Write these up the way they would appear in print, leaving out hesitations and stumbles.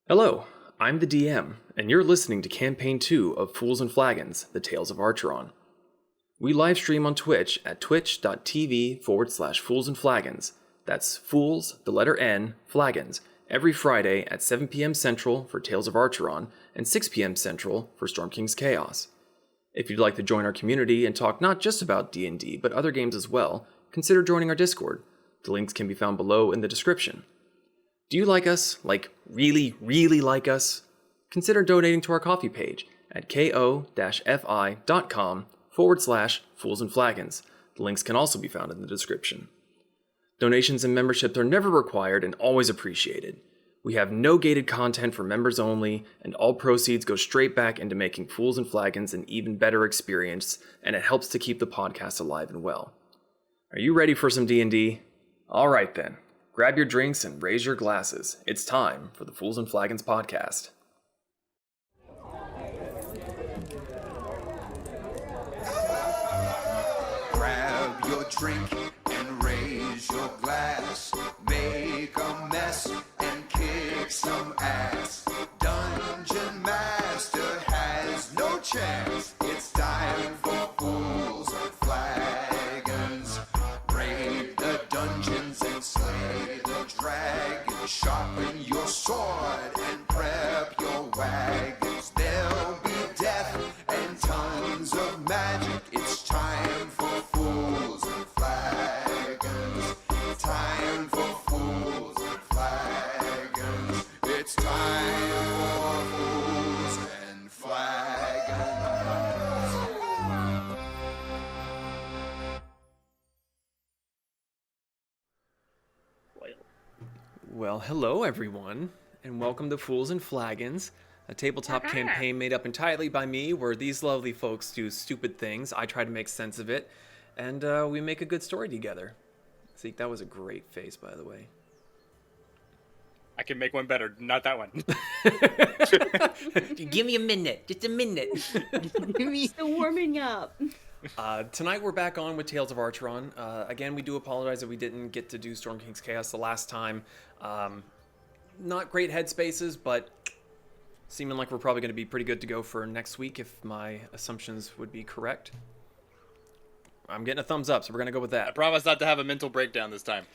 Hello, I'm the DM, and you're listening to Campaign 2 of Fools and Flagons, the Tales of Archeron. We live stream on Twitch at twitch.tv/fools&flagons. That's fools, the letter N, flagons, every Friday at 7 p.m. Central for Tales of Archeron and 6 p.m. Central for Storm King's Chaos. If you'd like to join our community and talk not just about D&D, but other games as well, consider joining our Discord. The links can be found below in the description. Do you like us? Like, really, really like us? Consider donating to our coffee page at ko-fi.com/fools&flagons. The links can also be found in the description. Donations and memberships are never required and always appreciated. We have no gated content for members only, and all proceeds go straight back into making Fools and Flagons an even better experience, and it helps to keep the podcast alive and well. Are you ready for some D&D? All right then. Grab your drinks and raise your glasses. It's time for the Fools and Flagons podcast. Grab your drink and raise your glass. Make a mess and kick some ass. Dungeon Master has no chance. It's time for Fools and Flagons. Raid the dungeons and slay the dragon. Sharpen your sword and prep your wagons. There'll be death and tons of magic. It's time for Fools and Flagons. Time for Fools and Flagons. It's time for Fools and Flagons. Well, hello everyone, and welcome to Fools and Flagons, a tabletop campaign made up entirely by me, where these lovely folks do stupid things, I try to make sense of it, and we make a good story together. Zeke, that was a great face, by the way. I can make one better, not that one. Give me a minute, just a minute. Still warming up. Tonight we're back on with Tales of Archeron. Again, we do apologize that we didn't get to do Storm King's Chaos the last time. Not great headspaces, but seeming like we're probably going to be pretty good to go for next week if my assumptions would be correct. I'm getting a thumbs up, so we're going to go with I that. promise not to have a mental breakdown this time.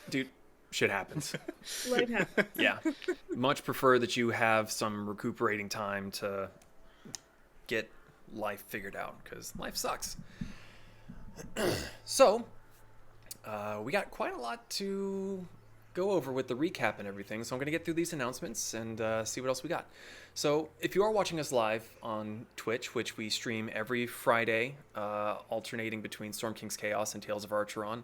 Dude, shit happens. Let it happen. Yeah. Much prefer that you have some recuperating time to get life figured out, because life sucks. So, we got quite a lot to go over with the recap and everything, so I'm going to get through these announcements and see what else we got. So, if you are watching us live on Twitch, which we stream every Friday, alternating between Storm King's Chaos and Tales of Archeron,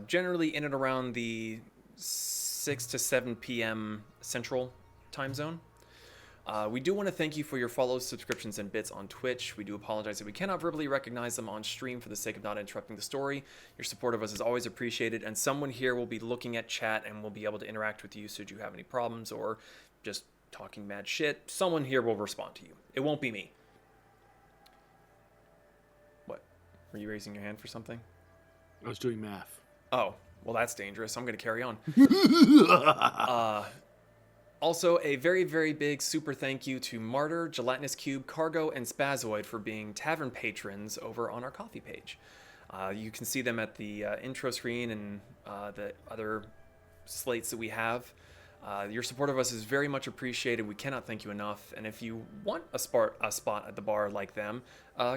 generally in and around the 6 to 7 p.m. Central time zone. We do want to thank you for your follows, subscriptions, and bits on Twitch. We do apologize that we cannot verbally recognize them on stream for the sake of not interrupting the story. Your support of us is always appreciated, and someone here will be looking at chat and will be able to interact with you should you have any problems or just talking mad shit. Someone here will respond to you. It won't be me. What? Were you raising your hand for something? I was doing math. Oh, well, that's dangerous. I'm going to carry on. Also, a very, very big super thank you to Martyr, Gelatinous Cube, Cargo, and Spazoid for being tavern patrons over on our coffee page. You can see them at the intro screen and the other slates that we have. Your support of us is very much appreciated. We cannot thank you enough. And if you want a spot at the bar like them,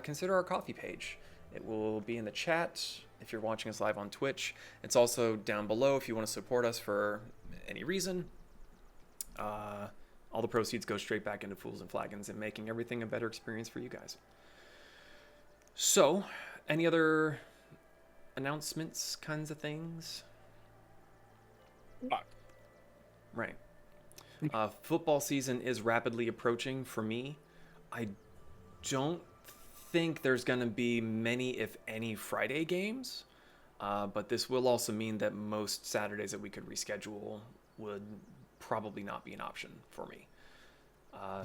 consider our coffee page. It will be in the chat if you're watching us live on Twitch. It's also down below if you want to support us for any reason. All the proceeds go straight back into Fools and Flagons and making everything a better experience for you guys. So, any other announcements, kinds of things? Right. Football season is rapidly approaching for me. I don't think there's going to be many, if any, Friday games. But this will also mean that most Saturdays that we could reschedule would probably not be an option for me.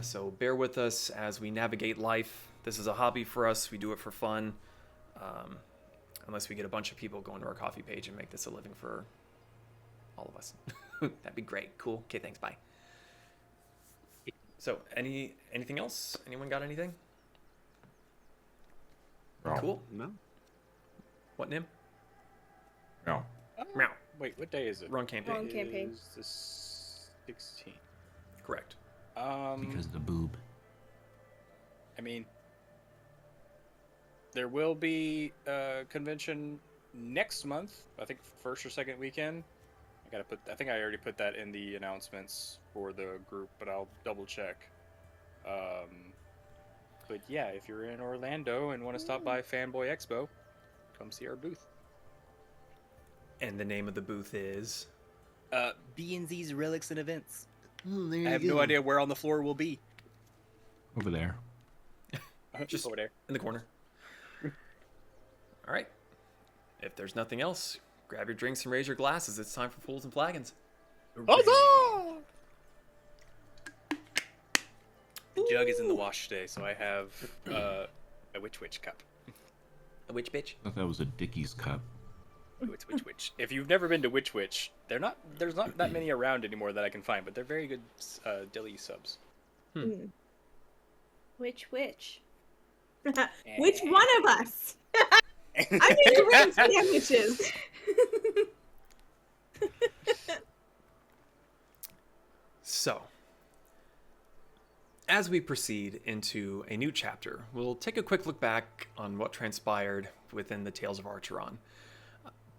So bear with us as we navigate life. This is a hobby for us. We do it for fun. Unless we get a bunch of people going to our coffee page and make this a living for all of us. That'd be great. Cool. Okay, thanks. Bye. So, anything else? Anyone got anything? No. Cool. No. What, Nim? No. Meow. Wait, what day is it? Wrong campaign. Wrong campaign. Is the 16th. Correct. Because of the boob. I mean, there will be a convention next month. I think first or second weekend. I think I already put that in the announcements for the group, but I'll double check. But yeah, if you're in Orlando and want to stop by Fanboy Expo, come see our booth. And the name of the booth is... B&Z's Relics and Events. Oh, there I have no idea where on the floor we'll be. Over there. Just over there. in the corner. All right. If there's nothing else, grab your drinks and raise your glasses. It's time for Fools and Flagons. Huzzah! The jug is in the wash today, so I have a witch cup. A witch bitch. I thought that was a Dickies cup. Witch. If you've never been to Witch, there's not that many around anymore that I can find, but they're very good deli subs. Which? Which one of us? I need ring sandwiches. So, as we proceed into a new chapter, we'll take a quick look back on what transpired within the Tales of Archeron.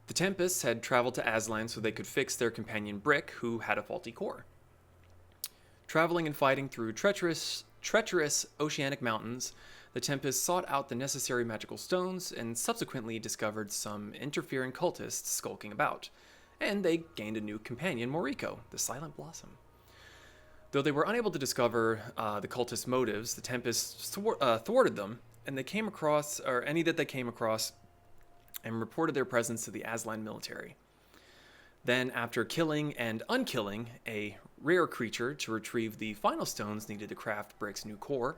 The Tempests had traveled to Aztlan so they could fix their companion Brick, who had a faulty core. Traveling and fighting through treacherous oceanic mountains, the Tempests sought out the necessary magical stones and subsequently discovered some interfering cultists skulking about, and they gained a new companion, Moriko, the Silent Blossom. Though they were unable to discover the cultists' motives, the Tempests thwarted them, and they came across and reported their presence to the Aztlan military. Then, after killing and unkilling a rare creature to retrieve the final stones needed to craft Brick's new core,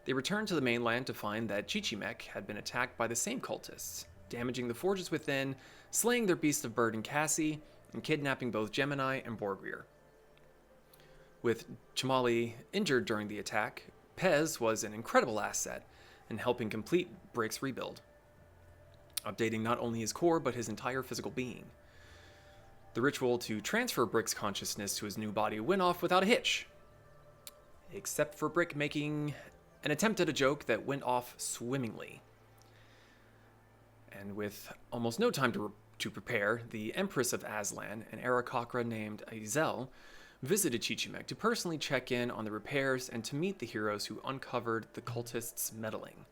they returned to the mainland to find that Chichimec had been attacked by the same cultists, damaging the forges within, slaying their beast of burden Cassie, and kidnapping both G3-MENI and Borgrir. With Chimali injured during the attack, Pez was an incredible asset in helping complete Brick's rebuild, updating not only his core but his entire physical being. The ritual to transfer Brick's consciousness to his new body went off without a hitch, except for Brick making an attempt at a joke that went off swimmingly. And with almost no time to prepare, the Empress of Aztlan, an Aarakocra named Izel, visited Chichimec to personally check in on the repairs and to meet the heroes who uncovered the cultists' meddling.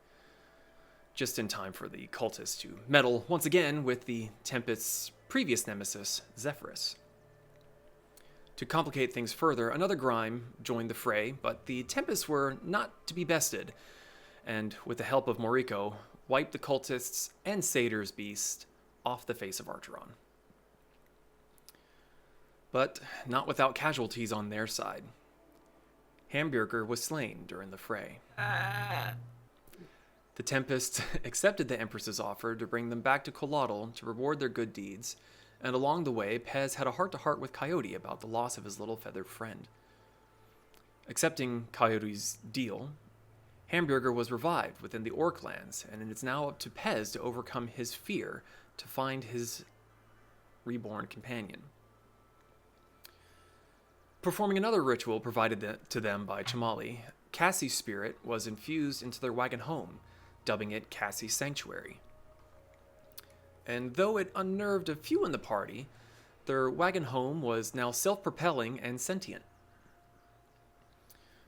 Just in time for the cultists to meddle once again with the Tempest's previous nemesis, Zephyrus. To complicate things further, another Greim joined the fray, but the Tempests were not to be bested, and with the help of Moriko, wiped the cultists and Satyr's beast off the face of Archeron. But not without casualties on their side. Hamburger was slain during the fray. The Tempests accepted the Empress's offer to bring them back to Cultists to reward their good deeds, and along the way, Pez had a heart-to-heart with Coyote about the loss of his little feathered friend. Accepting Coyote's deal, Hamburger was revived within the Orc Lands, and it is now up to Pez to overcome his fear to find his reborn companion. Performing another ritual provided to them by Chimali, Cassie's spirit was infused into their wagon home, dubbing it Cassie's Sanctuary. And though it unnerved a few in the party, their wagon home was now self-propelling and sentient.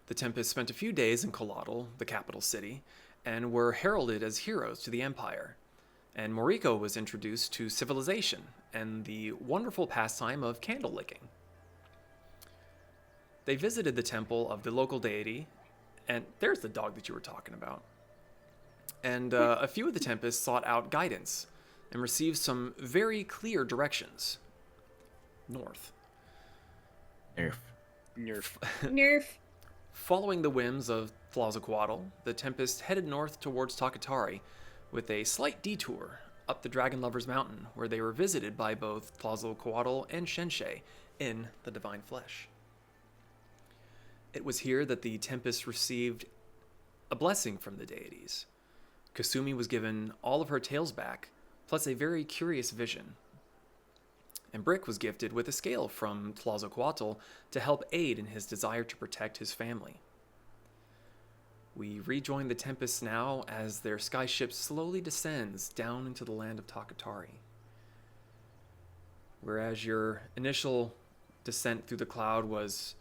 The Tempests spent a few days in Cultists, the capital city, and were heralded as heroes to the Empire, and Moriko was introduced to civilization and the wonderful pastime of candle licking. They visited the temple of the local deity, and there's the dog that you were talking about. And a few of the Tempests sought out guidance and received some very clear directions. North. Nerf. Following the whims of Tlazocoatl, the Tempest headed north towards Takatari, with a slight detour up the Dragon Lover's Mountain, where they were visited by both Tlazocoatl and Shenshe in the Divine Flesh. It was here that the Tempests received a blessing from the deities. Kasumi was given all of her tails back, plus a very curious vision. And Brick was gifted with a scale from Tlazocoatl to help aid in his desire to protect his family. We rejoin the Tempests now as their skyship slowly descends down into the land of Takatari. Whereas your initial descent through the cloud was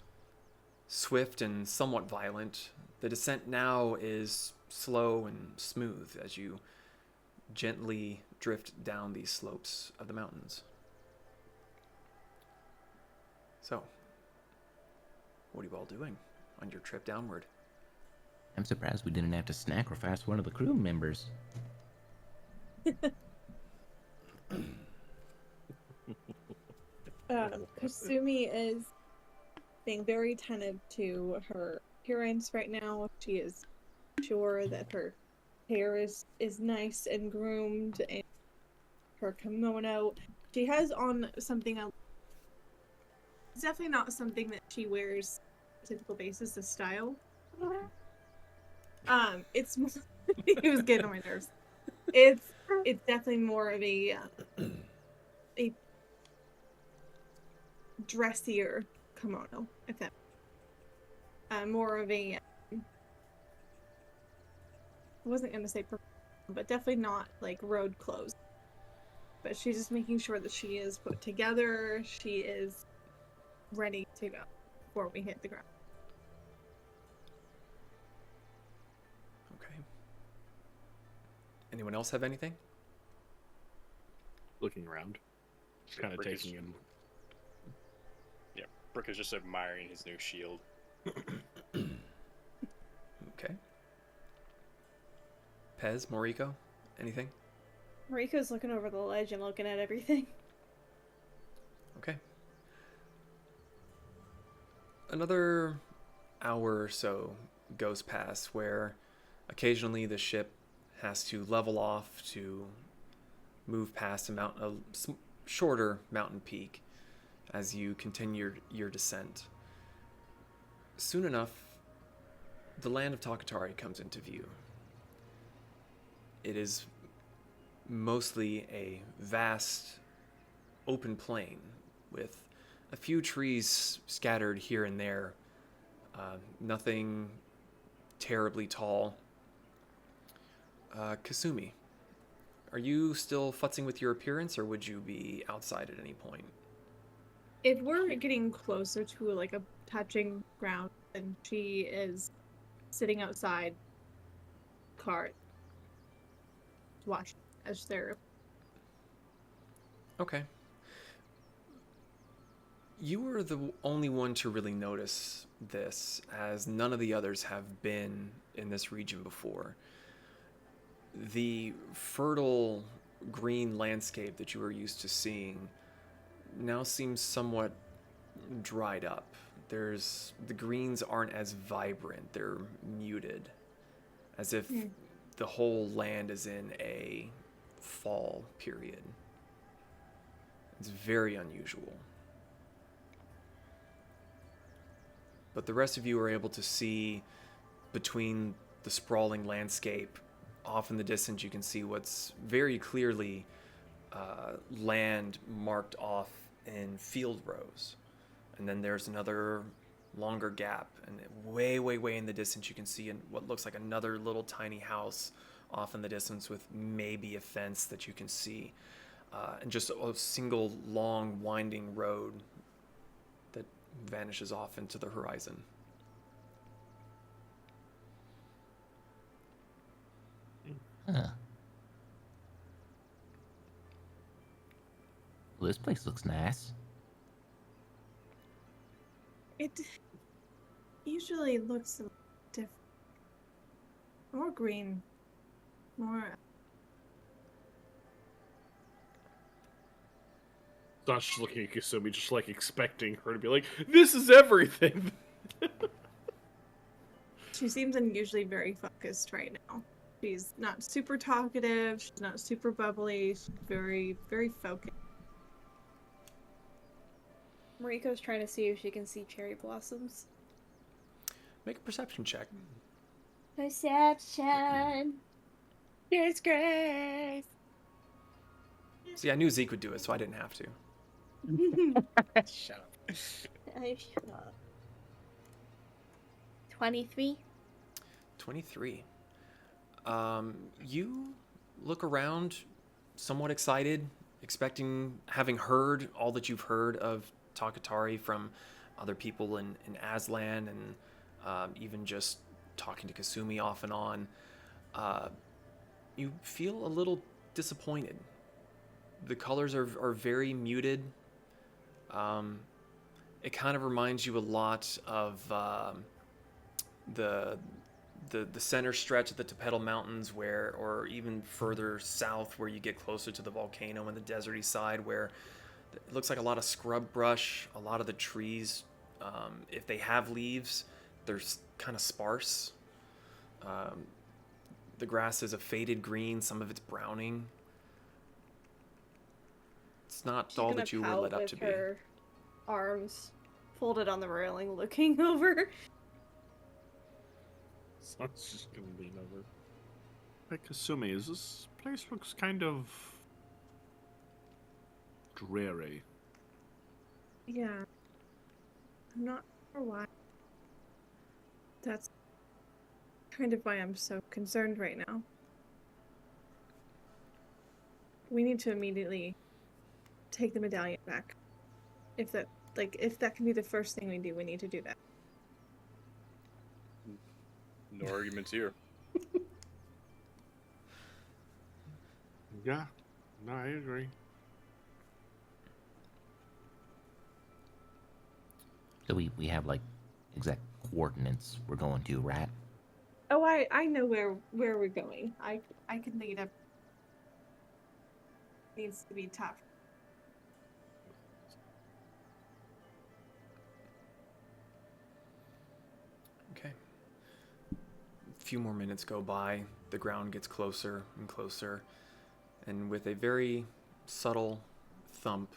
swift and somewhat violent, the descent now is slow and smooth as you gently drift down these slopes of the mountains. So, what are you all doing on your trip downward? I'm surprised we didn't have to sacrifice one of the crew members. Kasumi is being very attentive to her appearance right now. She is sure that her hair is nice and groomed, and her kimono. She has on something else. It's definitely not something that she wears on a typical basis, the style. It's it was getting on my nerves. It's definitely more of a dressier kimono, if that more of a I wasn't gonna say but definitely not like road clothes. But she's just making sure that she is put together, she is ready to go before we hit the ground. Okay. Anyone else have anything? Looking around. Kind of taking in. Yeah, Brick is just admiring his new shield. Okay. Pez, Moriko, anything? Mariko's looking over the ledge and looking at everything. Okay. Another hour or so goes past where occasionally the ship has to level off to move past a shorter mountain peak as you continue your descent. Soon enough, the land of Takatari comes into view. It is mostly a vast open plain with a few trees scattered here and there. Nothing terribly tall. Kasumi, are you still futzing with your appearance, or would you be outside at any point? If we're getting closer to like a touching ground, and she is sitting outside cart watching as they're Okay. You were the only one to really notice this, as none of the others have been in this region before. The fertile green landscape that you were used to seeing now seems somewhat dried up. The greens aren't as vibrant, they're muted, as if the whole land is in a fall period. It's very unusual. But the rest of you are able to see between the sprawling landscape. Off in the distance, you can see what's very clearly land marked off in field rows. And then there's another longer gap. And way, way, way in the distance, you can see what looks like another little tiny house off in the distance with maybe a fence that you can see. And just a single long winding road that vanishes off into the horizon. Huh. Well, this place looks nice. it usually looks a little different. More green. More Not just looking at Kasumi, just like expecting her to be like, "This is everything." she seems unusually very focused right now. She's not super talkative, she's not super bubbly, she's very, very focused. Moriko's trying to see if she can see cherry blossoms. Make a perception check. Perception. Yes, Grace. See, I knew Zeke would do it, so I didn't have to. Shut up. I shut up. 23. 23. You look around, somewhat excited, having heard all that you've heard of Takatari from other people in Aztlan, and even just talking to Kasumi off and on. You feel a little disappointed. The colors are very muted. It kind of reminds you a lot of the center stretch of the Tempests Mountains, or even further south where you get closer to the volcano and the deserty side, where it looks like a lot of scrub brush. A lot of the trees, if they have leaves, they're kind of sparse. The grass is a faded green. Some of it's browning. It's not She's all gonna that you were pout led up with to be. her arms folded on the railing, looking over. Sun's just gonna lean over. Hey, Kasumi, this place looks kind of dreary. Yeah. I'm not sure why. That's kind of why I'm so concerned right now. We need to immediately take the medallion back. If that can be the first thing we do, we need to do that. No arguments here. Yeah, no, I agree. So we have like exact coordinates we're going to, right? Oh, I know where we're going. I can lead up. Needs to be top. Okay. A few more minutes go by. The ground gets closer and closer. And with a very subtle thump,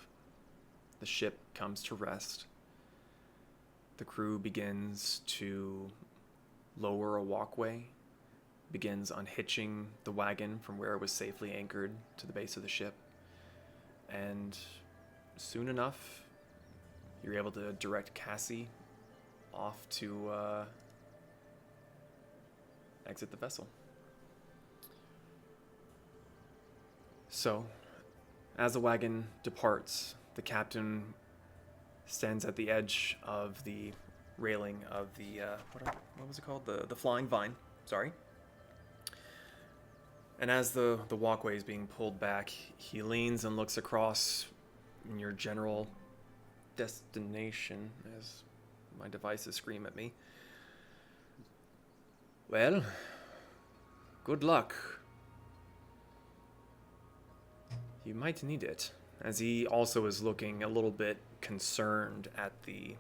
the ship comes to rest. The crew begins to lower a walkway, begins unhitching the wagon from where it was safely anchored to the base of the ship. And soon enough, you're able to direct Cassie off to exit the vessel. So, as the wagon departs, the captain stands at the edge of the railing of the what was it called? The flying vine. Sorry. And as the walkway is being pulled back, he leans and looks across in your general destination as my devices scream at me. Well, good luck. You might need it, as he also is looking a little bit concerned at the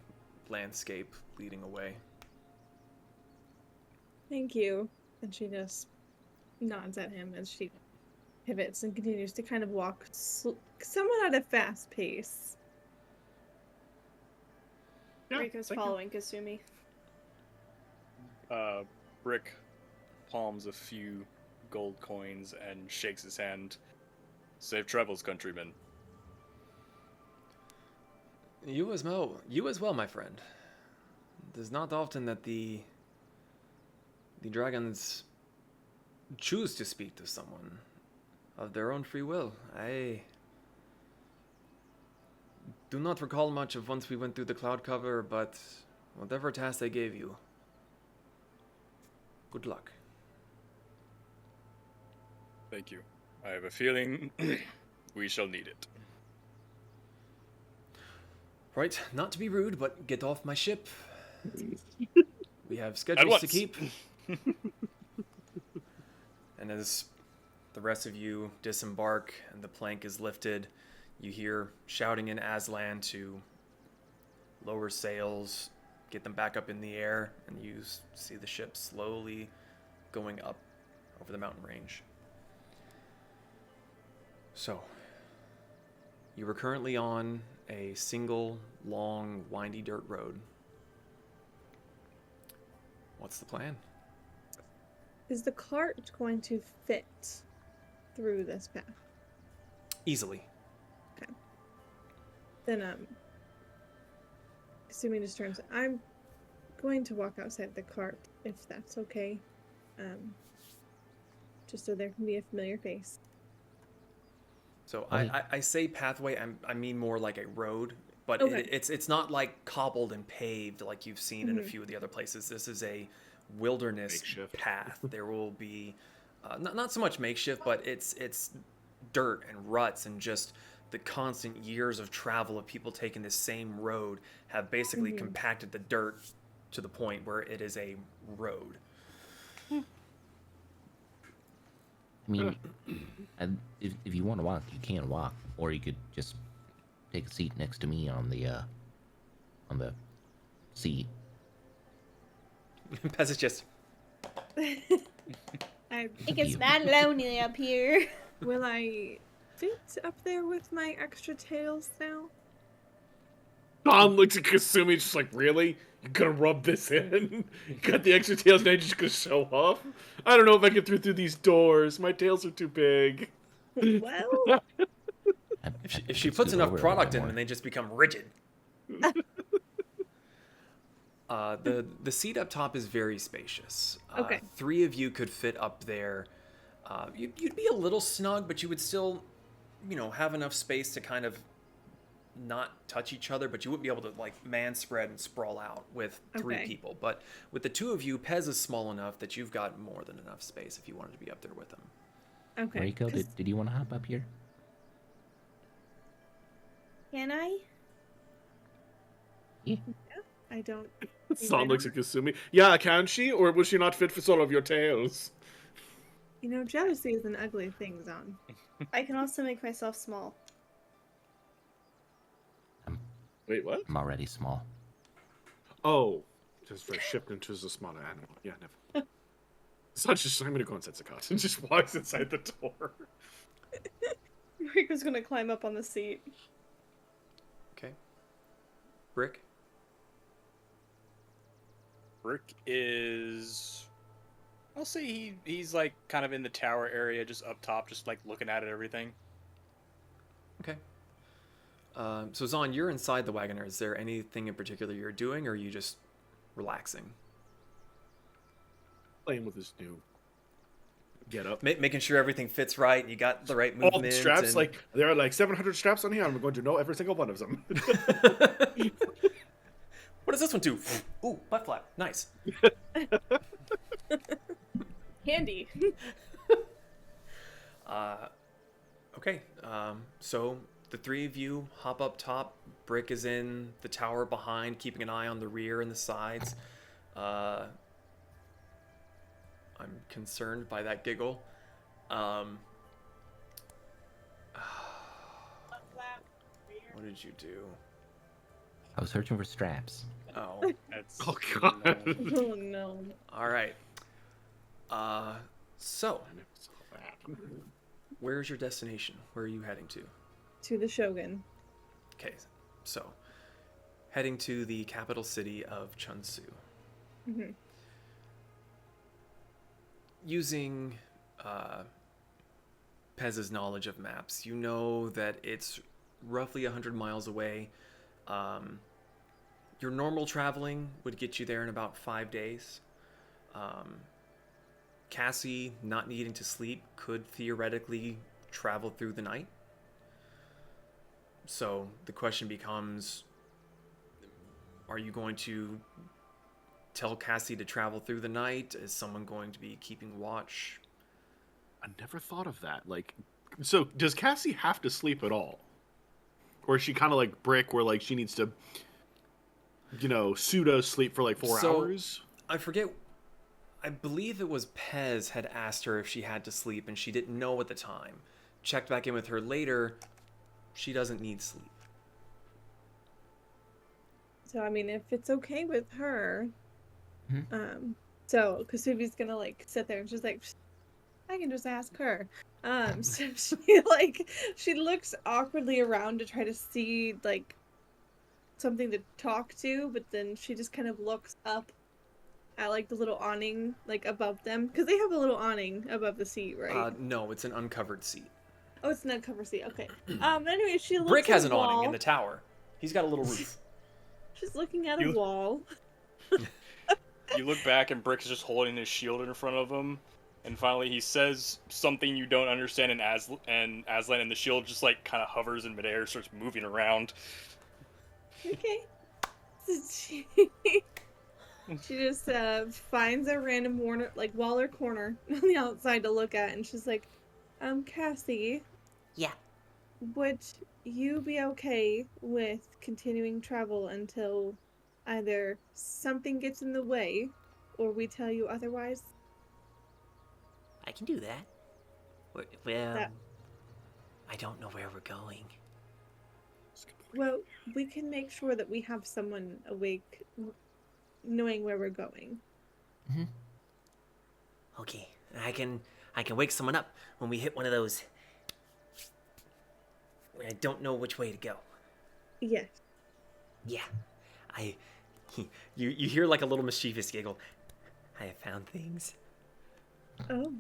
landscape leading away. Thank you. And she just nods at him as she pivots and continues to kind of walk somewhat at a fast pace. Yeah, Riko's thank you. following Kasumi. Brick palms a few gold coins and shakes his hand. Safe travels, countrymen. You as well, my friend. It is not often that the dragons choose to speak to someone of their own free will. I do not recall much of once we went through the cloud cover, but whatever task they gave you, good luck. Thank you. I have a feeling we shall need it. Right, not to be rude, but get off my ship. We have At schedules once. to keep. And as the rest of you disembark and the plank is lifted, you hear shouting in Aztlan to lower sails, get them back up in the air, and you see the ship slowly going up over the mountain range. So, you are currently on a single, long, windy dirt road. What's the plan? Is the cart going to fit through this path? Easily. Then, assuming just turns, I'm going to walk outside the cart, if that's okay. Just so there can be a familiar face. So Right. I say pathway, I mean more like a road, but Okay. it's not like cobbled and paved like you've seen in a few of the other places. This is a wilderness Makeshift. path. There will be not so much makeshift, but it's dirt and ruts, and just the constant years of travel of people taking the same road have basically compacted the dirt to the point where it is a road. I mean, if you want to walk, you can walk, or you could just take a seat next to me on the seat. Pez is just It gets bad lonely up here. Will I fit up there with my extra tails now? Don looks at Kasumi just like, really? You're gonna rub this in? You got the extra tails now, you're just gonna show off? I don't know if I can through these doors. My tails are too big. Well, if she puts enough product in them, they just become rigid. The seat up top is very spacious. Okay. 3 of you could fit up there. You'd be a little snug, but you would still, have enough space to kind of not touch each other, but you wouldn't be able to like man spread and sprawl out with 3 Okay. people. But with the 2 of you, Pez is small enough that you've got more than enough space if you wanted to be up there with him. okay. Moriko, 'cause- did you want to hop up here? Can I? Yeah. I don't. Son looks at Kasumi. Yeah, can she? Or will she not fit for all of your tails? Jealousy is an ugly thing, Zon. I can also make myself small. Wait, what? I'm already small. Oh, just for shift into a smaller animal. Yeah, never. Such just, I'm gonna go inside the cot and just walks inside the door. Riko's gonna climb up on the seat. Okay. Brick? Rick is, I'll say he's like kind of in the tower area, just up top, just like looking at it, everything. Okay. So Zon, you're inside the Wagoner. Is there anything in particular you're doing, or are you just relaxing? Playing with this new get up. Making sure everything fits right, and you got the right All movement. the straps, and... like, there are like 700 straps on here. I'm going to know every single one of them. What does this one do? Ooh, butt flap. Nice. Handy. Okay. So the 3 of you hop up top. Brick is in the tower behind, keeping an eye on the rear and the sides. I'm concerned by that giggle. What did you do? I was searching for straps. Oh. That's Oh, God. Oh no. All right. So, I never saw that. where's your destination? Where are you heading to? To the Shogun. Okay, so heading to the capital city of Chunsu. Mm-hmm. Using Pez's knowledge of maps, you know that it's roughly 100 miles away. Your normal traveling would get you there in about 5 days. Cassie, not needing to sleep, could theoretically travel through the night. So the question becomes, are you going to tell Cassie to travel through the night? Is someone going to be keeping watch? I never thought of that. Like, so does Cassie have to sleep at all? Or is she kind of like Brick, where like she needs to, pseudo sleep for like 4 hours? I forget. I believe it was Pez had asked her if she had to sleep, and she didn't know at the time. Checked back in with her later. She doesn't need sleep. So I mean, if it's okay with her, Mhm. so Kasubi's gonna like sit there and she's like, I can just ask her. So she looks awkwardly around to try to see like something to talk to, but then she just kind of looks up at like the little awning like above them? Because they have a little awning above the seat, right? No, it's an uncovered seat. Oh, it's an uncovered seat. Okay. Anyway, she looks Brick at has a an awning wall. in the tower. He's got a little roof. She's looking at a You- wall. You look back and Brick's just holding his shield in front of him, and finally he says something you don't understand in Aztlan, and the shield just like kind of hovers in midair, starts moving around. Okay. So she just finds a random wall or corner on the outside to look at, and she's like, Cassie, Yeah. would you be okay with continuing travel until either something gets in the way or we tell you otherwise? I can do that. Well, That- I don't know where we're going. Well, we can make sure that we have someone awake knowing where we're going. Okay, I can wake someone up when we hit one of those. I don't know which way to go. Yes. Yeah, You hear like a little mischievous giggle. I have found things. Oh.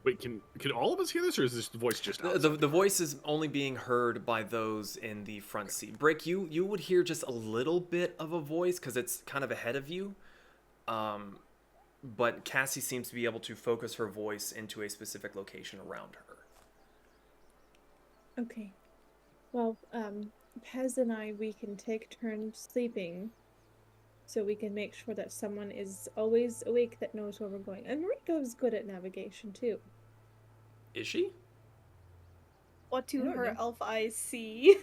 Wait, can all of us hear this, or is this voice just outside? The voice is only being heard by those in the front seat. Brick, you would hear just a little bit of a voice because it's kind of ahead of you. But Cassie seems to be able to focus her voice into a specific location around her. Okay. Well, Pez and I, we can take turns sleeping so we can make sure that someone is always awake that knows where we're going. And Moriko's good at navigation, too. Is she? What do I don't her know. elf eyes see?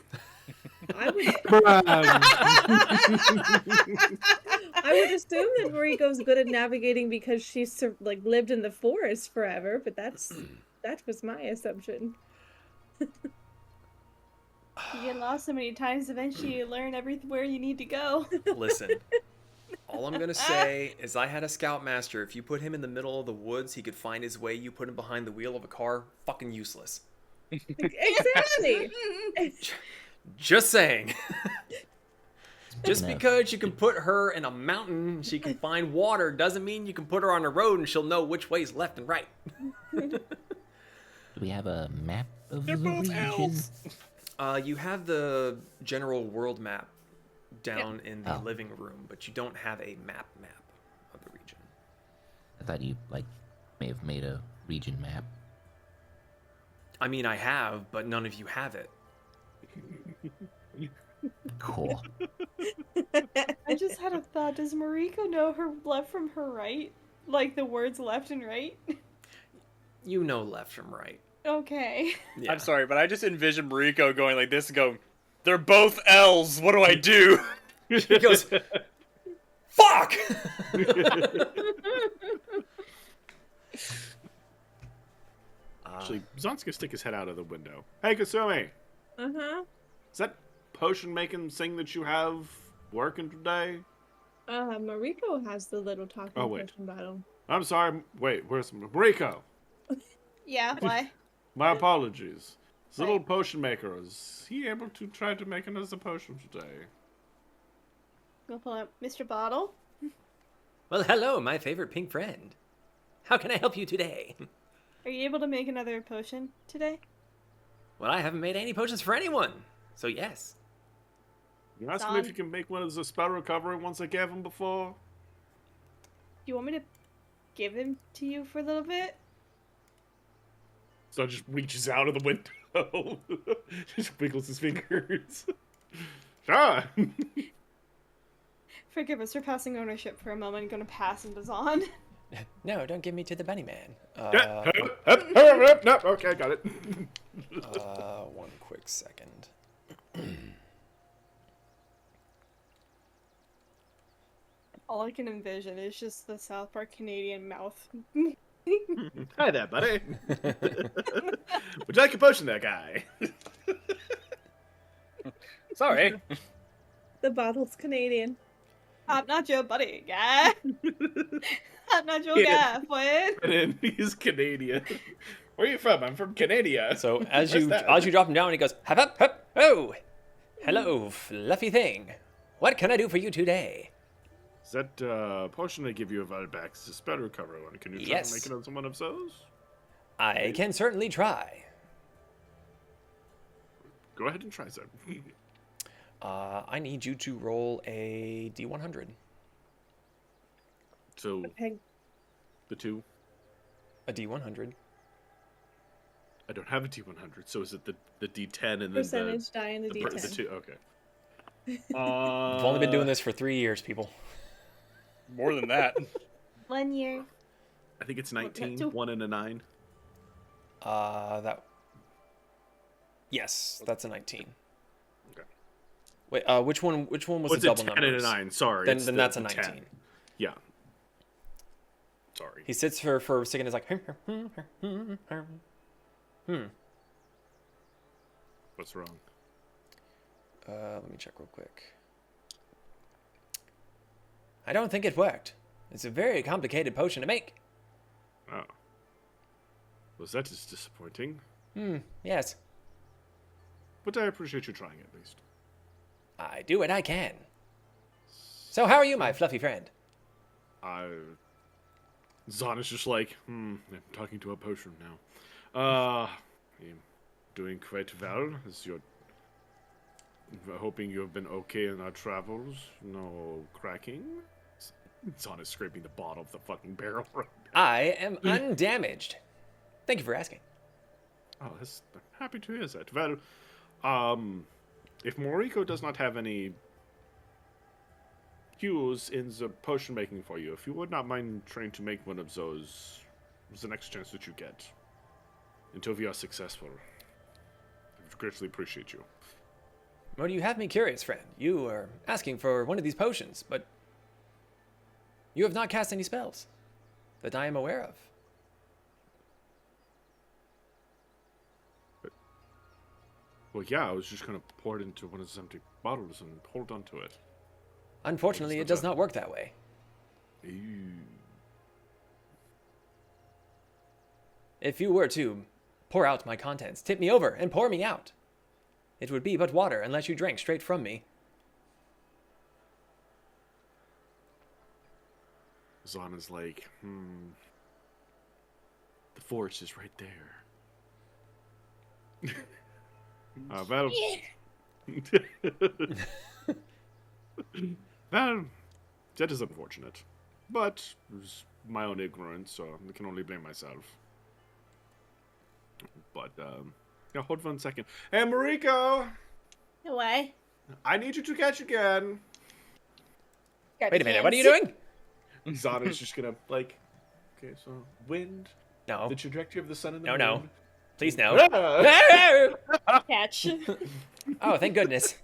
I would, Bruh. I would assume that Moriko's good at navigating because she's lived in the forest forever, but that was my assumption. You get lost so many times, eventually you learn everywhere you need to go. Listen, all I'm gonna say is I had a scoutmaster. If you put him in the middle of the woods, he could find his way. You put him behind the wheel of a car, fucking useless. Exactly. Just saying. Just enough. because you can put her in a mountain, she can find water, doesn't mean you can put her on a road and she'll know which way's left and right. Do we have a map of They're the both region? elves. You have the general world map down in the Oh. living room, but you don't have a map of the region. I thought you may have made a region map. I mean, I have, but none of you have it. Cool. I just had a thought. Does Moriko know her left from her right? Like the words left and right? You know left from right. Okay. Yeah. I'm sorry, but I just envision Moriko going like this and go, they're both elves, what do I do? He goes, fuck! Actually, Zon's gonna stick his head out of the window. Hey, Kasumi! Uh-huh. Is that potion making thing that you have working today? Moriko has the little talking Oh, wait. potion bottle. I'm sorry. Wait, where's Moriko? Yeah, why? My apologies. This little Right. potion maker, is he able to try to make another potion today? Go pull out Mr. Bottle. Well, hello, my favorite pink friend. How can I help you today? Are you able to make another potion today? Well, I haven't made any potions for anyone, so yes. You ask him if you can make one as a spell recovery once I gave him before? Do you want me to give him to you for a little bit? So just reaches out of the window. Just wiggles his fingers. Sure. Forgive us for passing ownership for a moment. Gonna pass him to Zon. No, don't give me to the bunny man. No, okay, got it. One quick second. All I can envision is just the South Park Canadian mouth. Hi there, buddy. Would you like a potion there, guy? Sorry. The bottle's Canadian. I'm not your buddy, guy. I'm not your Yeah. guy, boy. And he's Canadian. Where are you from? I'm from Canada. So as What's you that? drop him down, he goes, hop, hop, hop, oh, hello, fluffy thing. What can I do for you today? Is that potion I give you a while back is a spell recovery one? Can you try Yes. to make it on someone of those? I can certainly try. Go ahead and try that. I need you to roll a D100. So, Peg. the 2. A D100. I don't have a D100, so is it the D10 and then Percentage die in the the D10. 2? Okay. I've only been doing this for 3 years, people. More than that. 1 year. I think it's 19. two. 1 and a 9. That. Yes, that's a 19. Okay. Wait, which one was Oh, the it's a double 10 numbers? and a 9. Sorry. Then it's that's a the 19. 10. Yeah. Sorry. He sits for a second. Is like, What's wrong? let me check real quick. I don't think it worked. It's a very complicated potion to make. Oh. Well, that is disappointing. Yes, But I appreciate you trying at least. I do what I can. So how are you, my fluffy friend? Zahn is just like, I'm talking to a potion now. I'm doing quite well. Hoping you have been okay in our travels. No cracking. Zahn is scraping the bottom of the fucking barrel. I am undamaged. Thank you for asking. Oh, I'm happy to hear that. Well, if Moriko does not have any cues in the potion making for you, if you would not mind trying to make one of those, the next chance that you get, until we are successful, I would greatly appreciate you. Well, you have me curious, friend. You are asking for one of these potions, but you have not cast any spells that I am aware of. Well, yeah, I was just going to pour it into one of those empty bottles and hold on to it. Unfortunately, it does not work that way. Ew. If you were to pour out my contents, tip me over and pour me out, it would be but water unless you drank straight from me. Zahn is like, the forest is right there. Well, well, that is unfortunate. But it was my own ignorance, so I can only blame myself. But, yeah, hold for 1 second. Hey, Moriko! Why? I need you to catch again. Wait a minute, what are you doing? Zahn is just gonna, like, okay, so, wind, No, the trajectory of the sun and the no, moon. no. Please no. Ah! Catch. Oh, thank goodness.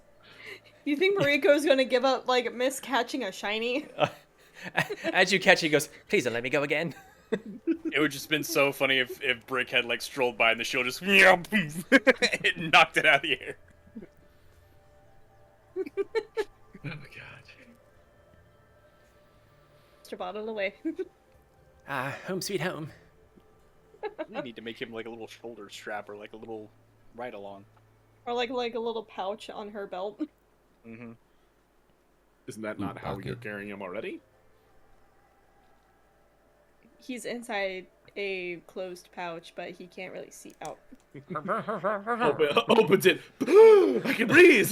You think Mariko's gonna give up, like, miss catching a shiny? As you catch, he goes, please don't let me go again. It would just been so funny if Brick had like strolled by and the shield just it knocked it out of the air. Oh my god. Mr. Bottle away. Home sweet home. You need to make him like a little shoulder strap or like a little ride along. Or like a little pouch on her belt. Mm-hmm. Isn't that not how you're Pocket. carrying him already? He's inside a closed pouch, but he can't really see out. Opens it. I can breathe.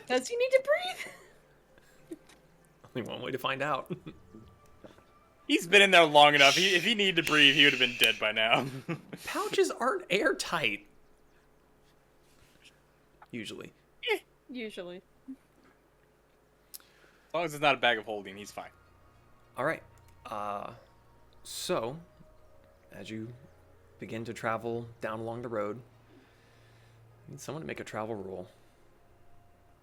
Does he need to breathe? Only one way to find out. He's been in there long enough. If he needed to breathe, he would have been dead by now. Pouches aren't airtight. Usually. Usually. As long as it's not a bag of holding, he's fine. All right. So, as you begin to travel down along the road, I need someone to make a travel roll.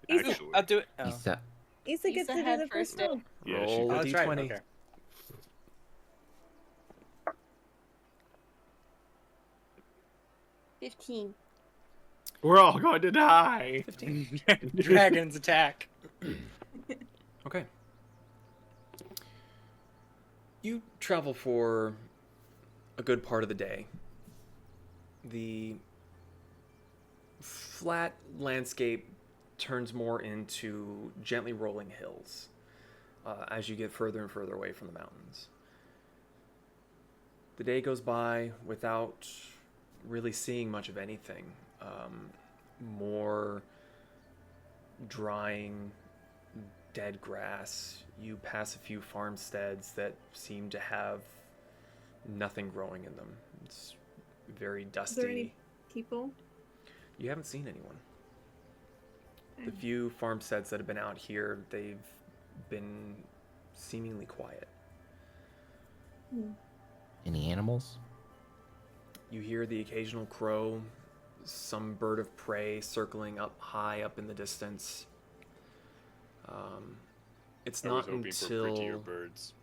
Actually. I'll do it. Oh. Isa, Issa gets Issa to do had the first first one. Yeah, Roll Oh, a that's right. d20. Okay. $15. We're all going to die. 15. Dragons attack. Okay. You travel for a good part of the day. The flat landscape turns more into gently rolling hills. as you get further and further away from the mountains. The day goes by without really seeing much of anything. More drying, dead grass. You pass a few farmsteads that seem to have nothing growing in them. It's very dusty. Is there any people? You haven't seen anyone. The few farmsteads that have been out here, they've been seemingly quiet. Any animals? You hear the occasional crow, some bird of prey circling up high up in the distance. It's I not was hoping for prettier until birds.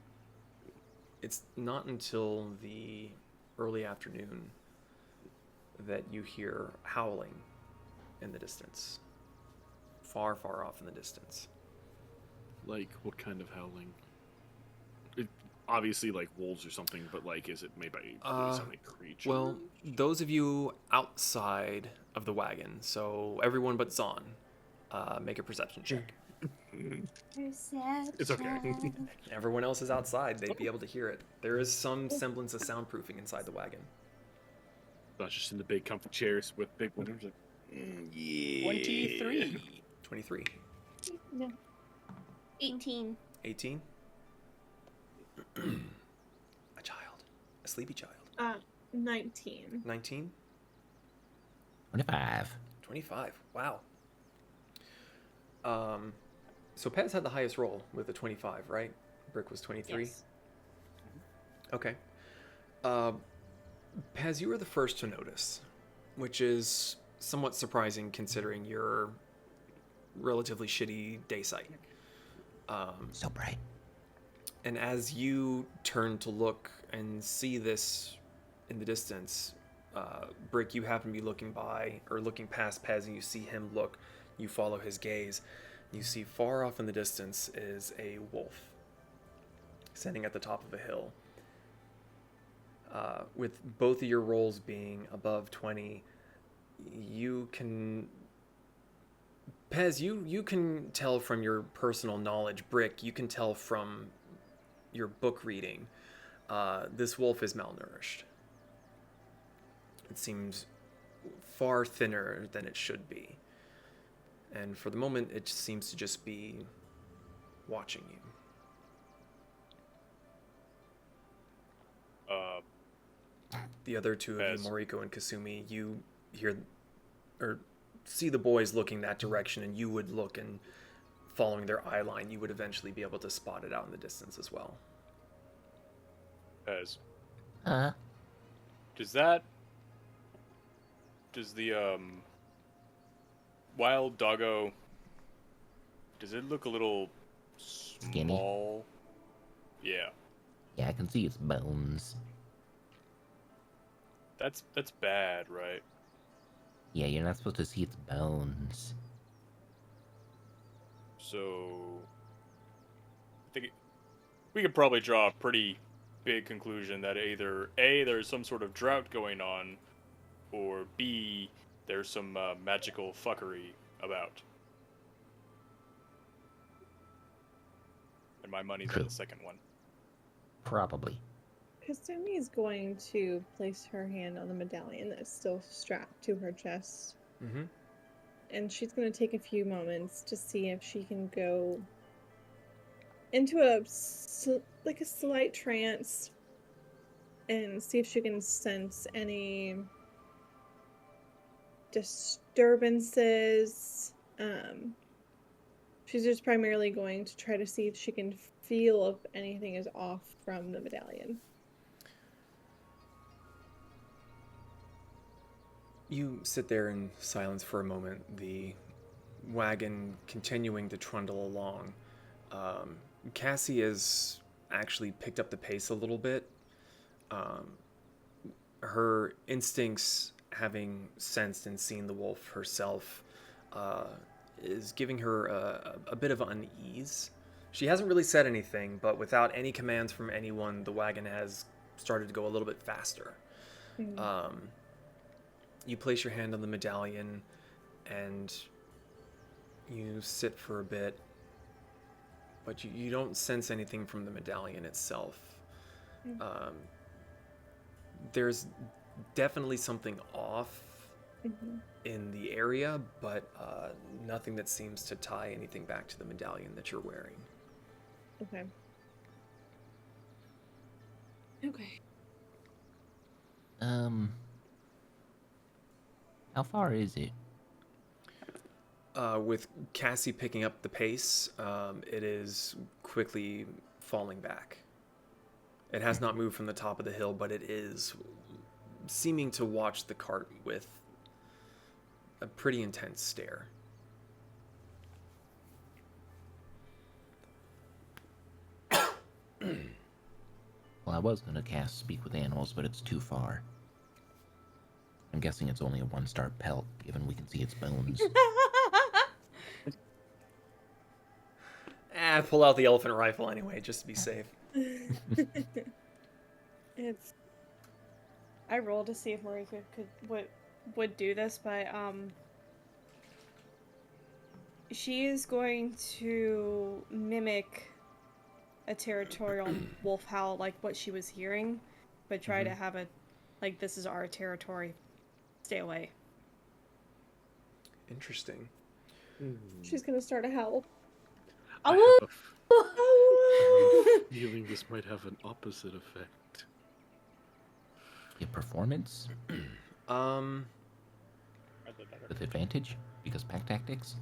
it's not until the early afternoon that you hear howling in the distance, far, far off in the distance. Like, what kind of howling? Obviously, like wolves or something, but like, is it made by some creature? Well, those of you outside of the wagon, so everyone but Zahn, make a perception check. It's okay. Everyone else is outside. They'd be able to hear it. There is some semblance of soundproofing inside the wagon. Not just in the big comfy chairs with big windows. Like, yeah. 23. 23. No. 18. 18. A child. A sleepy child. 19. 19. 25. 25. Wow. So Pez had the highest roll with a 25, right? Brick was 23. Yes. Okay. Pez, you were the first to notice, which is somewhat surprising considering your relatively shitty day sight. So bright. And as you turn to look and see this in the distance, Brick, you happen to be looking by or looking past Pez, and you see him look. You follow his gaze. You see far off in the distance is a wolf standing at the top of a hill. With both of your rolls being above 20, you can... Pez, you can tell from your personal knowledge. Brick, you can tell from your book reading. This wolf is malnourished. It seems far thinner than it should be. And for the moment, it seems to just be watching you. The other two of you, Moriko and Kasumi, you hear or see the boys looking that direction, and you would look, and following their eye line, you would eventually be able to spot it out in the distance as well. Pez, Uh-huh. does the wild doggo, does it look a little Skinny? small? Yeah, Yeah, I can see its bones. that's bad, right? Yeah, you're not supposed to see its bones. So I think we could probably draw a pretty big conclusion that either A, there's some sort of drought going on, or B, there's some magical fuckery about. And my money's on True. the second one. Probably. Kasumi is going to place her hand on the medallion that's still strapped to her chest. Mm-hmm. And she's going to take a few moments to see if she can go into a slight trance and see if she can sense any disturbances. She's just primarily going to try to see if she can feel if anything is off from the medallion. You sit there in silence for a moment, the wagon continuing to trundle along. Cassie has actually picked up the pace a little bit. Her instincts, having sensed and seen the wolf herself, is giving her a bit of unease. She hasn't really said anything, but without any commands from anyone, the wagon has started to go a little bit faster. Mm. You place your hand on the medallion, and you sit for a bit, but you don't sense anything from the medallion itself. There's definitely something off in the area, but nothing that seems to tie anything back to the medallion that you're wearing. Okay. Okay. How far is it? With Cassie picking up the pace, it is quickly falling back. It has not moved from the top of the hill, but it is seeming to watch the cart with a pretty intense stare. Well, I was gonna cast Speak with Animals, but it's too far. I'm guessing it's only a 1-star pelt, given we can see its bones. Pull out the elephant rifle anyway, just to be safe. It's. I rolled to see if Moriko would do this, but she is going to mimic a territorial wolf howl, like what she was hearing, but try to have it like, this is our territory. Stay away. Interesting. She's gonna start a howl. I have a feeling this might have an opposite effect. Your performance? With advantage? Because pack tactics?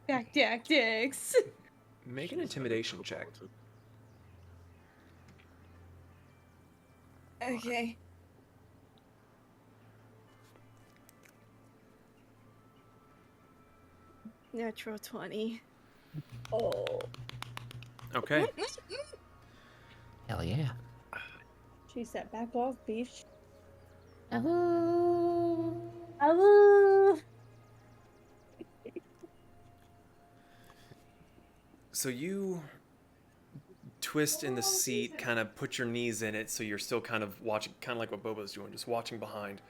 Back tactics. Make an intimidation check. Okay. Natural 20. Oh. Okay. Hell yeah. She said, back off, bitch. Oh. Oh. So you twist in the seat, kind of put your knees in it, so you're still kind of watching, kind of like what Bobo's doing, just watching behind.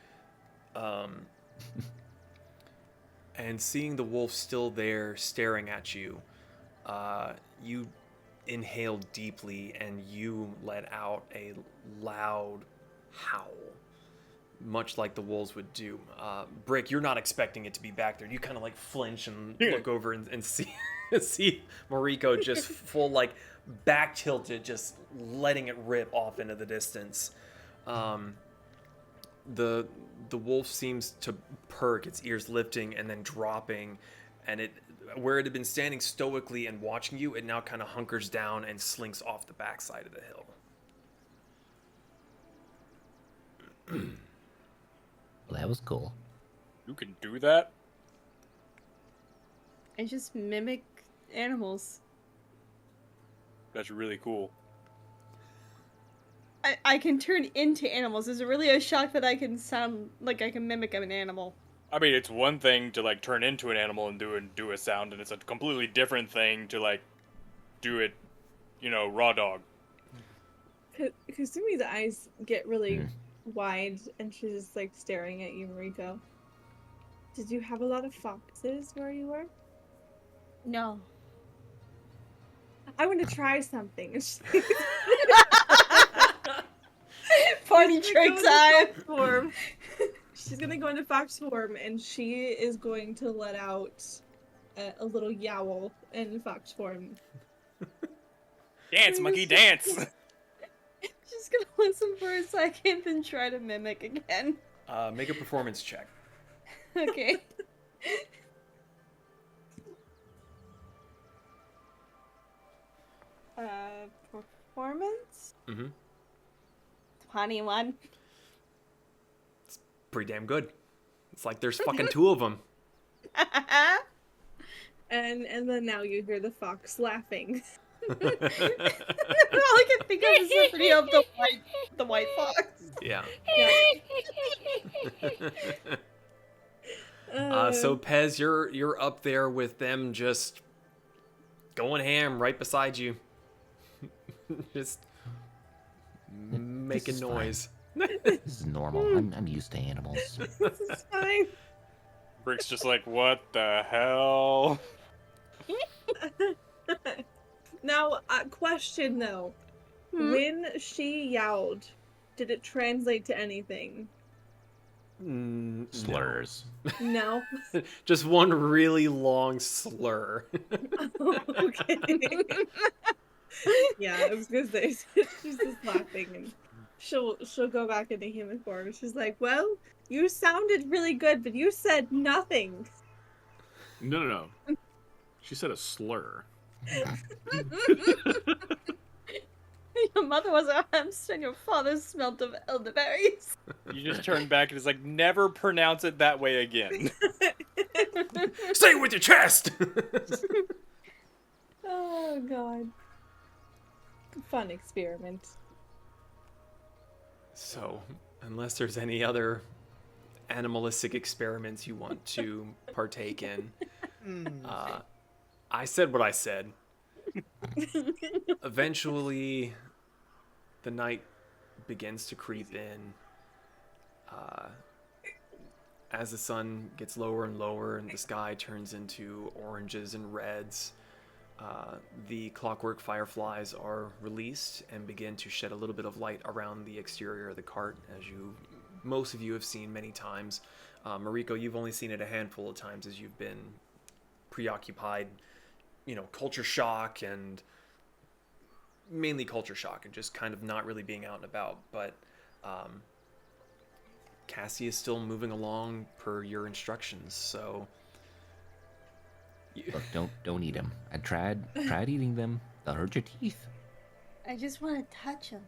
And seeing the wolf still there staring at you, you inhale deeply and you let out a loud howl, much like the wolves would do. Brick, you're not expecting it to be back there. You kind of like flinch and look over and see see Moriko just full like back tilted, just letting it rip off into the distance. The wolf seems to perk, its ears lifting and then dropping, and it, where it had been standing stoically and watching you, it now kind of hunkers down and slinks off the backside of the hill. Well, that was cool. You can do that? I just mimic animals. That's really cool. I can turn into animals. Is it really a shock that I can sound like I can mimic an animal? I mean, it's one thing to like turn into an animal and do a sound, and it's a completely different thing to like do it, you know, raw dog. Kasumi's eyes get really wide, and she's just like staring at you, Moriko. Did you have a lot of foxes where you were? No. I want to try something. Party trick time. Form. She's gonna go into fox form, and she is going to let out a little yowl in fox form. Dance, monkey, dance! Just gonna listen for a second and try to mimic again. Make a performance check. Okay. Performance? 21. Pretty damn good. It's like there's fucking two of them. And then now you hear the fox laughing. All I can think of is the video of the white fox. Yeah. Yeah. So Pez, you're up there with them, just going ham right beside you, just making is fine. noise. This is normal. I'm used to animals. This is fine. Brick's just like, what the hell? Now, question though. When she yowled, did it translate to anything? Slurs. No. Just one really long slur. Okay. Yeah, I was gonna say she's just laughing, and she'll go back into human form. She's like, "Well, you sounded really good, but you said nothing." No. She said a slur. Your mother was a hamster and your father smelt of elderberries. You just turn back and it's like, never pronounce it that way again. Say it with your chest. Oh god. Fun experiment. So, unless there's any other animalistic experiments you want to partake in, I said what I said. Eventually, the night begins to creep in. As the sun gets lower and lower and the sky turns into oranges and reds, the clockwork fireflies are released and begin to shed a little bit of light around the exterior of the cart, as most of you have seen many times. Moriko, you've only seen it a handful of times as you've been preoccupied, culture shock and mainly culture shock and just kind of not really being out and about. But Cassie is still moving along per your instructions, so... Look, don't eat them. I tried eating them. They'll hurt your teeth. I just want to touch them.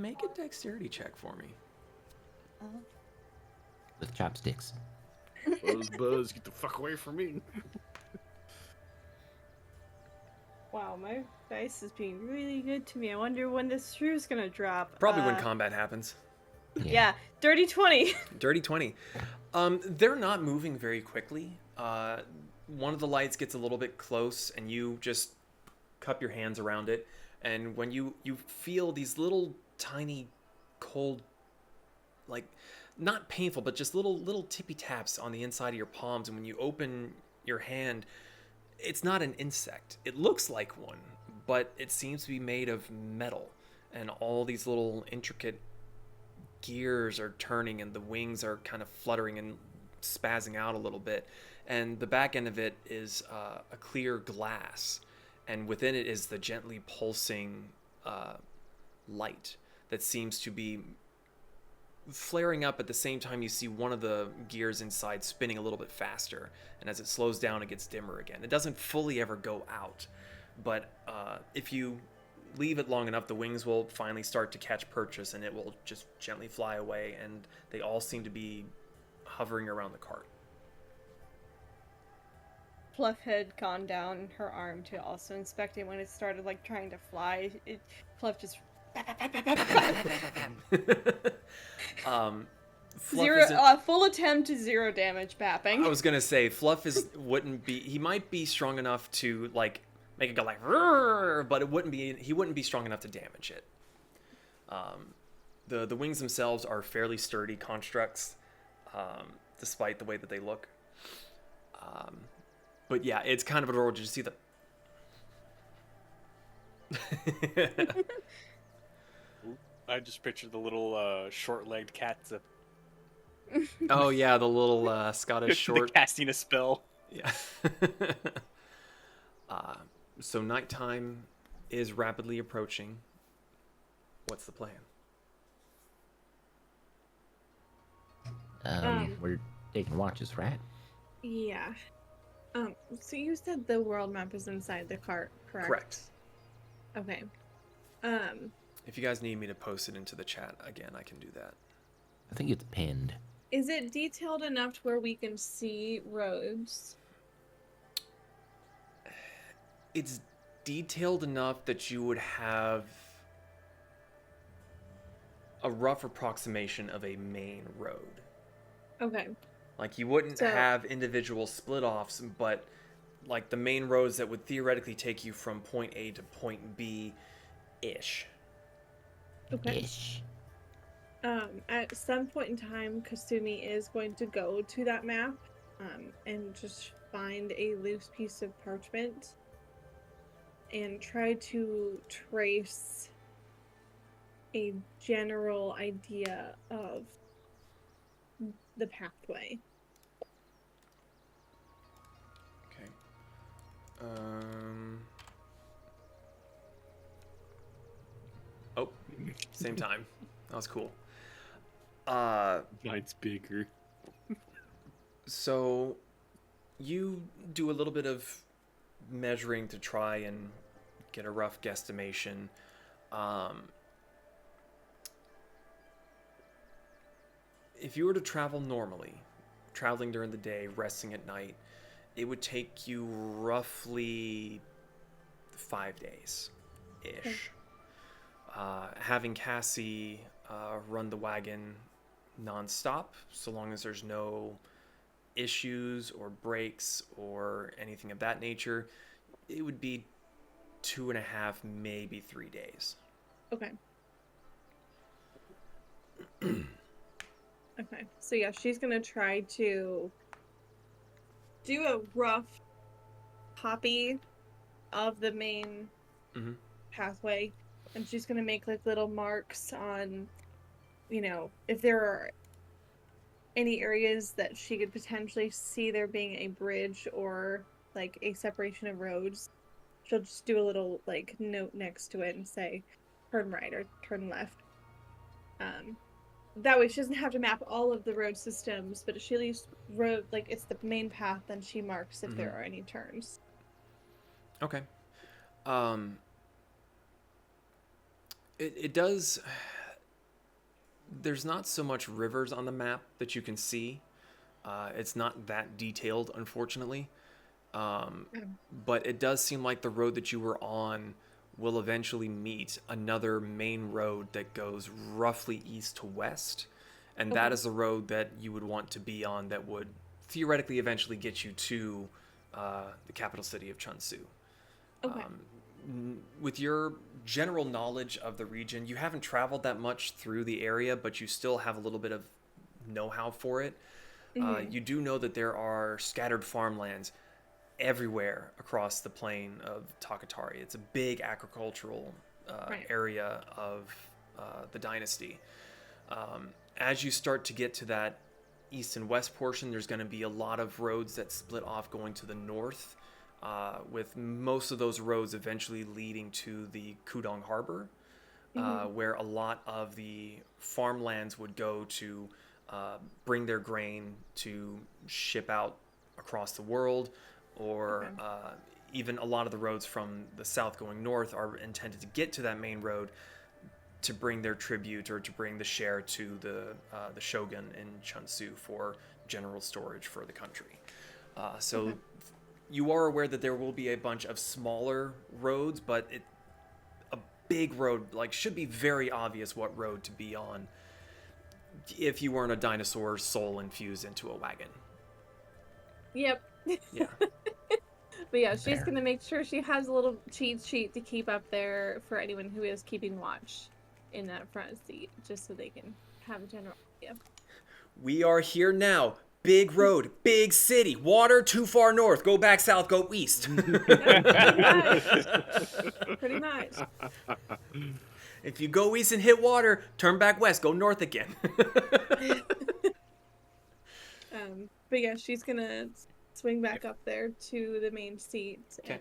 Make a dexterity check for me. With chopsticks. Buzz, get the fuck away from me. Wow, my dice is being really good to me. I wonder when this screw's gonna drop. Probably when combat happens. Yeah, dirty 20. Dirty 20. They're not moving very quickly. One of the lights gets a little bit close, and you just cup your hands around it. And when you feel these little tiny cold, like, not painful, but just little tippy taps on the inside of your palms. And when you open your hand, it's not an insect. It looks like one, but it seems to be made of metal. And all these little intricate gears are turning, and the wings are kind of fluttering and spazzing out a little bit. And the back end of it is a clear glass. And within it is the gently pulsing light that seems to be flaring up at the same time you see one of the gears inside spinning a little bit faster. And as it slows down, it gets dimmer again. It doesn't fully ever go out. But if you leave it long enough, the wings will finally start to catch purchase, and it will just gently fly away. And they all seem to be hovering around the cart. Fluff had gone down her arm to also inspect it. When it started like trying to fly, Fluff just full attempt to 0 damage bapping. I was gonna say Fluff he might be strong enough to like make it go like "Rrr," but he wouldn't be strong enough to damage it. The wings themselves are fairly sturdy constructs, despite the way that they look. But yeah, it's kind of adorable to just see the I just pictured the little short-legged cat zip. Oh yeah, the little Scottish short. Casting a spell. Yeah. So nighttime is rapidly approaching. What's the plan? We're taking watches, right? Yeah. So you said the world map is inside the cart, correct? Correct. Okay. If you guys need me to post it into the chat again, I can do that. I think it's pinned. Is it detailed enough to where we can see roads? It's detailed enough that you would have a rough approximation of a main road. Okay. Like, you wouldn't have individual split-offs, but, like, the main roads that would theoretically take you from point A to point B-ish. Okay. Ish. At some point in time, Kasumi is going to go to that map, and just find a loose piece of parchment and try to trace a general idea of the pathway. Okay. Oh, same time. That was cool. Mine's bigger. So you do a little bit of measuring to try and get a rough guesstimation. If you were to travel normally, traveling during the day, resting at night, it would take you roughly 5 days ish. Having Cassie run the wagon nonstop, so long as there's no issues or breaks or anything of that nature, it would be 2.5, maybe 3 days. Okay. Okay. So yeah, she's gonna try to do a rough copy of the main pathway, and she's gonna make like little marks on, you know, if there are any areas that she could potentially see there being a bridge or like a separation of roads. She'll just do a little like note next to it and say turn right or turn left. That way she doesn't have to map all of the road systems, but if she leaves road like it's the main path, then she marks if there are any turns. Okay. It does. There's not so much rivers on the map that you can see. It's not that detailed, unfortunately. But it does seem like the road that you were on will eventually meet another main road that goes roughly east to west. And that is the road that you would want to be on that would theoretically eventually get you to the capital city of Chunsu. Okay. With your general knowledge of the region, you haven't traveled that much through the area, but you still have a little bit of know-how for it. You do know that there are scattered farmlands everywhere across the plain of Takatari. It's a big agricultural area of the dynasty. As you start to get to that east and west portion, there's going to be a lot of roads that split off going to the north, with most of those roads eventually leading to the Kudong Harbor, where a lot of the farmlands would go to bring their grain to ship out across the world, or even a lot of the roads from the south going north are intended to get to that main road to bring their tribute or to bring the share to the shogun in Chunsu for general storage for the country. So you are aware that there will be a bunch of smaller roads, but a big road should be very obvious what road to be on if you weren't a dinosaur's soul infused into a wagon. Yep. Yeah. But yeah, she's gonna make sure she has a little cheat sheet to keep up there for anyone who is keeping watch in that front seat, just so they can have a general idea. We are here now. Big road, big city, water too far north. Go back south, go east. Pretty much. If you go east and hit water, turn back west, go north again. But yeah, she's gonna swing back up there to the main seat. Okay.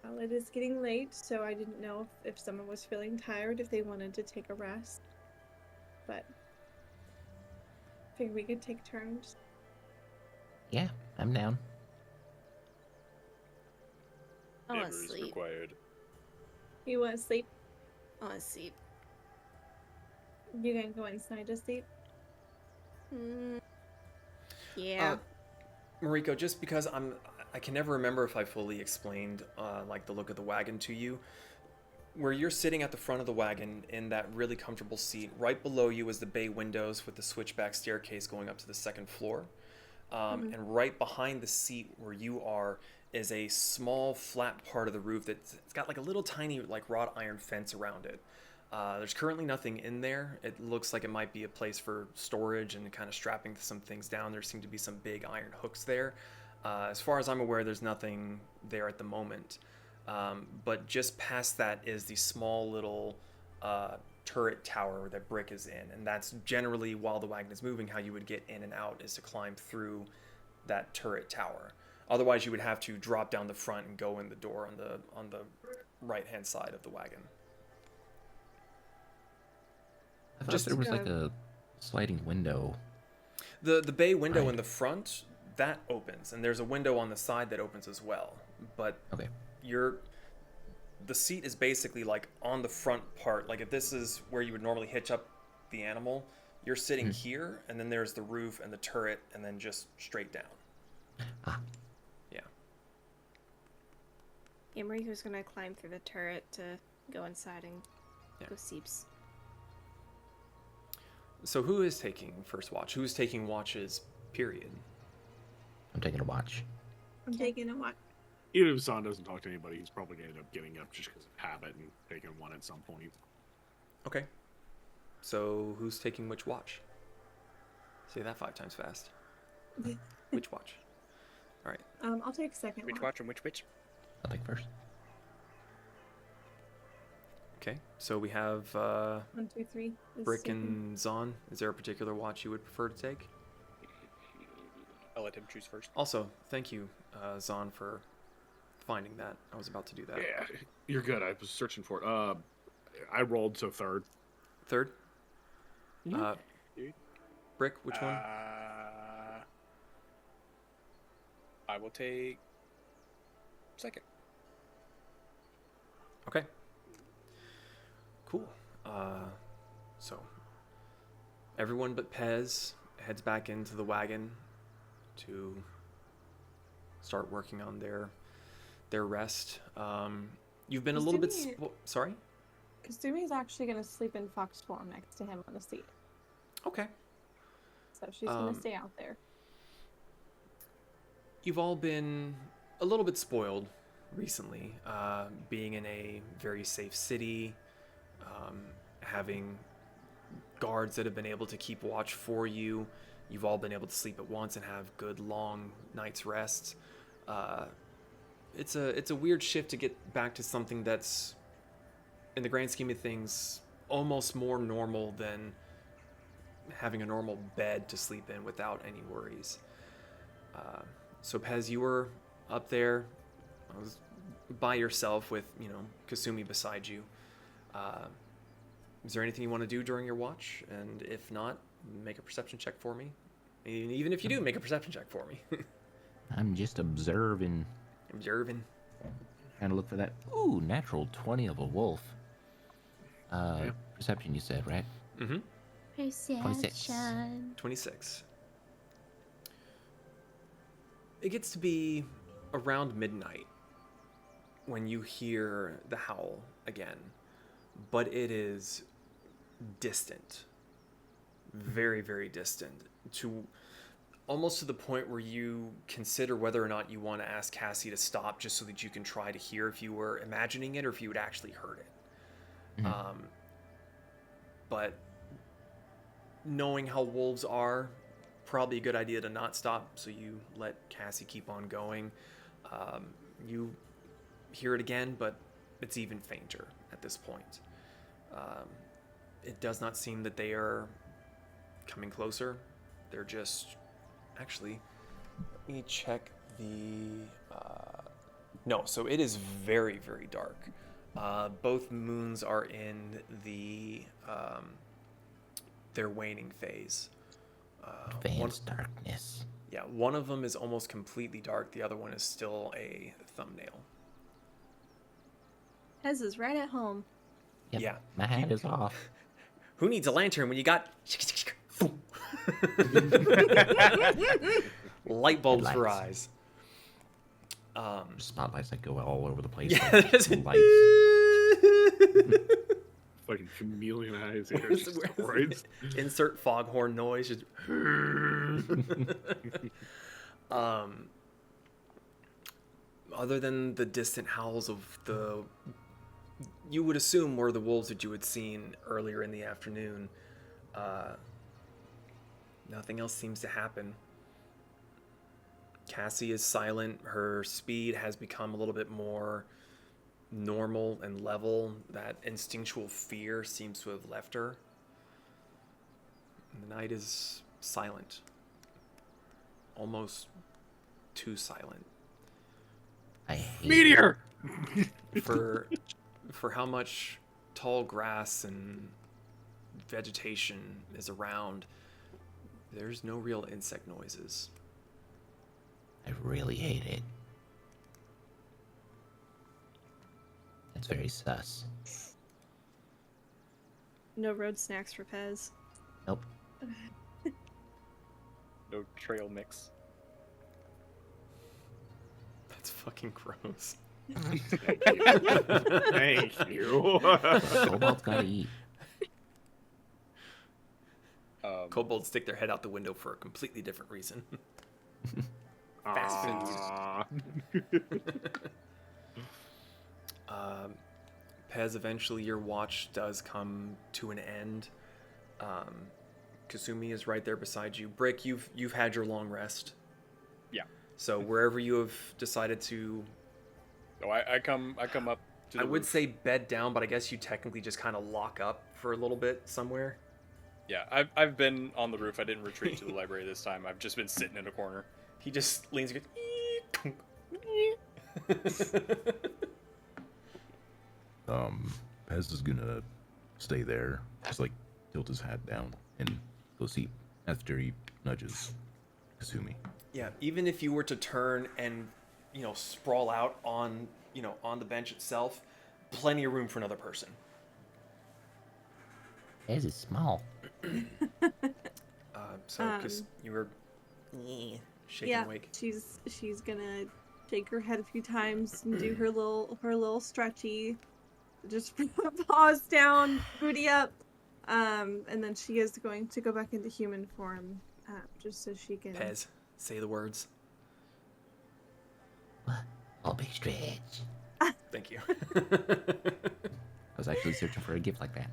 Well, it is getting late, so I didn't know if someone was feeling tired, if they wanted to take a rest. But I figured we could take turns. Yeah, I'm down. I want to Favors sleep. required. You want to sleep? I want to sleep. You gonna go inside to sleep? Yeah. Moriko, just because I can never remember if I fully explained the look of the wagon to you. Where you're sitting at the front of the wagon in that really comfortable seat, right below you is the bay windows with the switchback staircase going up to the second floor. And right behind the seat where you are is a small flat part of the roof that's got a little tiny wrought iron fence around it. There's currently nothing in there. It looks like it might be a place for storage and kind of strapping some things down. There seem to be some big iron hooks there. As far as I'm aware, there's nothing there at the moment. But just past that is the small little turret tower that Brick is in. And that's generally, while the wagon is moving, how you would get in and out is to climb through that turret tower. Otherwise, you would have to drop down the front and go in the door on the right-hand side of the wagon. I thought there was like a sliding window. The bay window in the front, that opens, and there's a window on the side that opens as well. But Okay. the seat is basically like on the front part. Like if this is where you would normally hitch up the animal, you're sitting here, and then there's the roof and the turret, and then just straight down. Ah. Yeah. Yeah, Moriko's gonna climb through the turret to go inside and go seeps. So who is taking first watch? Who's taking watches, period? I'm taking a watch. I'm taking a watch. Even if Zahn doesn't talk to anybody, he's probably going to end up getting up just because of habit and taking one at some point. Okay. So who's taking which watch? Say that 5 times fast. Which watch? All right. I'll take second Which watch. watch and which? I'll take first. Okay. So we have 1, 2, 3. is Brick second. and Zahn. Is there a particular watch you would prefer to take? I'll let him choose first. Also, thank you, Zahn, for finding that. I was about to do that. Yeah, you're good. I was searching for it. I rolled to third. Third? Yeah. Brick, which one? I will take second. Okay. Cool. So everyone but Pez heads back into the wagon to start working on their rest. You've been a little bit sorry? Kazumi's actually going to sleep in fox form next to him on the seat. Okay. So she's going to stay out there. You've all been a little bit spoiled recently, being in a very safe city, having guards that have been able to keep watch for you. You've all been able to sleep at once and have good long night's rest. It's a weird shift to get back to something that's, in the grand scheme of things, almost more normal than having a normal bed to sleep in without any worries. So Pez, you were up there, by yourself with, Kasumi beside you. Is there anything you want to do during your watch? And if not, make a perception check for me. Even if you do, make a perception check for me. I'm just observing. Observing. Trying to look for that. Ooh, natural 20 of a wolf. Perception, you said, right? Mm-hmm. 26. 26. It gets to be around midnight when you hear the howl again, but it is distant, very, very distant, to almost to the point where you consider whether or not you want to ask Cassie to stop just so that you can try to hear if you were imagining it or if you had actually heard it. But knowing how wolves are, probably a good idea to not stop, so you let Cassie keep on going. You hear it again, but it's even fainter at this point. It does not seem that they are coming closer. They're just... Actually, let me check the... No, so it is very, very dark. Both moons are in the their waning phase. Advanced darkness. Yeah, one of them is almost completely dark. The other one is still a thumbnail. Pez is right at home. Yep, Yeah. my hat is off. Who needs a lantern when you got light bulbs for eyes? Spotlights that go all over the place. Yeah, like there's lights. Fucking chameleon eyes here. Just right. Insert foghorn noise. Just other than the distant howls of the you would assume were the wolves that you had seen earlier in the afternoon. Nothing else seems to happen. Cassie is silent. Her speed has become a little bit more normal and level. That instinctual fear seems to have left her. And the night is silent. Almost too silent. I hate Meteor! For how much tall grass and vegetation is around, there's no real insect noises. I really hate it. It's very sus. No road snacks for Pez. Nope. No trail mix. That's fucking gross. Thank you. Kobolds gotta eat. Kobolds stick their head out the window for a completely different reason. Aw. Pez, eventually your watch does come to an end. Kasumi is right there beside you. Brick, you've had your long rest. Yeah. So wherever you have decided to, Oh, I come up to the I would roof. say bed down, but I guess you technically just kind of lock up for a little bit somewhere. Yeah, I've been on the roof. I didn't retreat to the library this time. I've just been sitting in a corner. He just leans and goes. Pez is gonna stay there, just like tilt his hat down and go see after he nudges Kasumi. Yeah, even if you were to turn and, sprawl out on the bench itself, plenty of room for another person. Pez is small. Because you were shaking Yeah, awake. she's gonna shake her head a few times and do her little stretchy, just paws down, booty up, and then she is going to go back into human form, just so she can. Pez, say the words. I'll be stretch. Thank you. I was actually searching for a gift like that.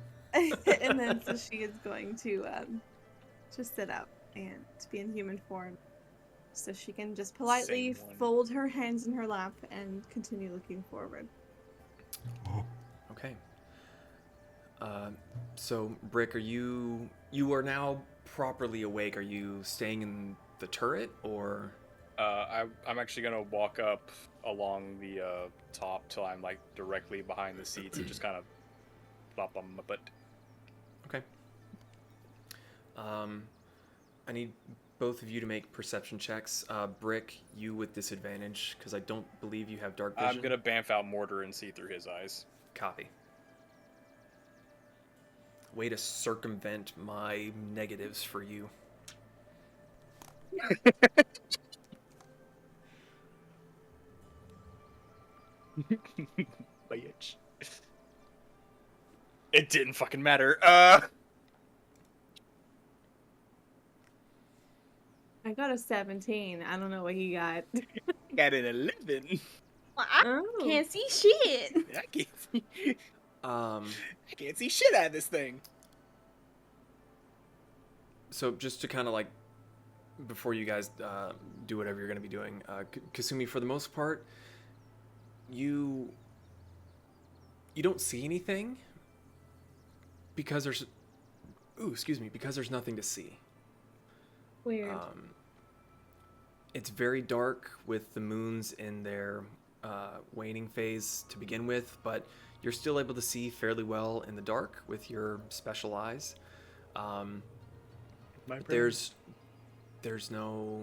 And then so she is going to just sit up and to be in human form, so she can just politely Same one. fold her hands in her lap and continue looking forward. Okay. So Brick, you are now properly awake. Are you staying in the turret or? I'm actually gonna walk up along the top till I'm like directly behind the seats and just kind of flop on my butt. Okay. I need both of you to make perception checks. Brick, you with disadvantage because I don't believe you have dark vision. I'm gonna bamf out Mortar and see through his eyes. Copy. Way to circumvent my negatives for you. Bitch. It didn't fucking matter. I got a 17. I don't know what he got. Got an 11. Well, I Oh. can't see shit. I can't see. Um, I can't see shit out of this thing. so just to kind of like, before you guys do whatever you're going to be doing, Kasumi, for the most part, you don't see anything because there's, because there's nothing to see. Weird. It's very dark with the moons in their waning phase to begin with, but you're still able to see fairly well in the dark with your special eyes. There's no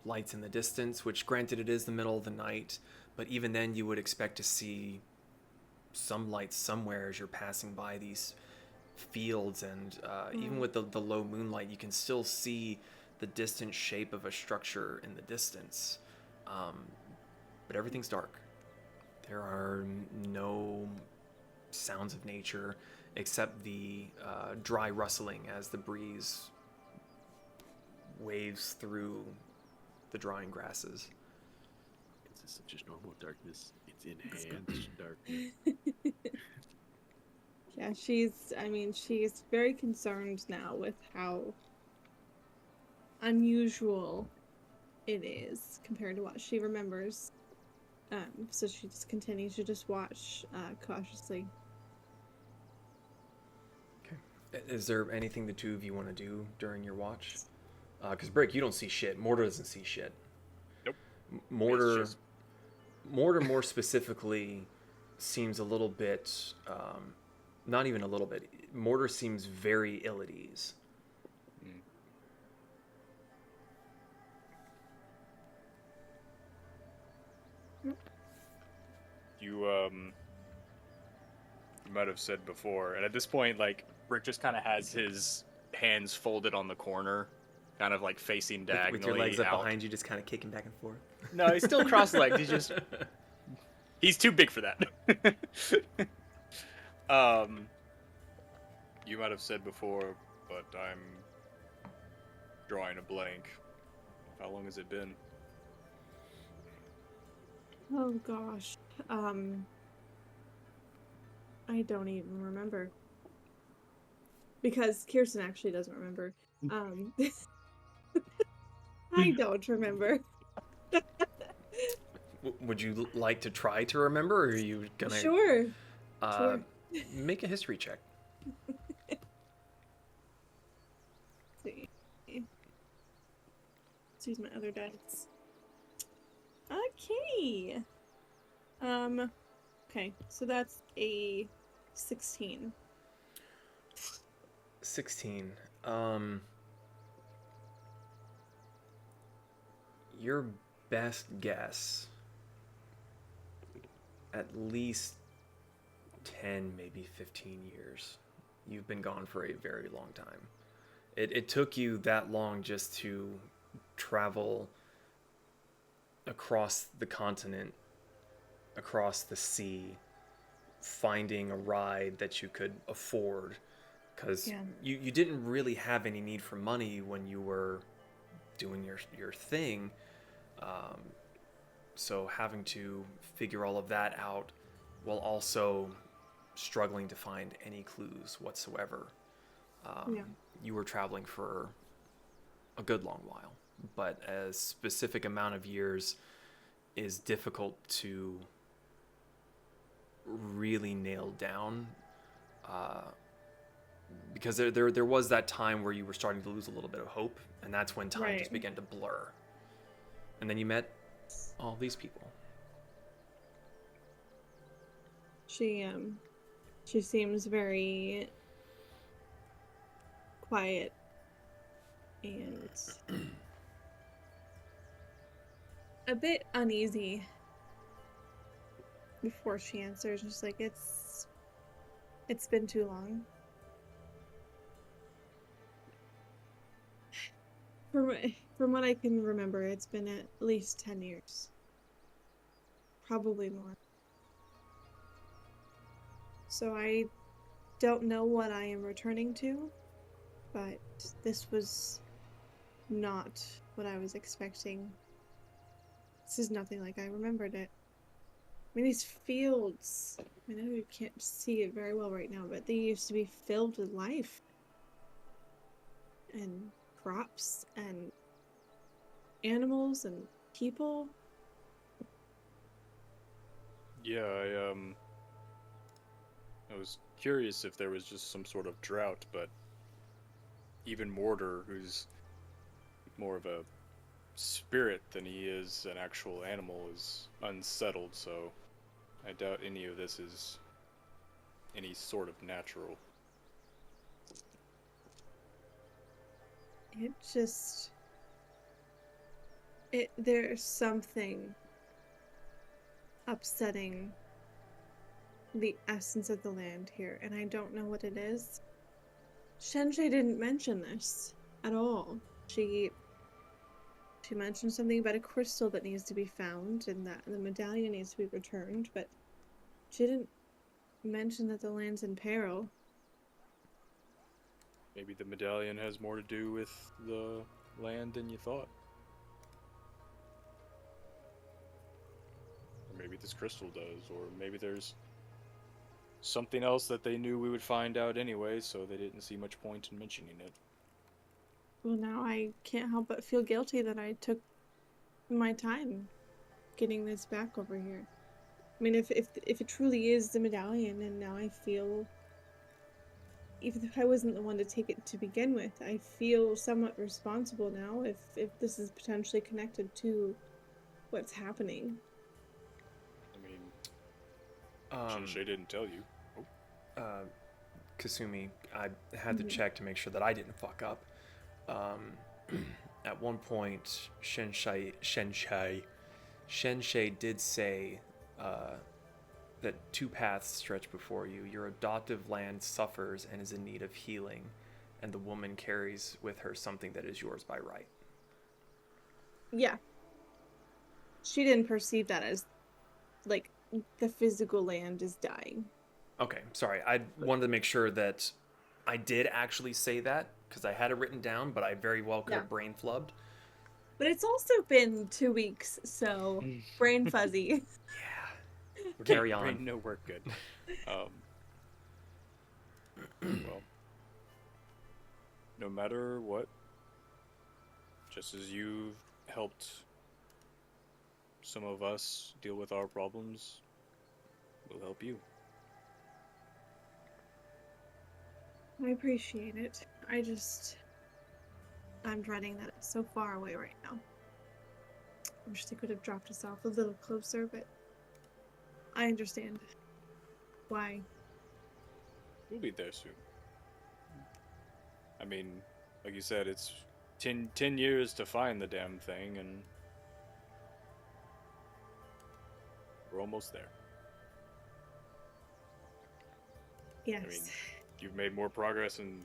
lights in the distance, which granted it is the middle of the night, but even then you would expect to see some lights somewhere as you're passing by these fields, and even with the low moonlight you can still see the distant shape of a structure in the distance, but everything's dark. There are no sounds of nature except the dry rustling as the breeze waves through the drying grasses. This is just normal darkness. It's enhanced darkness. she's very concerned now with how unusual it is compared to what she remembers. So she just continues to just watch cautiously. Okay. Is there anything the two of you want to do during your watch? Because Brick, you don't see shit. Mortar doesn't see shit. Nope. Mortar, It's just- Mortar more specifically seems a little bit, not even a little bit. Mortar seems very ill at ease. You might have said before, and at this point, like, Brick just kind of has his hands folded on the corner, kind of like facing diagonally With your legs up out. behind you, just kind of kicking back and forth. No, he's still cross-legged. He's too big for that. You might have said before, but I'm drawing a blank. How long has it been? Oh gosh. I don't even remember. Because Kirsten actually doesn't remember. I don't remember. Would you like to try to remember, or are you gonna... Sure. Sure. Make a history check. See. Let's use my other dice. Okay. Okay, so that's a 16. 16. Your best guess, at least 10, maybe 15 years. You've been gone for a very long time. It took you that long just to travel across the continent, across the sea, finding a ride that you could afford, because you didn't really have any need for money when you were doing your thing. So having to figure all of that out while also struggling to find any clues whatsoever. You were traveling for a good long while, but a specific amount of years is difficult to really nail down, because there was that time where you were starting to lose a little bit of hope, and that's when time just began to blur. And then you met all these people. She seems very quiet and a bit uneasy before she answers. Just like, it's been too long. From what I can remember, it's been at least 10 years. Probably more. So I don't know what I am returning to, but this was not what I was expecting. This is nothing like I remembered it. I mean, these fields, I know you can't see it very well right now, but they used to be filled with life. And crops, and animals, and people. Yeah, I was curious if there was just some sort of drought, but even Mortar, who's more of a spirit than he is an actual animal, is unsettled, so I doubt any of this is any sort of natural. There's something upsetting the essence of the land here, and I don't know what it is. Shenshe didn't mention this at all. She mentioned something about a crystal that needs to be found and that the medallion needs to be returned, but she didn't mention that the land's in peril. Maybe the medallion has more to do with the land than you thought. Or maybe this crystal does, or maybe there's something else that they knew we would find out anyway, so they didn't see much point in mentioning it. Well, now I can't help but feel guilty that I took my time getting this back over here. I mean, if it truly is the medallion, and now I feel, even if I wasn't the one to take it to begin with, I feel somewhat responsible now if this is potentially connected to what's happening. I mean, Shenshe didn't tell you. Kasumi, I had to check to make sure that I didn't fuck up. At one point, Shenshe did say that two paths stretch before you. Your adoptive land suffers and is in need of healing, and the woman carries with her something that is yours by right. Yeah. She didn't perceive that as, like, the physical land is dying. Okay, sorry. I wanted to make sure that I did actually say that, because I had it written down, but I very well could have brain flubbed. But it's also been 2 weeks, so brain fuzzy. Yeah. Carry on. No work good. Well, no matter what, just as you've helped some of us deal with our problems, we'll help you. I appreciate it. I'm dreading that it's so far away right now. I wish they could have dropped us off a little closer, but I understand why. We'll be there soon. I mean, like you said, it's 10 years to find the damn thing, and we're almost there. Yes. I mean, you've made more progress in,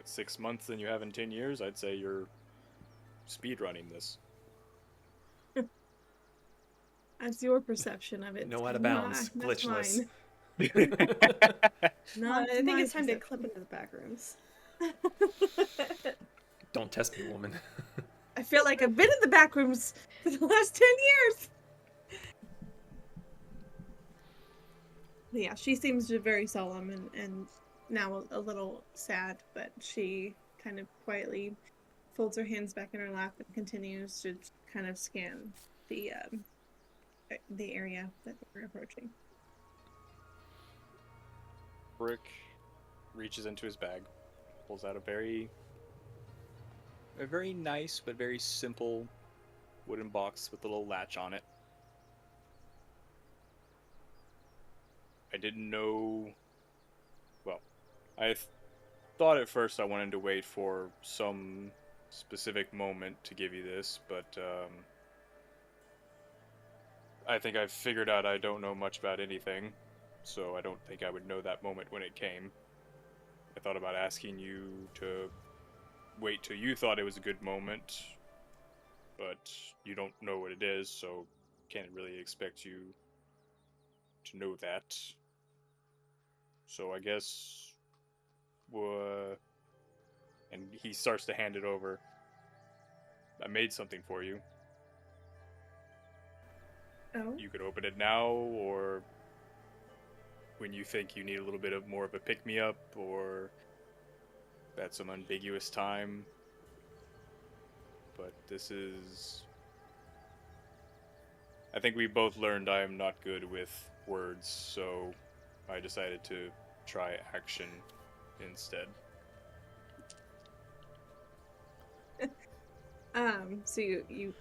6 months than you have in 10 years? I'd say you're speedrunning this. That's your perception of it. No out of bounds. Not Glitchless. mine. I think my it's time to perception. clip into the back rooms. Don't test me, woman. I feel like I've been in the back rooms for the last 10 years. But yeah, she seems very solemn and now a little sad, but she kind of quietly folds her hands back in her lap and continues to kind of scan the area that we're approaching. Brick reaches into his bag, pulls out a very nice but very simple wooden box with a little latch on it. I didn't know. Well, I thought at first I wanted to wait for some specific moment to give you this, but I think I've figured out I don't know much about anything, so I don't think I would know that moment when it came. I thought about asking you to wait till you thought it was a good moment, but you don't know what it is, so can't really expect you to know that. So I guess, and he starts to hand it over. I made something for you. Oh. You could open it now, or when you think you need a little bit of more of a pick-me-up, or at some ambiguous time. But this is... I think we both learned I am not good with words, so I decided to try action instead. So you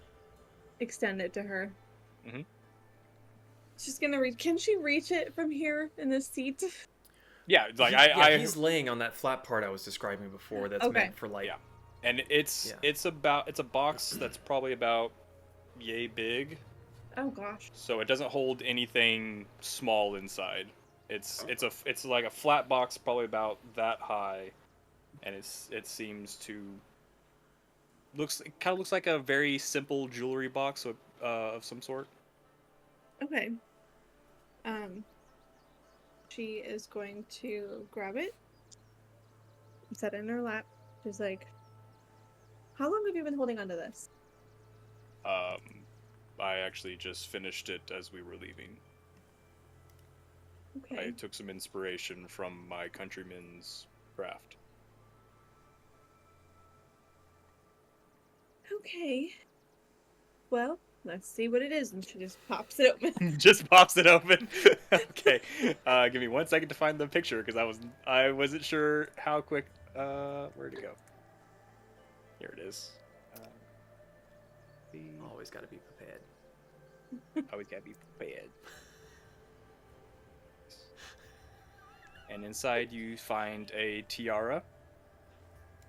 extend it to her. Mhm. She's gonna reach. Can she reach it from here in this seat? Yeah, like he's laying on that flat part I was describing before. That's Okay. meant for like. Yeah. And it's a box that's probably about yay big. Oh gosh. So it doesn't hold anything small inside. It's like a flat box, probably about that high, and it seems to kind of looks like a very simple jewelry box of some sort. Okay. She is going to grab it, set it in her lap. She's like, "How long have you been holding onto this?" I actually just finished it as we were leaving. Okay. I took some inspiration from my countrymen's craft. Okay. Well, let's see what it is. And she just pops it open. Just pops it open. Okay, give me 1 second to find the picture because I wasn't sure how quick. Where'd it go? Here it is. Always got to be prepared. Always gotta be prepared. And inside you find a tiara,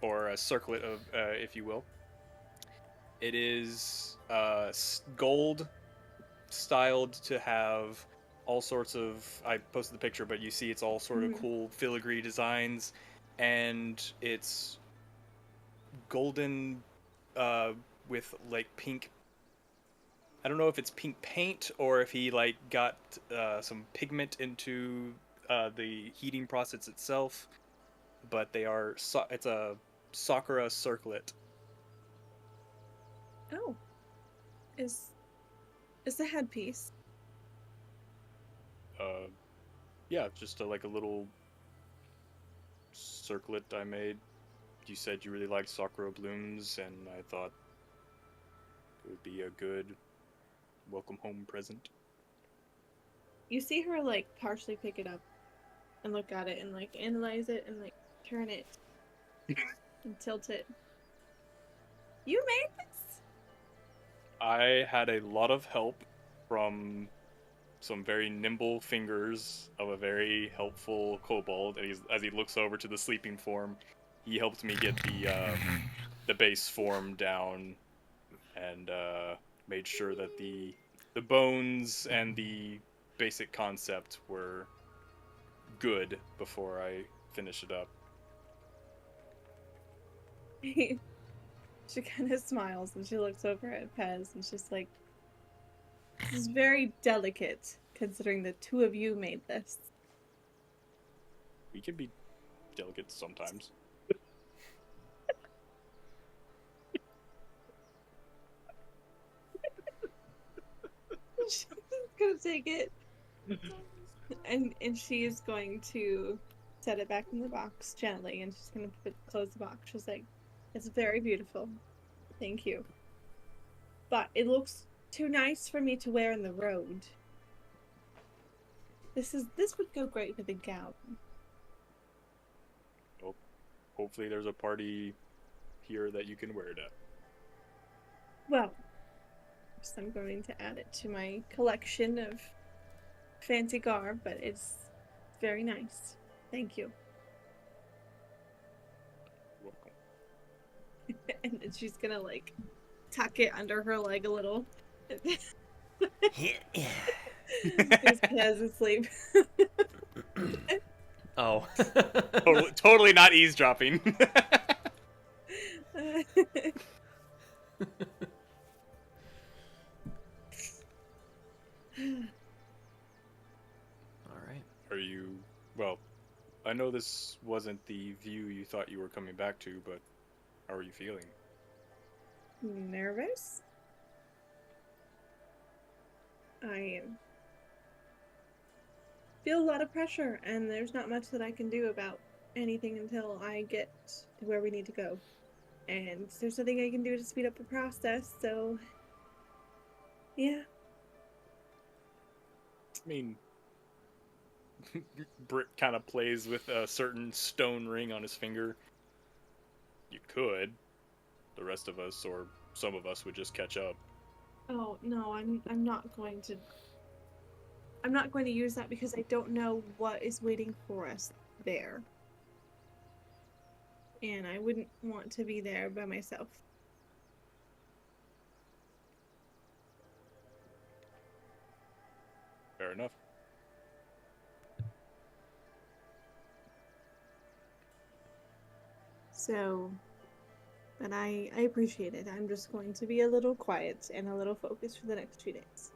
or a circlet of, if you will. It is gold, styled to have all sorts of. I posted the picture, but you see it's all sort of cool filigree designs, and it's golden with like pink. I don't know if it's pink paint or if he like got some pigment into the heating process itself, but they are. It's a sakura circlet. Oh. Is the headpiece? Yeah, just like a little circlet I made. You said you really liked sakura blooms, and I thought it would be a good welcome home present. You see her like partially pick it up and look at it and like analyze it and like turn it and tilt it. You made this? I had a lot of help from some very nimble fingers of a very helpful kobold. And as he looks over to the sleeping form, he helped me get the base form down, and made sure that the bones and the basic concept were good before I finish it up. She kind of smiles and she looks over at Pez and she's like, this is very delicate considering the two of you made this. We can be delicate sometimes. She's gonna take it and she is going to set it back in the box gently and she's gonna close the box. She's like, it's very beautiful. Thank you. But it looks too nice for me to wear in the road. This would go great with a gown. Well, hopefully there's a party here that you can wear it at. Well, so I'm going to add it to my collection of fancy garb, but it's very nice. Thank you. Welcome. And then she's gonna like tuck it under her leg a little. There's Pez asleep. Oh. Totally not eavesdropping. All right. Are you... Well, I know this wasn't the view you thought you were coming back to, but how are you feeling? Nervous? I feel a lot of pressure, and there's not much that I can do about anything until I get to where we need to go. And there's nothing I can do to speed up the process, so... Yeah. I mean, Britt kind of plays with a certain stone ring on his finger. You could. The rest of us, or some of us, would just catch up. Oh, no, I'm not going to... I'm not going to use that because I don't know what is waiting for us there. And I wouldn't want to be there by myself. Fair enough. So, but I appreciate it. I'm just going to be a little quiet and a little focused for the next 2 days.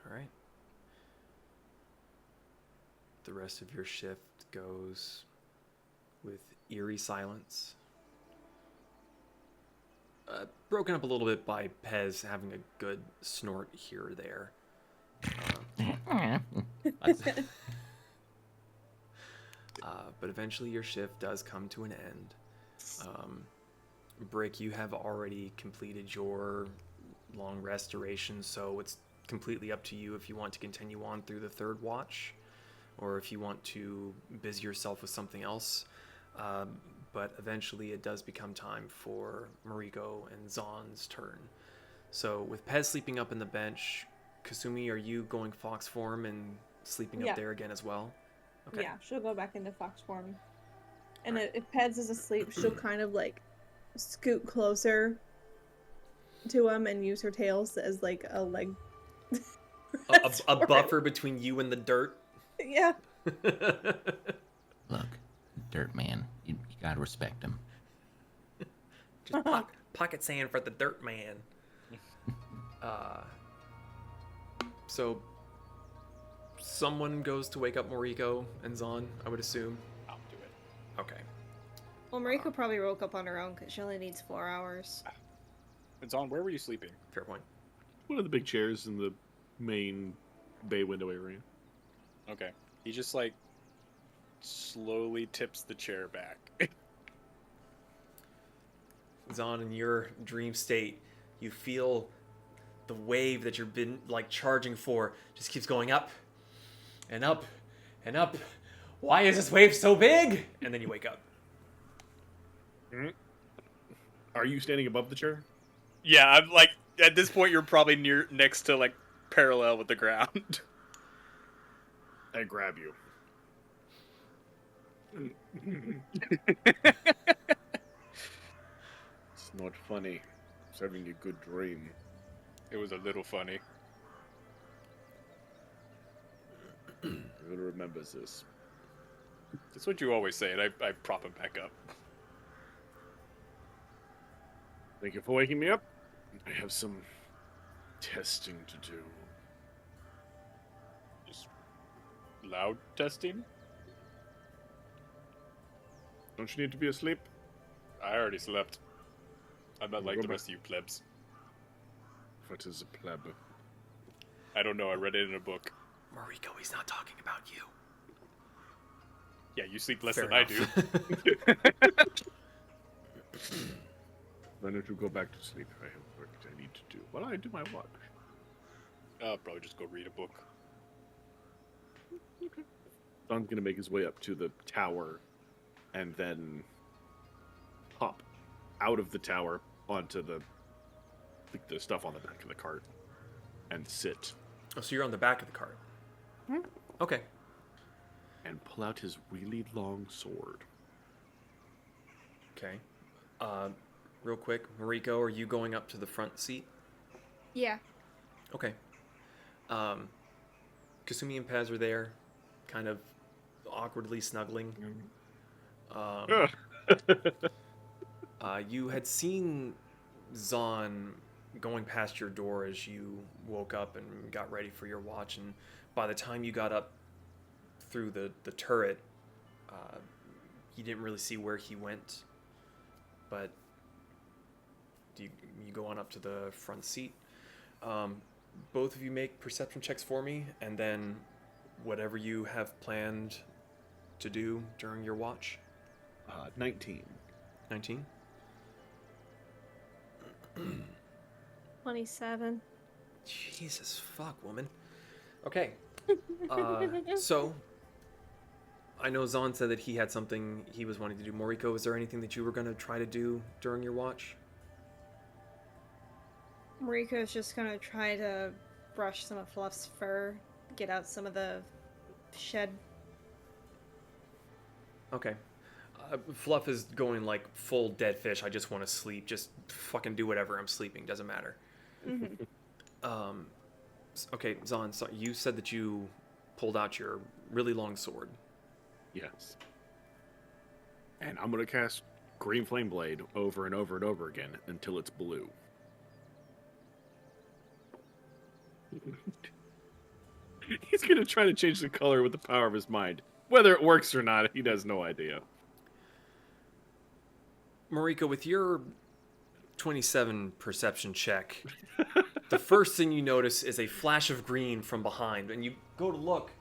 All right. The rest of your shift goes with eerie silence. broken up a little bit by Pez having a good snort here or there. But eventually your shift does come to an end. Brick, you have already completed your long restoration, so it's completely up to you if you want to continue on through the third watch, or if you want to busy yourself with something else. But eventually it does become time for Moriko and Zahn's turn. So with Pez sleeping up in the bench, Kasumi, are you going fox form and sleeping up there again as well? Okay. Yeah, she'll go back into fox form. And if Pez is asleep, she'll kind of like scoot closer to him and use her tails as like a leg. a buffer between you and the dirt. Yeah. Look, dirt man, you gotta respect him. Just pocket sand for the dirt man. So someone goes to wake up Moriko and Zahn, I would assume. I'll do it. Okay. Well, Moriko probably woke up on her own because she only needs 4 hours. And Zahn, where were you sleeping? Fair point. One of the big chairs in the main bay window area. Okay. He just, like, slowly tips the chair back. Zahn, in your dream state, you feel the wave that you've been, like, charging for just keeps going up and up and up. Why is this wave so big? And then you wake up. Are you standing above the chair? Yeah, I'm like, at this point, you're probably next to, like, parallel with the ground. I grab you. It's not funny. It's having a good dream. It was a little funny. Who remembers this? That's what you always say, and I prop him back up. Thank you for waking me up. I have some testing to do. Just loud testing? Don't you need to be asleep? I already slept. I'm not like Go the back. rest of you plebs. What is a pleb? I don't know, I read it in a book. Moriko, he's not talking about you. Yeah, you sleep less Fair than enough. I do. Why don't you go back to sleep? I have work I need to do. While I do my watch. I'll probably just go read a book. Don's gonna make his way up to the tower and then hop out of the tower onto the stuff on the back of the cart and sit Oh, so you're on the back of the cart. Okay. and pull out his really long sword. Okay. Real quick, Moriko, are you going up to the front seat? Yeah. Okay. Kasumi and Paz are there, kind of awkwardly snuggling. You had seen Zahn going past your door as you woke up and got ready for your watch, and by the time you got up through the turret, you didn't really see where he went. But you go on up to the front seat. Both of you make perception checks for me, and then whatever you have planned to do during your watch. 19. 19? 27. Jesus fuck, woman. Okay. So, I know Zahn said that he had something he was wanting to do. Moriko, is there anything that you were going to try to do during your watch? Moriko's just gonna try to brush some of Fluff's fur, get out some of the shed. Okay. Fluff is going like full dead fish. I just want to sleep. Just fucking do whatever. I'm sleeping. Doesn't matter. Okay, Zahn, so you said that you pulled out your really long sword. Yes. And I'm gonna cast Green Flame Blade over and over and over again until it's blue. He's gonna try to change the color with the power of his mind. Whether it works or not, he has no idea. Moriko, with your 27 perception check. The first thing you notice is a flash of green from behind, and you go to look.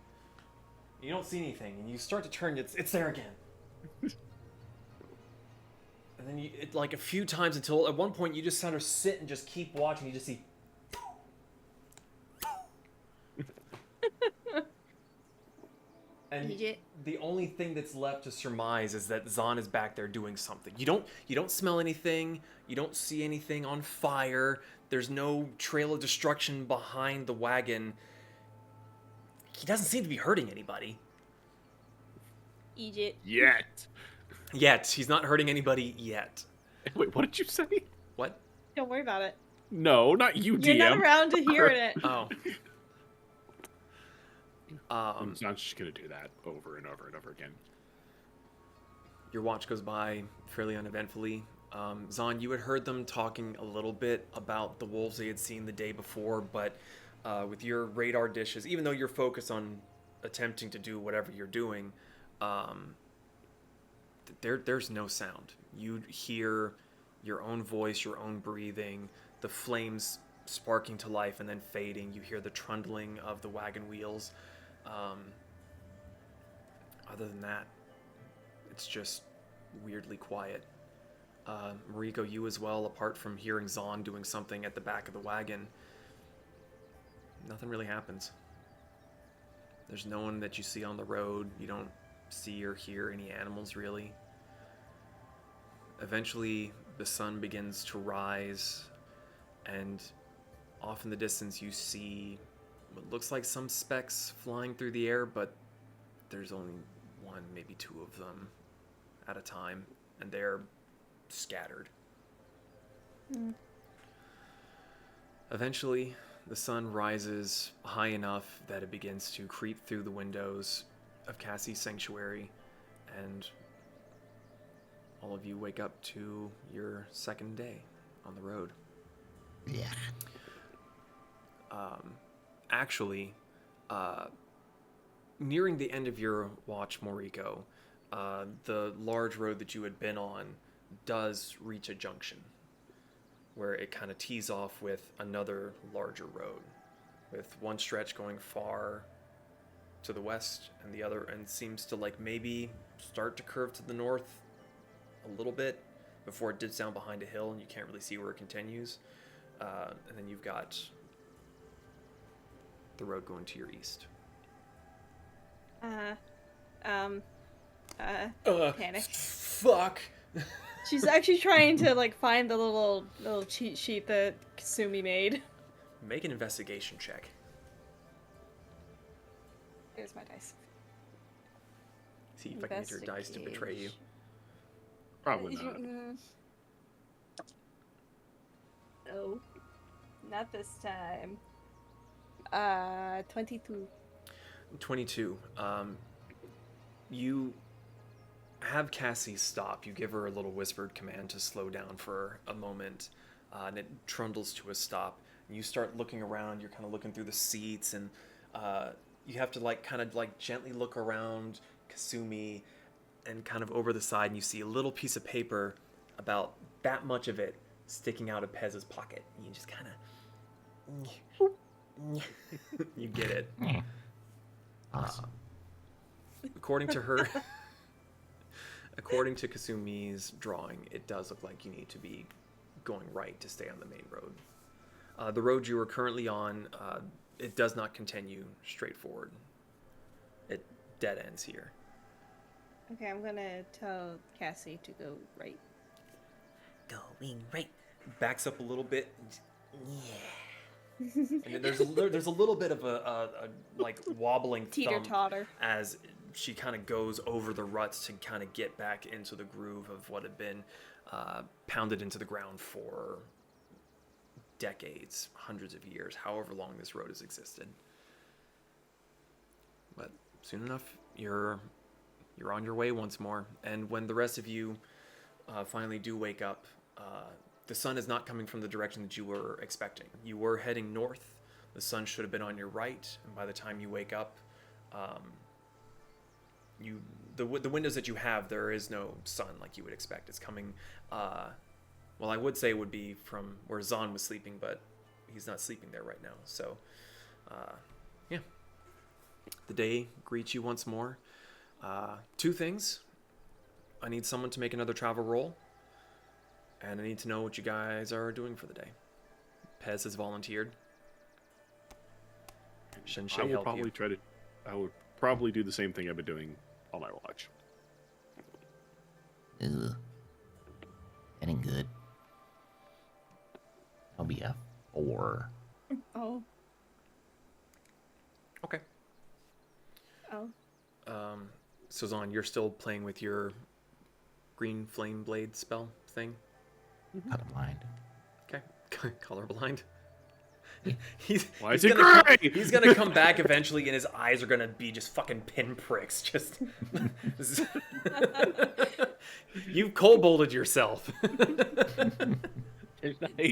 You don't see anything, and you start to turn. It's there again. And then it like a few times until at one point you just sort of sit and just keep watching. You just see. And the only thing that's left to surmise is that Zahn is back there doing something. You don't smell anything. You don't see anything on fire. There's no trail of destruction behind the wagon. He doesn't seem to be hurting anybody. Egypt. Yet. He's not hurting anybody yet. Wait, what did you say? What? Don't worry about it. No, not you, DM. You're not around to hear it. Oh. I'm not just gonna do that over and over and over again. Your watch goes by fairly uneventfully. Zahn, you had heard them talking a little bit about the wolves they had seen the day before, but with your radar dishes, even though you're focused on attempting to do whatever you're doing, there's no sound. You hear your own voice, your own breathing, the flames sparking to life and then fading. You hear the trundling of the wagon wheels. Other than that, it's just weirdly quiet. Moriko, you as well, apart from hearing Zahn doing something at the back of the wagon, nothing really happens. There's no one that you see on the road. You don't see or hear any animals, really. Eventually, the sun begins to rise, and off in the distance you see what looks like some specks flying through the air, but there's only one, maybe two of them at a time, and they're scattered. Eventually, the sun rises high enough that it begins to creep through the windows of Cassie's sanctuary, and all of you wake up to your second day on the road. Yeah. Actually, nearing the end of your watch, Moriko, the large road that you had been on does reach a junction where it kind of tees off with another larger road, with one stretch going far to the west and the other and seems to like maybe start to curve to the north a little bit before it dips down behind a hill and you can't really see where it continues. And then you've got the road going to your east. Panic. Fuck. She's actually trying to like find the little cheat sheet that Kasumi made. Make an investigation check. Here's my dice. See if I can get your dice to betray you. Probably not. No, not this time. 22. 22. You have Cassie stop. You give her a little whispered command to slow down for a moment, and it trundles to a stop. And you start looking around. You're kind of looking through the seats, and you have to like kind of like gently look around Kasumi and kind of over the side, and you see a little piece of paper about that much of it sticking out of Pez's pocket. And you just kind of you get it. Awesome. According to her, according to Kasumi's drawing, it does look like you need to be going right to stay on the main road. The road you are currently on, it does not continue straight forward. It dead ends here. Okay, I'm gonna tell Cassie to go right. Going right. Backs up a little bit. Yeah. And then there's a little bit of a like wobbling Teeter thump totter. as she kind of goes over the ruts to kind of get back into the groove of what had been pounded into the ground for decades, hundreds of years, however long this road has existed. But soon enough, you're on your way once more. And when the rest of you finally do wake up, the sun is not coming from the direction that you were expecting. You were heading north. The sun should have been on your right. And by the time you wake up, the windows that you have, there is no sun like you would expect. It's coming, Well, I would say it would be from where Zahn was sleeping, but he's not sleeping there right now. So, yeah. The day greets you once more. Two things. I need someone to make another travel roll. And I need to know what you guys are doing for the day. Pez has volunteered. Shenshe I will help probably you. I would probably do the same thing I've been doing all my watch. Ugh. Getting good. I'll be a 4. Oh. Okay. Oh. So Zahn, you're still playing with your green flame blade spell thing? Colorblind. Okay. Colorblind. Why is it gray? He's gonna come back eventually, and his eyes are gonna be just fucking pinpricks. Just you've kobolded yourself.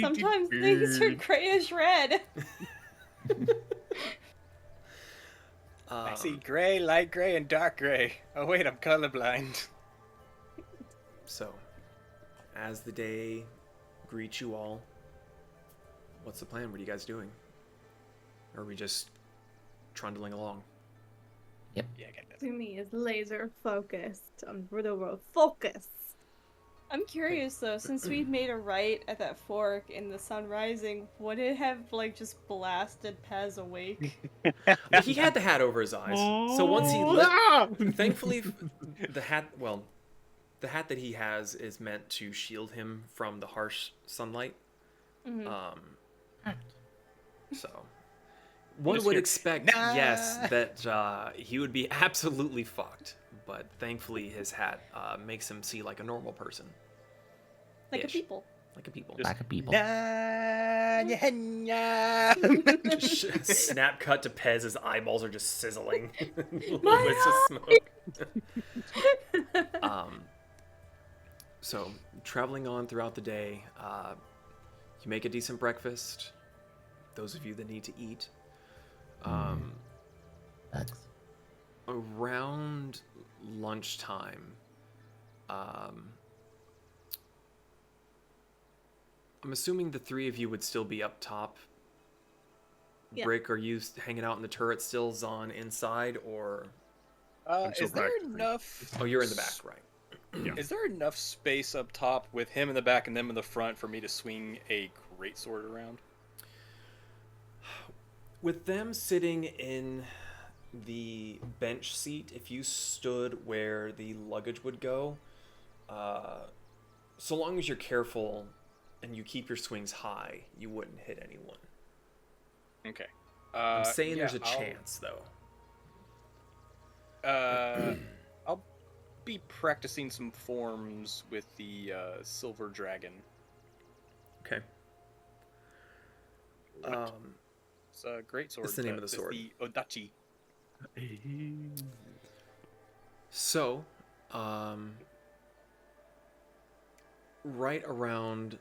Sometimes things are grayish red. I see gray, light gray, and dark gray. Oh wait, I'm colorblind. So, as the day greets you all, what's the plan? What are you guys doing? Or are we just trundling along? Yeah, I get that. Sumi is laser focused on the world. Focus. I'm curious though, since we made a right at that fork in the sun rising, would it have like just blasted Pez awake? He had the hat over his eyes, so once he lit, thankfully, the hat that he has is meant to shield him from the harsh sunlight. So one would expect, yes, that he would be absolutely fucked, but thankfully his hat makes him see like a normal person. Like a Ish. people. Like a people. Back of people. Snap cut to Pez, his eyeballs are just sizzling. Little bits of smoke. So, traveling on throughout the day, you make a decent breakfast. Those of you that need to eat. That's Around lunchtime, I'm assuming the three of you would still be up top. Yeah. Brick, are you hanging out in the turret still? Zahn inside, or... still Is there practicing. enough? Oh, you're in the back, right. Is there enough space up top with him in the back and them in the front for me to swing a greatsword around? With them sitting in the bench seat, if you stood where the luggage would go, so long as you're careful and you keep your swings high, you wouldn't hit anyone. Okay. I'm saying yeah, there's a chance, though. I'll be practicing some forms with the silver dragon. Okay. It's a great sword. What's the name of the It's sword? the Odachi. So, right around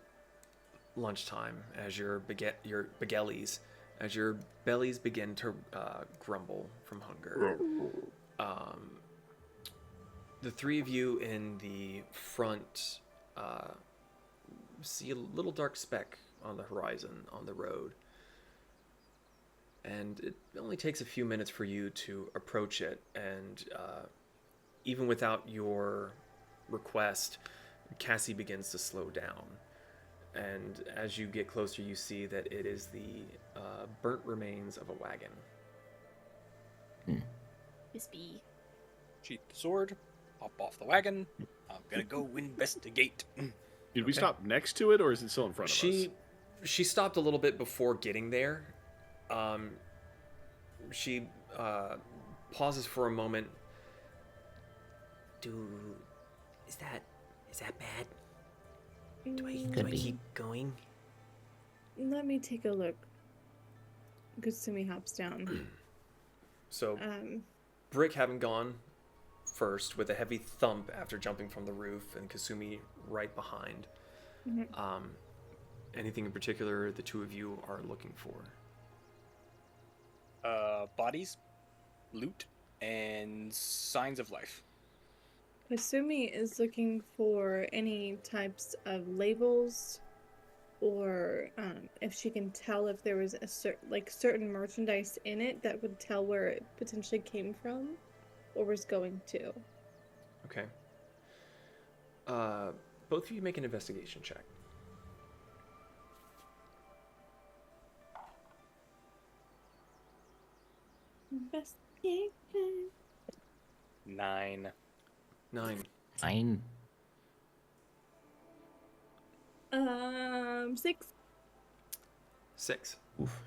lunchtime, as your begellies, as your bellies begin to grumble from hunger, the three of you in the front see a little dark speck on the horizon on the road. And it only takes a few minutes for you to approach it, and even without your request, Cassie begins to slow down. And as you get closer, you see that it is the burnt remains of a wagon. Crispy. Sheath the sword, hop off the wagon. I'm gonna go investigate. Did we stop next to it, or is it still in front of us? She stopped a little bit before getting there. She pauses for a moment. Is that bad? Do I Could be. keep going? Let me take a look. Kusumi hops down. So, Brick having gone first with a heavy thump after jumping from the roof, and Kasumi right behind. Anything in particular the two of you are looking for? Bodies, loot, and signs of life. Kasumi is looking for any types of labels, or if she can tell if there was a certain merchandise in it that would tell where it potentially came from or was going to. Okay. Both of you make an investigation check. Investigation. 9. 9. Fine. 6. 6. Oof.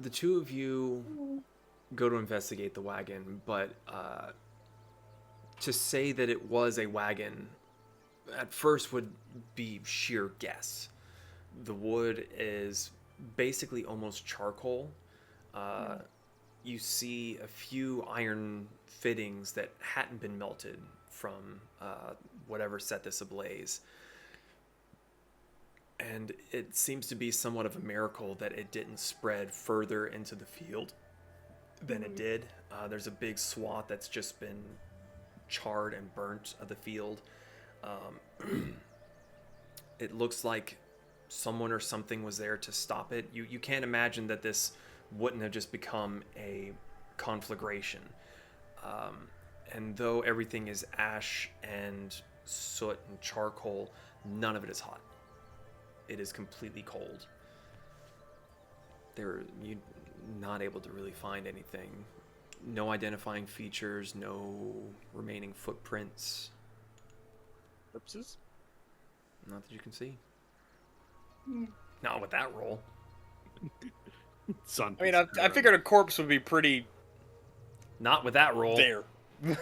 The two of you go to investigate the wagon, but to say that it was a wagon at first would be sheer guess. The wood is basically almost charcoal. You see a few iron fittings that hadn't been melted from whatever set this ablaze. And it seems to be somewhat of a miracle that it didn't spread further into the field than it did. There's a big swath that's just been charred and burnt of the field. It looks like someone or something was there to stop it. You can't imagine that this wouldn't have just become a conflagration. And though everything is ash and soot and charcoal, none of it is hot. It is completely cold. You're not able to really find anything. No identifying features, no remaining footprints. Corpses? Not that you can see. Not with that roll. Son. I mean, I figured a corpse would be pretty Not with that roll. there.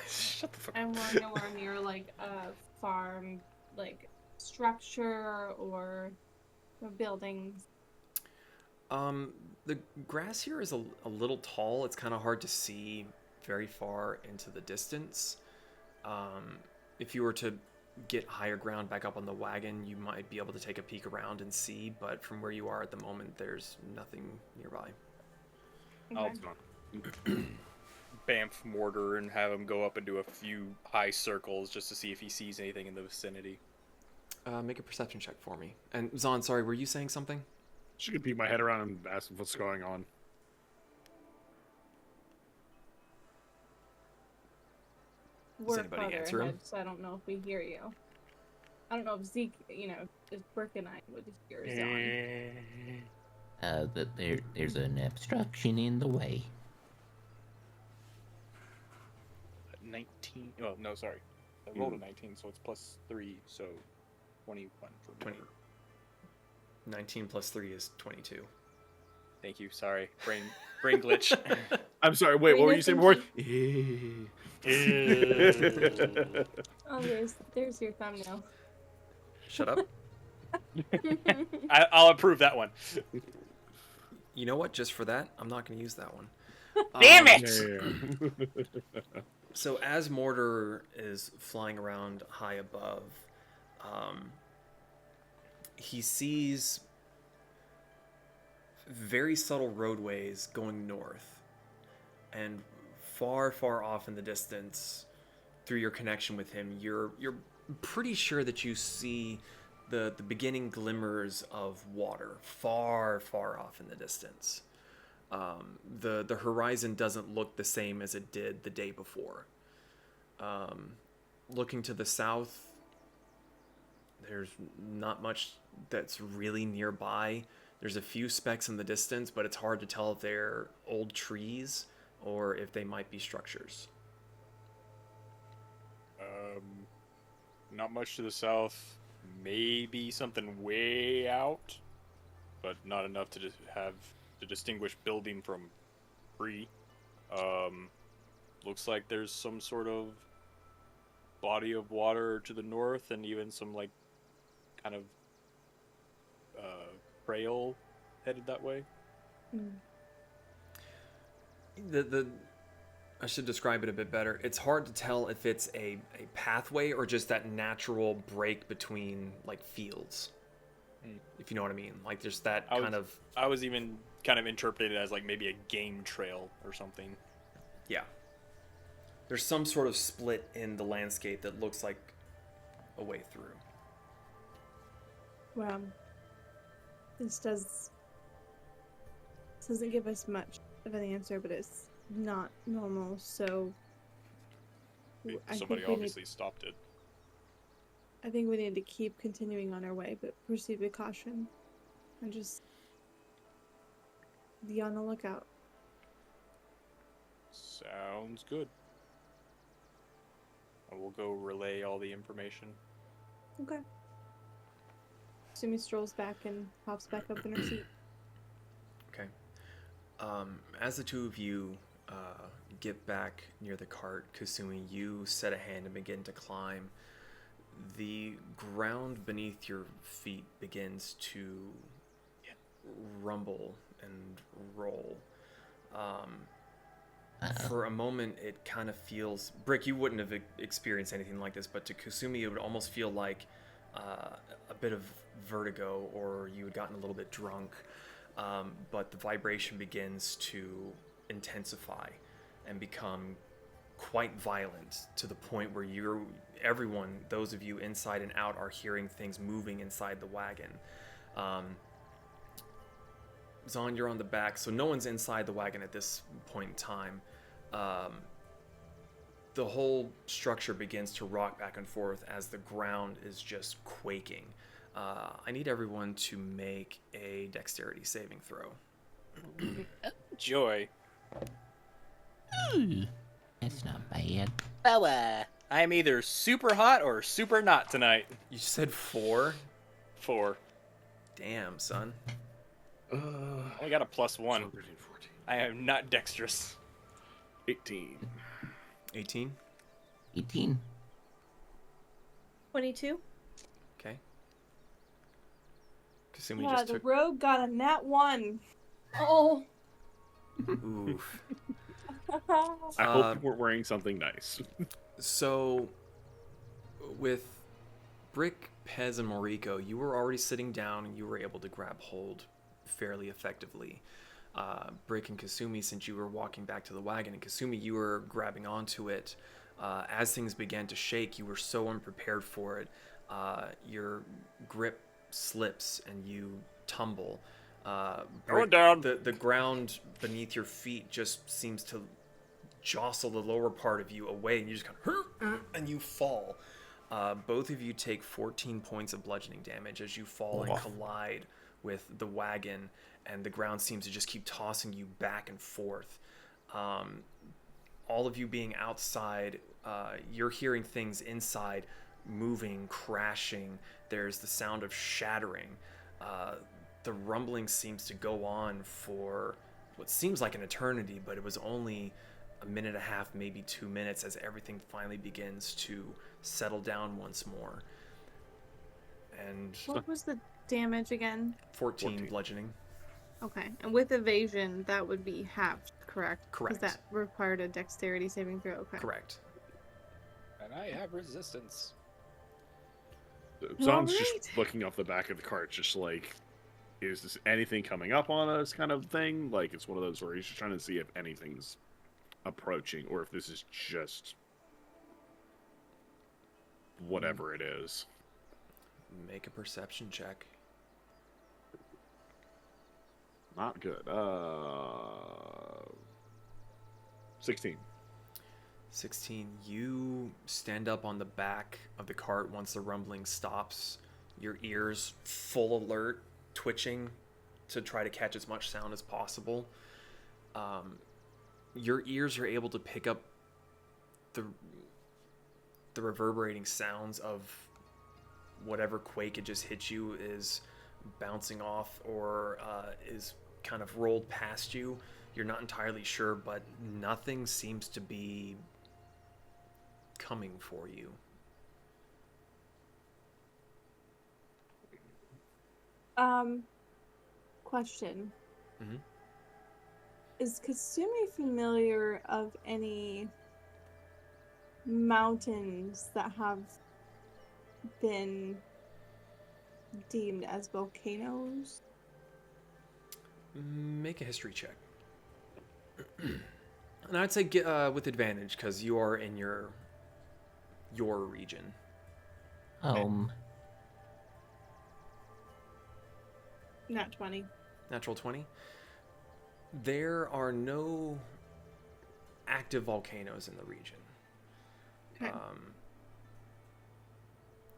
Shut the fuck up. And we're nowhere near like a farm, like structure or buildings. The grass here is a little tall. It's kind of hard to see very far into the distance. If you were to get higher ground back up on the wagon, you might be able to take a peek around and see, but from where you are at the moment, there's nothing nearby. I'll Bamf mortar and have him go up and do a few high circles just to see if he sees anything in the vicinity. Make a perception check for me. And Zon, sorry, were you saying something? She could peek my head around and ask what's going on. Does anybody answer him? So I don't know if we hear you. I don't know if Zeke, is Brick and I would hear Zon. There's an obstruction in the way. 19. Oh, no, sorry. I rolled a 19, so it's plus 3, so 21 for 20. 19 plus 3 is 22. Thank you. Sorry. Brain glitch. I'm sorry, wait, what were you saying before? Oh, there's your thumbnail. Shut up. I'll approve that one. You know what? Just for that, I'm not going to use that one. Damn it! So as Mortar is flying around high above, he sees very subtle roadways going north, and far, far off in the distance, through your connection with him, you're pretty sure that you see the beginning glimmers of water far, far off in the distance. The horizon doesn't look the same as it did the day before. Looking to the south, there's not much that's really nearby. There's a few specks in the distance, but it's hard to tell if they're old trees or if they might be structures. Not much to the south. Maybe something way out, but not enough to just have to distinguish building from tree. Looks like there's some sort of body of water to the north, and even some like kind of trail headed that way. I should describe it a bit better. It's hard to tell if it's a pathway or just that natural break between like fields. If you know what I mean. Like there's that I was even kind of interpreted as like maybe a game trail or something. Yeah. There's some sort of split in the landscape that looks like a way through. Well, this doesn't give us much of an answer, but it's not normal, so Somebody obviously stopped it. I think we need to keep continuing on our way, but proceed with caution. And just be on the lookout. Sounds good. I will go relay all the information. Okay. Sumi strolls back and pops back up in her seat. Okay. As the two of you get back near the cart, Kasumi, you set a hand and begin to climb. The ground beneath your feet begins to rumble and roll. For a moment, it kind of feels... Brick, you wouldn't have experienced anything like this, but to Kasumi, it would almost feel like a bit of vertigo, or you had gotten a little bit drunk. But the vibration begins to intensify and become quite violent, to the point where everyone, those of you inside and out, are hearing things moving inside the wagon. Zahn, you're on the back, so no one's inside the wagon at this point in time. The whole structure begins to rock back and forth as the ground is just quaking. I need everyone to make a dexterity saving throw. Joy. Ooh, that's not bad. Well, I'm either super hot or super not tonight. You said 4? 4. Damn, son. I only got a +1. 13, 14. I am not dexterous. 18. 18? 18. 22. Okay. Kasumi Yeah, just the took... rogue got a nat 1. Oh. Oof. I hope you weren't wearing something nice. So, with Brick, Pez, and Moriko, you were already sitting down and you were able to grab hold fairly effectively. Brick and Kasumi, since you were walking back to the wagon, and Kasumi, you were grabbing onto it. As things began to shake, you were so unprepared for it. Your grip slips and you tumble. Going down. The ground beneath your feet just seems to jostle the lower part of you away, and you just kind of and you fall. Both of you take 14 points of bludgeoning damage as you fall and collide with the wagon, and the ground seems to just keep tossing you back and forth. All of you being outside, you're hearing things inside moving, crashing. There's the sound of shattering. The rumbling seems to go on for what seems like an eternity, but it was only a minute and a half, maybe 2 minutes, as everything finally begins to settle down once more. And What was the damage again? 14 bludgeoning. Okay, and with evasion, that would be halved, correct? Correct. Because that required a dexterity saving throw. Okay. Correct. And I have resistance. Zon's Alright. just looking off the back of the cart, just like, is this anything coming up on us kind of thing? Like, it's one of those where he's just trying to see if anything's approaching, or if this is just whatever it is. Make a perception check. Not good. 16. 16. You stand up on the back of the cart once the rumbling stops, your ears full alert, twitching to try to catch as much sound as possible. Your ears are able to pick up the reverberating sounds of whatever quake had just hit you is bouncing off or is kind of rolled past you. You're not entirely sure, but nothing seems to be coming for you. Question. Mhm. Is Kasumi familiar of any mountains that have been deemed as volcanoes? Make a history check. And I'd say get with advantage because you are in your region. Not 20. Natural 20. There are no active volcanoes in the region. Okay.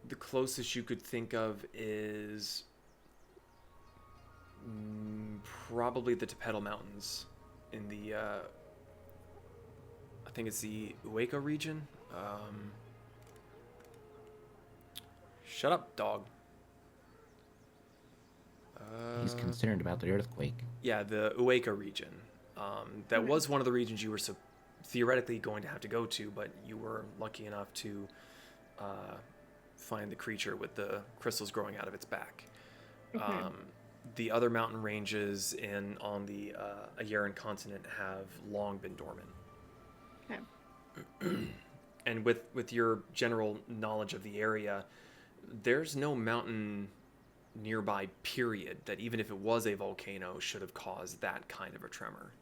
The closest you could think of is probably the Tempests Mountains in the I think it's the Ueko region. Shut up, dog. He's concerned about the earthquake. Yeah, the Ueko region. That Okay. was one of the regions you were theoretically going to have to go to, but you were lucky enough to find the creature with the crystals growing out of its back. Okay. The other mountain ranges on the Ayaran continent have long been dormant. Okay. And with your general knowledge of the area, there's no mountain nearby, period, that even if it was a volcano should have caused that kind of a tremor.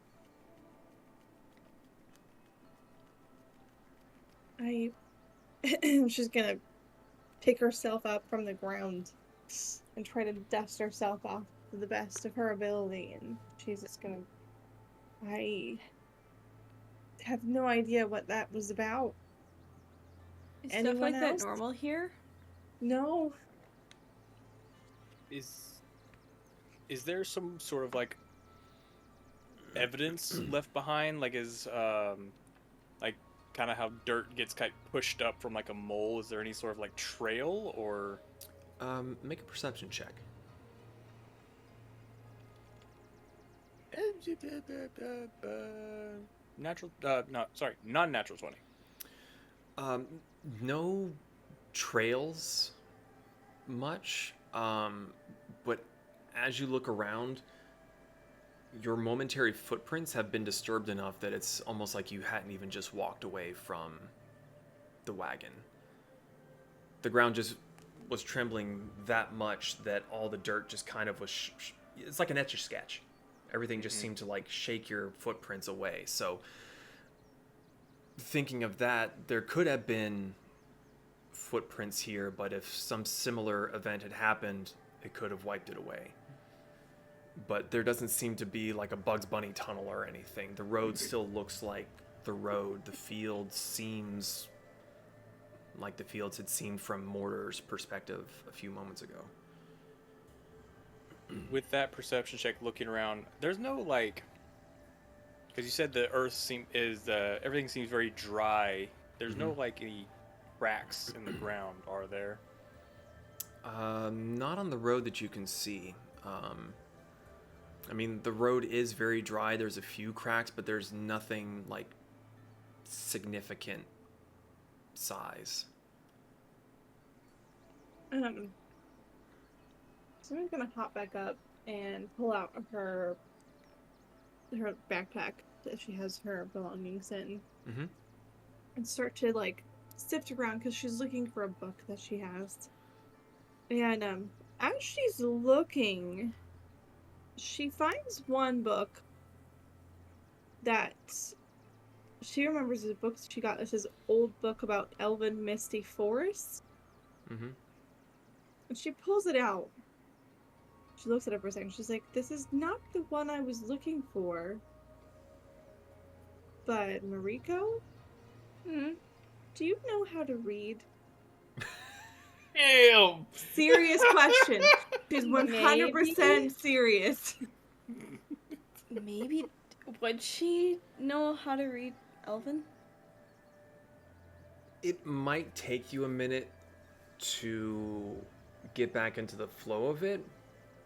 She's gonna pick herself up from the ground and try to dust herself off to the best of her ability, and she's just gonna... I have no idea what that was about. Is stuff Anyone like else? that normal here? No. Is there some sort of like evidence left behind? Like like kind of how dirt gets kind of pushed up from like a mole? Is there any sort of like trail or? Make a perception check. Non-natural 20. No trails much, but as you look around, your momentary footprints have been disturbed enough that it's almost like you hadn't even just walked away from the wagon. The ground just was trembling that much that all the dirt just kind of was it's like an etch-a-sketch. Everything just seemed to like shake your footprints away. So thinking of that, there could have been footprints here, but if some similar event had happened, it could have wiped it away. But there doesn't seem to be like a Bugs Bunny tunnel or anything. The road still looks like the road. The field seems like the fields had seemed from Mortar's perspective a few moments ago. With that perception check, looking around, there's no like, because you said the earth everything seems very dry. There's no like any cracks in the ground, are there? Not on the road that you can see. I mean, the road is very dry. There's a few cracks, but there's nothing like significant size. Someone's gonna hop back up and pull out her backpack that she has her belongings in, and start to like sift around because she's looking for a book that she has. And as she's looking, she finds one book that she remembers is a book she got. This is old book about elven misty forests. And she pulls it out. She looks at it for a second. She's like, this is not the one I was looking for. But Moriko? Do you know how to read? Ew. Serious question. She's 100% serious. Maybe. Would she know how to read Elven? It might take you a minute to get back into the flow of it,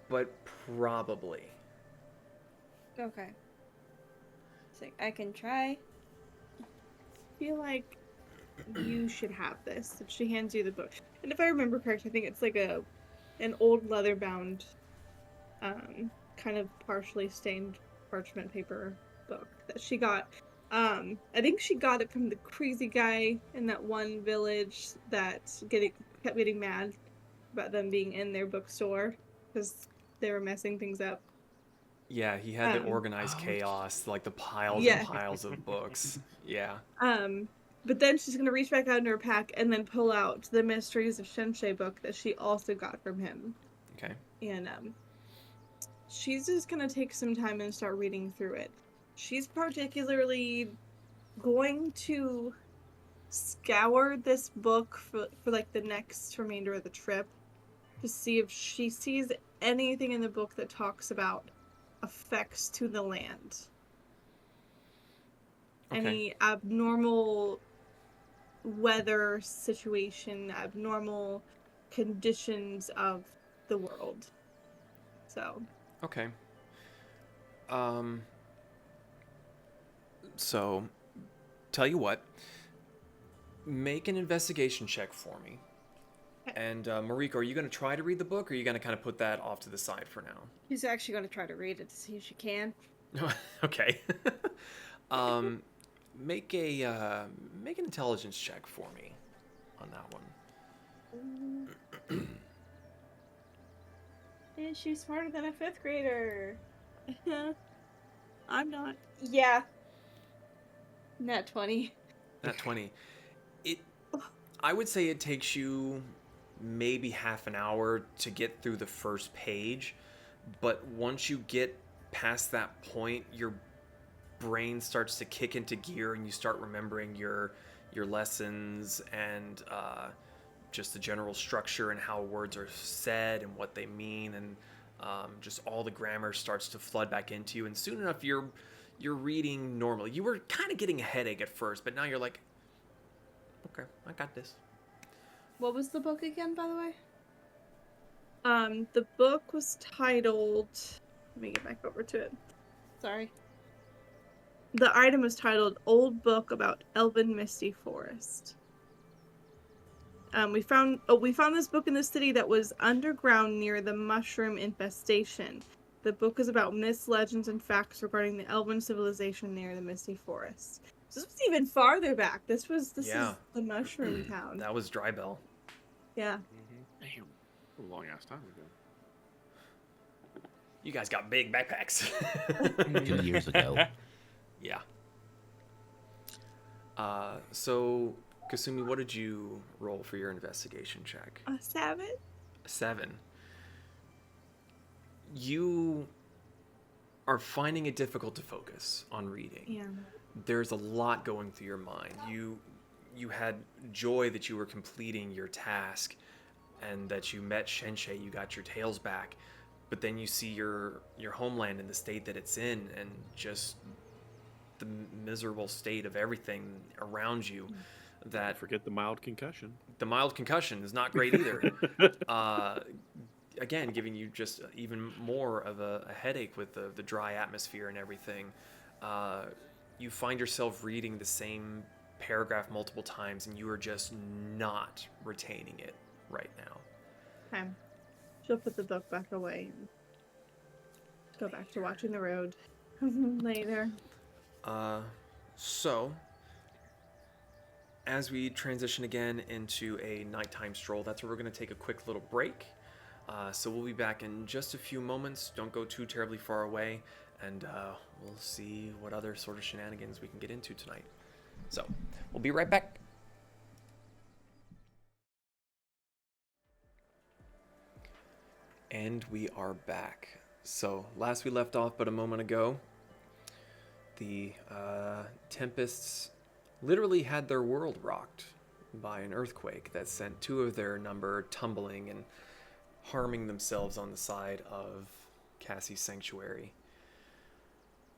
but probably. Okay. So I can try. I feel like you should have this if she hands you the book. And if I remember correctly, I think it's like an old leather-bound, kind of partially stained parchment paper book that she got. I think she got it from the crazy guy in that one village that kept getting mad about them being in their bookstore because they were messing things up. Yeah, he had the Um, organized chaos, like the piles Yeah. and piles of books. Yeah. But then she's gonna reach back out into her pack and then pull out the Mysteries of Shenshe book that she also got from him. Okay. And she's just gonna take some time and start reading through it. She's particularly going to scour this book for like the next remainder of the trip to see if she sees anything in the book that talks about effects to the land. Okay. Any abnormal weather situation, abnormal conditions of the world. So, Okay. So, tell you what. Make an investigation check for me. Okay. And Moriko, are you going to try to read the book, or are you going to kind of put that off to the side for now? She's actually going to try to read it to see if she can. Okay. Make an intelligence check for me on that one. Is she smarter than a 5th grader? I'm not. Yeah. Nat 20. Nat 20. I would say it takes you maybe half an hour to get through the first page, but once you get past that point, your brain starts to kick into gear and you start remembering your lessons and just the general structure and how words are said and what they mean, and just all the grammar starts to flood back into you, and soon enough you're reading normally. You were kind of getting a headache at first, but now you're like, okay, I got this. What was the book again, by the way? The book was titled, let me get back over to it. Sorry. The item was titled Old Book About Elven Misty Forest. We found this book in the city that was underground near the mushroom infestation. The book is about myths, legends, and facts regarding the elven civilization near the Misty Forest. So this was even farther back. This is the mushroom town. That was Drybell. Yeah. Damn, a long ass time ago. You guys got big backpacks. 2 years ago. Yeah. So, Kasumi, what did you roll for your investigation check? A 7? 7. You are finding it difficult to focus on reading. Yeah. There's a lot going through your mind. You had joy that you were completing your task and that you met Shenshe, you got your tails back, but then you see your homeland and the state that it's in and just the miserable state of everything around you. That Forget the mild concussion. The mild concussion is not great either. Again, giving you just even more of a headache with the dry atmosphere and everything. You find yourself reading the same paragraph multiple times, and you are just not retaining it right now. Okay. She'll put the book back away and go back to watching the road later. So, as we transition again into a nighttime stroll, that's where we're going to take a quick little break. So we'll be back in just a few moments. Don't go too terribly far away, and we'll see what other sort of shenanigans we can get into tonight. So, we'll be right back. And we are back. So, last we left off but a moment ago, the Tempests literally had their world rocked by an earthquake that sent 2 of their number tumbling and harming themselves on the side of Cassie's sanctuary.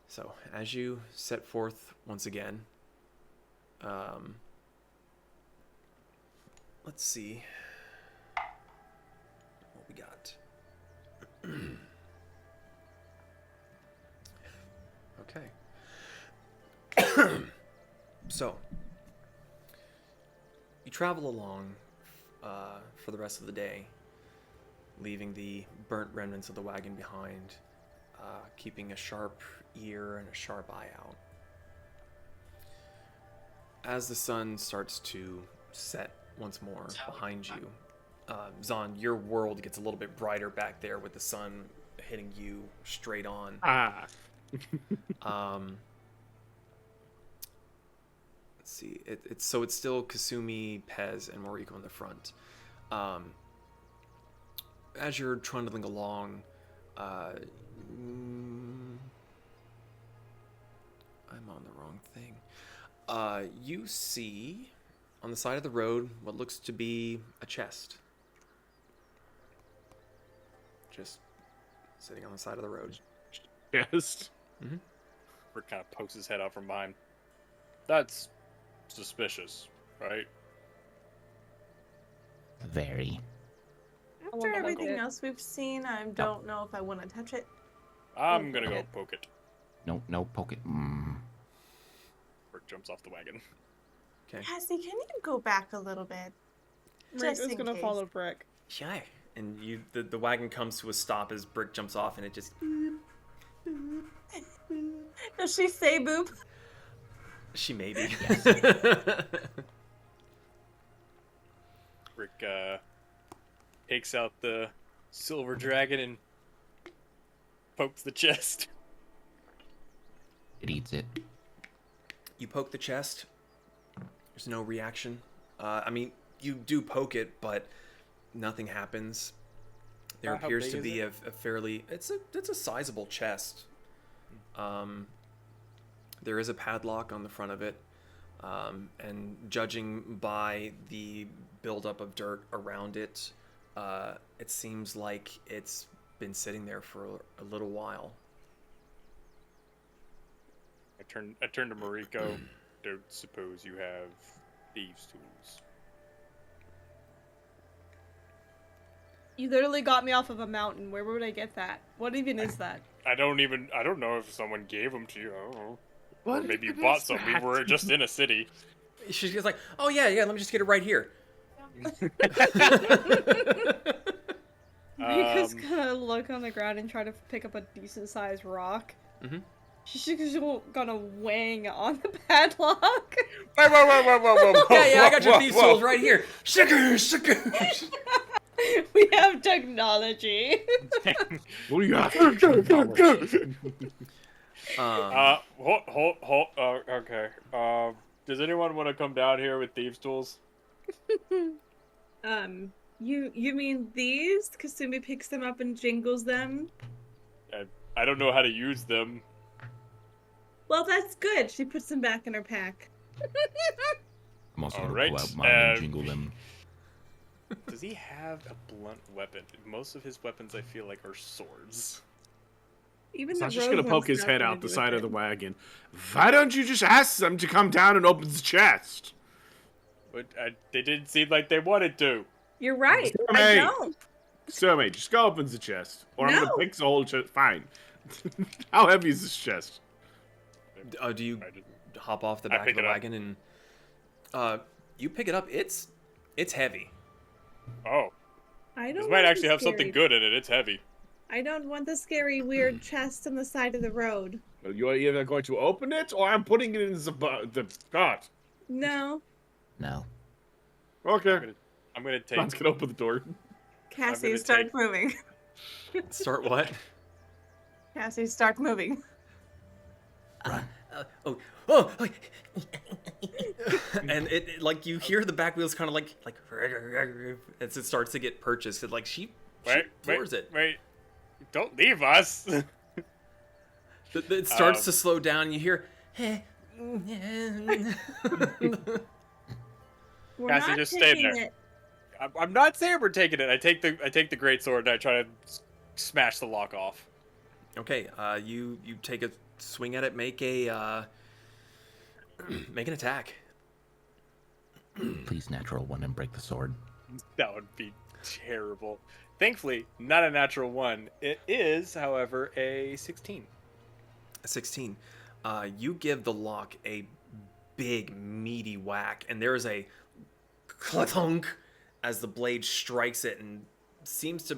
So, as you set forth once again, let's see what we got. Okay. So, you travel along for the rest of the day, leaving the burnt remnants of the wagon behind, keeping a sharp ear and a sharp eye out. As the sun starts to set once more behind you, Zahn, your world gets a little bit brighter back there with the sun hitting you straight on. Ah. Let's see. It's still Kasumi, Pez, and Moriko in the front. As you're trundling along, I'm on the wrong thing. You see on the side of the road what looks to be a chest. Just sitting on the side of the road. Yes. Mm-hmm. Rick kind of pokes his head out from behind. That's suspicious, right? Very. After everything else we've seen, I don't know if I want to touch it. I'm gonna go poke it. No, poke it. Rick jumps off the wagon. Okay. Cassie, can you go back a little bit? Rick Just is in gonna case. follow Brick. Sure. And the wagon comes to a stop as Brick jumps off, and it just. Does she say boop? She may be. Rick takes out the silver dragon and pokes the chest. It eats it. You poke the chest. There's no reaction. I mean, you do poke it, but nothing happens. There How appears big to is be it? a fairly. It's a sizable chest. There is a padlock on the front of it, and judging by the buildup of dirt around it, it seems like it's been sitting there for a little while. I turn to Moriko. Don't suppose you have thieves' tools. You literally got me off of a mountain. Where would I get that? What even is that? I don't know if someone gave them to you. I don't know. Or What maybe you even bought is some. We that? were just in a city. She's just like, oh yeah, let me just get it right here. Rika's gonna look on the ground and try to pick up a decent sized rock. Mm-hmm. She's just gonna wang on the padlock. Whoa. Yeah, I got your thieves' tools right here. Sugar. We have technology. What do you got? Hold. Okay. Does anyone want to come down here with thieves' tools? You mean these? Kasumi picks them up and jingles them. I don't know how to use them. Well, that's good. She puts them back in her pack. I'm also All gonna right, pull out mine and jingle them. Does he have a blunt weapon? Most of his weapons, I feel like, are swords. Even So the I'm just rogue gonna poke one's his not head gonna out the do side it. of the wagon. Why don't you just ask them to come down and open the chest? But they didn't seem like they wanted to. You're right. I Hey. don't. So, mate, just go open the chest. Or I'm No. gonna pick the whole chest. Fine. How heavy is this chest? Do you I just- hop off the I back of pick the it up. wagon and you pick it up? It's heavy. Oh, I this don't might want actually the have something scary- good in it. It's heavy. I don't want the scary, weird chest on the side of the road. Well, you're either going to open it or I'm putting it in the cart. No. No. Okay. I'm gonna take. Let's get open the door. Cassie, gonna start take- moving. Start what? Cassie, start moving. And it like you hear the back wheels kind of like as it starts to get purchased. It like she floors it. Wait! Don't leave us. It starts to slow down. And you hear. We're Cassie, not just stay taking there. it. I'm not saying we're taking it. I take the great sword and I try to smash the lock off. Okay, you take a swing at it. Make a make an attack. Please natural one and break the sword. That would be terrible. Thankfully, not a natural one. It is, however, a 16. 16. You give the lock a big meaty whack, and there is a clunk as the blade strikes it and seems to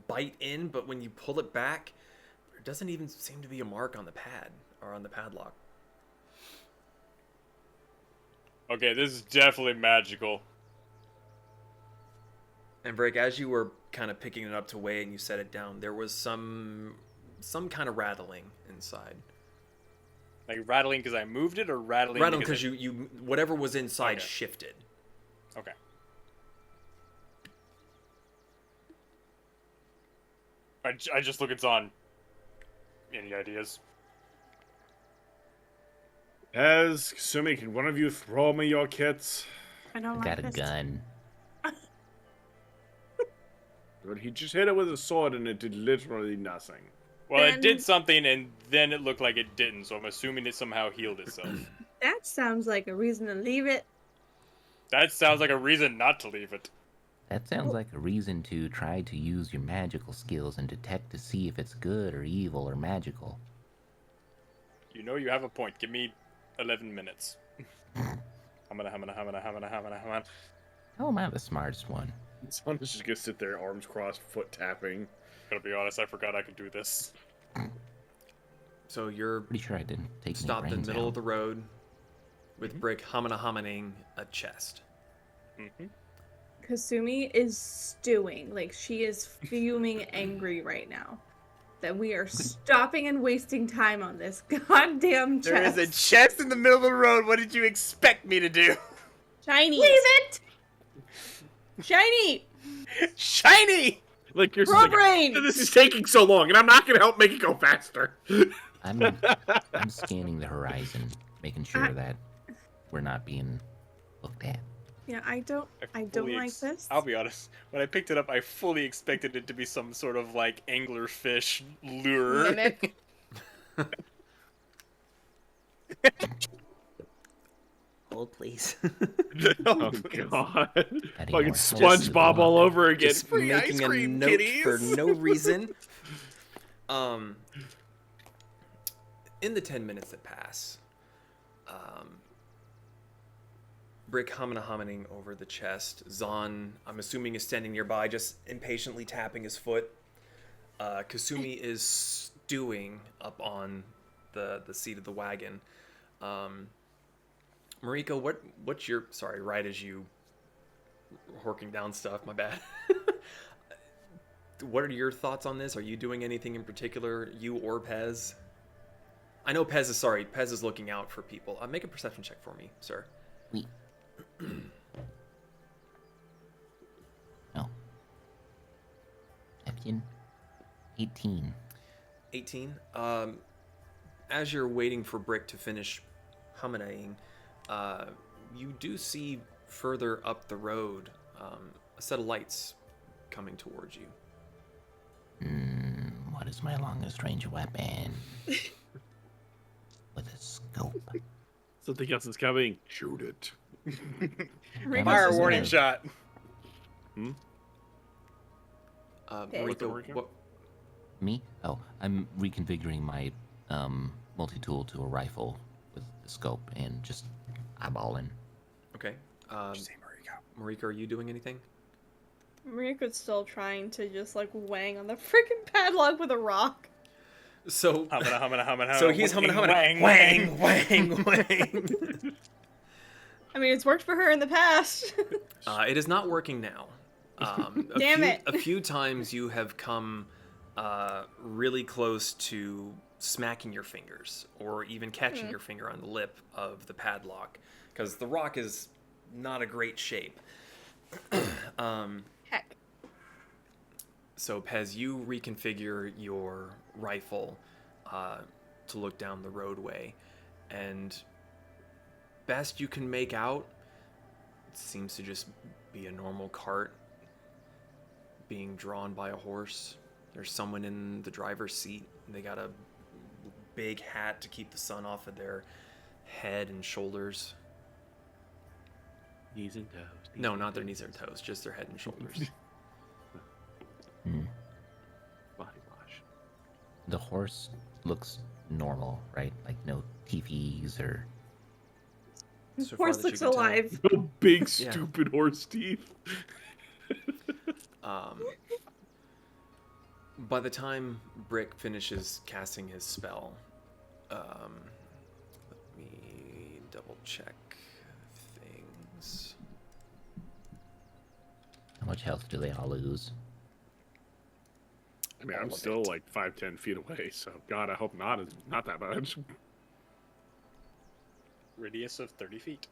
bite in, but when you pull it back, there doesn't even seem to be a mark on the pad or on the padlock. Okay, this is definitely magical. And Brick, as you were kind of picking it up to weigh and you set it down, there was some kind of rattling inside. Like rattling because I moved it, or rattling? Rattling because you whatever was inside Okay. shifted. Okay. I just look at Zon. Any ideas? Kasumi, can one of you throw me your kits? I don't I like got a this. gun. But he just hit it with a sword and it did literally nothing. Well, it Then- did something, and then it looked like it didn't. So I'm assuming it somehow healed itself. That sounds like a reason to leave it. That sounds like a reason not to leave it. That sounds like a reason to try to use your magical skills and detect to see if it's good or evil or magical. You know you have a point. Give me 11 minutes. Hamana. Oh, am I the smartest one? Son is just gonna sit there, arms crossed, foot tapping. Gotta be honest, I forgot I could do this. So you're Pretty sure I didn't take any stopped in the brains middle out. of the road with Brick hominaing a chest. Mm-hmm. Kasumi is stewing. Like, she is fuming angry right now. That we are stopping and wasting time on this goddamn chest. There is a chest in the middle of the road. What did you expect me to do? Shiny. Leave it! Shiny! Shiny! Like you're Bro like, brain! this is taking so long, and I'm not gonna help make it go faster. I'm scanning the horizon, making sure that we're not being looked at. Yeah, I don't fully like this. I'll be honest. When I picked it up, I fully expected it to be some sort of like anglerfish lure. Mimic. Hold, please. Oh god. Adding Fucking more SpongeBob all over again. Just Free ice making a cream, note kitties. for no reason. In the 10 minutes that pass, Brick hominaing over the chest. Zon, I'm assuming, is standing nearby, just impatiently tapping his foot. Kasumi is stewing up on the seat of the wagon. Moriko, what's your... Sorry, right as you... Horking down stuff, my bad. What are your thoughts on this? Are you doing anything in particular, you or Pez? I know Pez is looking out for people. Make a perception check for me, sir. We. No. 18. 18. As you're waiting for Brick to finish hominaing, you do see further up the road a set of lights coming towards you. What is my longest range weapon? With a scope. Something else is coming. Shoot it. Am I Fire supposed warning to- shot. Moriko, what? Me? Oh, I'm reconfiguring my multi-tool to a rifle with the scope and just eyeballing. Okay. Moriko, are you doing anything? Mariko's still trying to just like wang on the freaking padlock with a rock. So, Hamana. so he's humming, wang. I mean, it's worked for her in the past. It is not working now. Damn it. A few times you have come really close to smacking your fingers or even catching your finger on the lip of the padlock because the rock is not a great shape. Heck. So, Pez, you reconfigure your rifle to look down the roadway, and best you can make out, it seems to just be a normal cart being drawn by a horse. There's someone in the driver's seat. They got a big hat to keep the sun off of their head and shoulders. Knees and toes. No, not their knees or toes, just their head and shoulders. Body wash. The horse looks normal, right? Like no TVs or... So far Horse that you looks can tell. alive. No big Yeah. stupid horse teeth. By the time Brick finishes casting his spell, let me double check things. How much health do they all lose? I mean, I'm still like 5-10 feet away, so God, I hope not that much. Radius of 30 feet.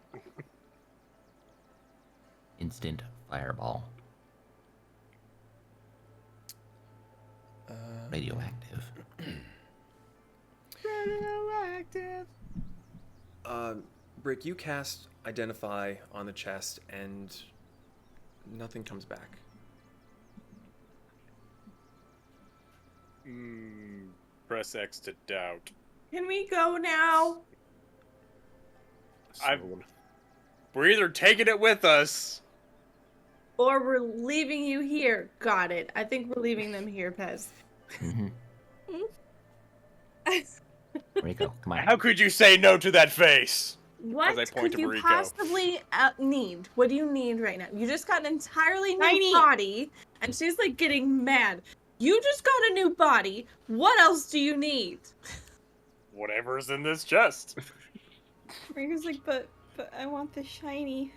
Instant fireball. Radioactive. Radioactive. Brick, you cast Identify on the chest, and nothing comes back. Press X to doubt. Can we go now? We're either taking it with us. Or we're leaving you here. Got it. I think we're leaving them here, Pez. Mm-hmm. Moriko, come on. How could you say no to that face? What As I point could to you Moriko. possibly need? What do you need right now? You just got an entirely new Tiny. body, and she's like getting mad. You just got a new body. What else do you need? Whatever's in this chest. Rika's like, but I want the shiny.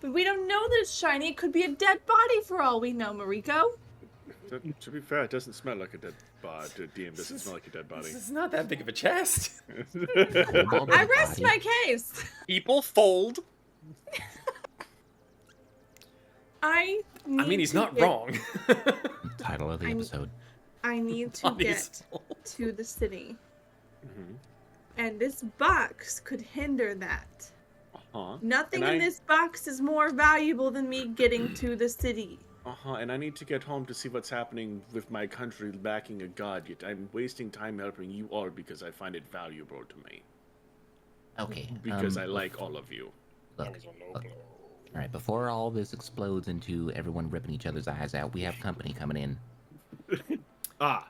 But we don't know that it's shiny. It could be a dead body for all we know, Moriko. To be fair, it doesn't smell like a dead body. DM doesn't smell like a dead body. This is not that big of a chest. I rest my case. People fold. I mean, he's not wrong. Title of the episode. I need to Bodies get to the city. Mm-hmm. And this box could hinder that. Uh-huh. Nothing in this box is more valuable than me getting to the city. Uh-huh, and I need to get home to see what's happening with my country lacking a god, yet I'm wasting time helping you all because I find it valuable to me. Okay. Because I like all of you. Look. Alright, before all this explodes into everyone ripping each other's eyes out, we have company coming in. 12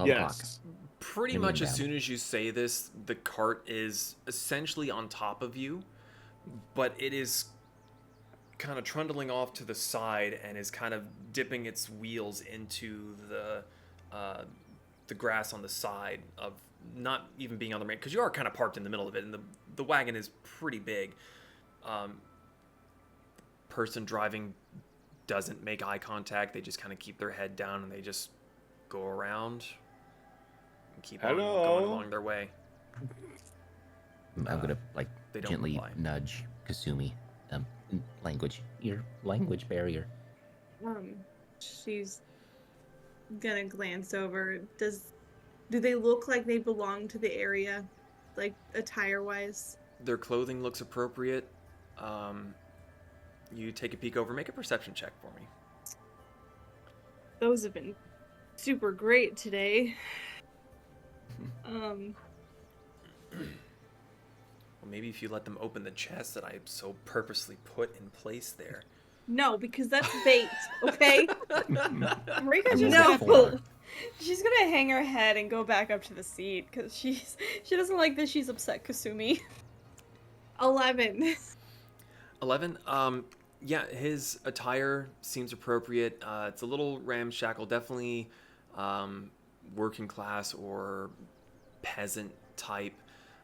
yes. Pretty Give me much a as down. soon as you say this, the cart is essentially on top of you, but it is kind of trundling off to the side and is kind of dipping its wheels into the grass on the side of not even being on the main, because you are kind of parked in the middle of it, and the wagon is pretty big. Person driving doesn't make eye contact. They just kind of keep their head down and they just go around and keep on going along their way. I'm gonna they don't gently reply. nudge Kasumi. Your language barrier. She's gonna glance over. Do they look like they belong to the area, like attire-wise? Their clothing looks appropriate. You take a peek over. Make a perception check for me. Those have been super great today. Well, maybe if you let them open the chest that I so purposely put in place there. No, because that's bait, okay? Mariko's just No. she's gonna hang her head and go back up to the seat because she doesn't like that she's upset Kasumi. 11. 11. Yeah, his attire seems appropriate. It's a little ramshackle, definitely working class or peasant type.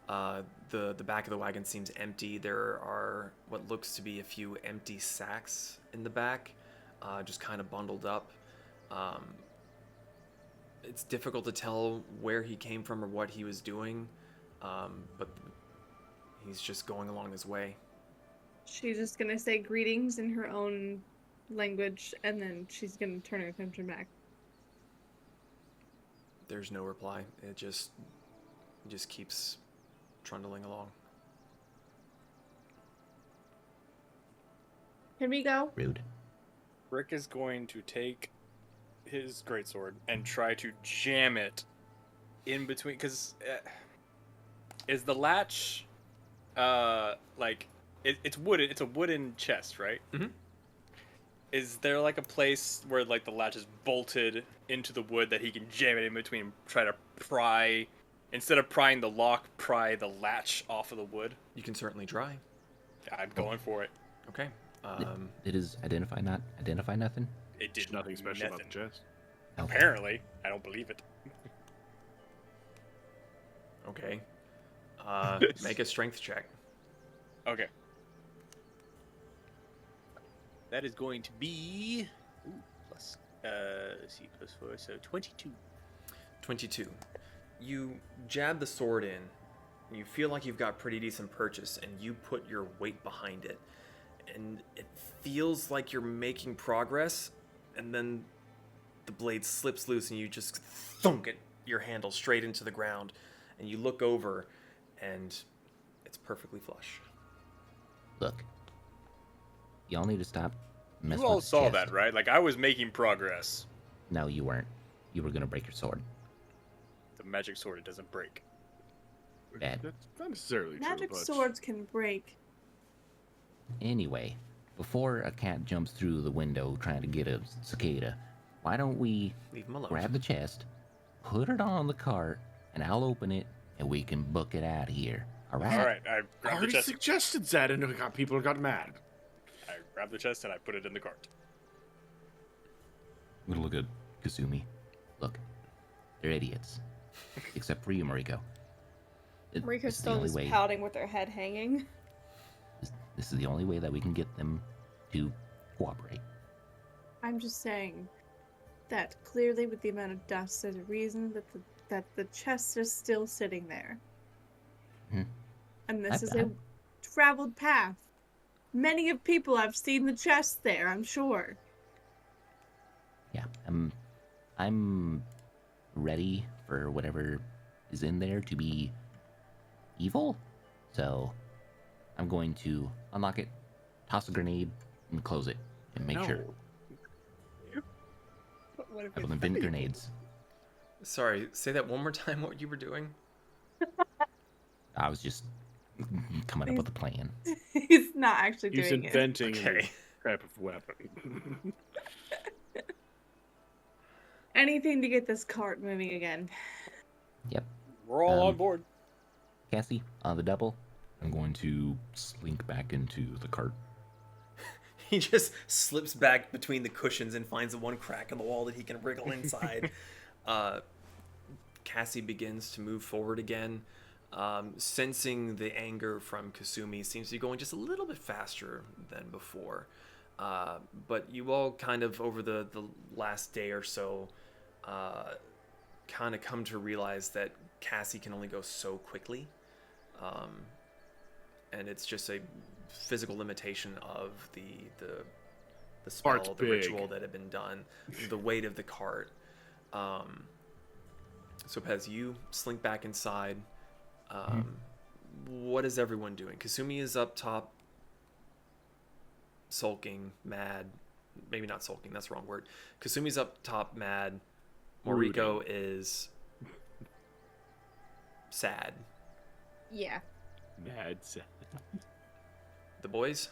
The back of the wagon seems empty. There are what looks to be a few empty sacks in the back, just kind of bundled up. It's difficult to tell where he came from or what he was doing, but he's just going along his way. She's just gonna say greetings in her own language, and then she's gonna turn her attention back. There's no reply. It just keeps trundling along. Can we go? Rude. Rick is going to take his greatsword and try to jam it in between, because is the latch it's wooden? It's a wooden chest, right? Mm-hmm. Is there like a place where like the latch is bolted into the wood that he can jam it in between and try to pry, instead of prying the lock, pry the latch off of the wood? You can certainly try. I'm going for it. Okay. It is identify nothing. It did Nothing special about the chest. Okay. Apparently, I don't believe it. Okay. Make a strength check. Okay. That is going to be plus. Let's see, +4, so 22. 22. You jab the sword in. You feel like you've got pretty decent purchase, and you put your weight behind it. And it feels like you're making progress, and then the blade slips loose, and you just thunk it, your handle straight into the ground. And you look over, and it's perfectly flush. Look, y'all need to stop messing You all with the saw chest. that, right? Like, I was making progress. No, you weren't. You were gonna break your sword. The magic sword, it doesn't break. Bad. That's not necessarily Magic true, but... swords can break. Anyway, before a cat jumps through the window trying to get a cicada, why don't we Leave him alone. grab the chest, put it on the cart, and I'll open it, and we can book it out of here. All right? All right, I I grabbed the already chest. suggested that, and people got mad. I grabbed the chest and I put it in the cart. I'm gonna look at Kasumi, look, they're idiots. Except for you, Moriko. This Mariko's is the still only just way. pouting with her head hanging. This is the only way that we can get them to cooperate. I'm just saying that clearly with the amount of dust, there's a reason that the chest is still sitting there. Hmm. And this is I- a traveled path. Many of people have seen the chest there, I'm sure. Yeah, I'm ready for whatever is in there to be evil. So I'm going to unlock it, toss a grenade, and close it, and make sure. I will invent grenades. Sorry, say that one more time, what you were doing? I was just coming up with a plan. He's not actually He's doing it. inventing Okay. a type of weapon. Anything to get this cart moving again. Yep. We're all on Um, board. Cassie, on the double. I'm going to slink back into the cart. He just slips back between the cushions and finds the one crack in the wall that he can wriggle inside. Cassie begins to move forward again, sensing the anger from Kasumi seems to be going just a little bit faster than before. But you all kind of, over the last day or so, kind of come to realize that Cassie can only go so quickly. And it's just a physical limitation of the spell, Cart's the big. ritual that had been done, the weight of the cart. So Pez, you slink back inside. What is everyone doing? Kasumi is up top, sulking, mad. Maybe not sulking, that's the wrong word. Kasumi's up top, mad. Moriko is sad. Yeah. Mad. The boys?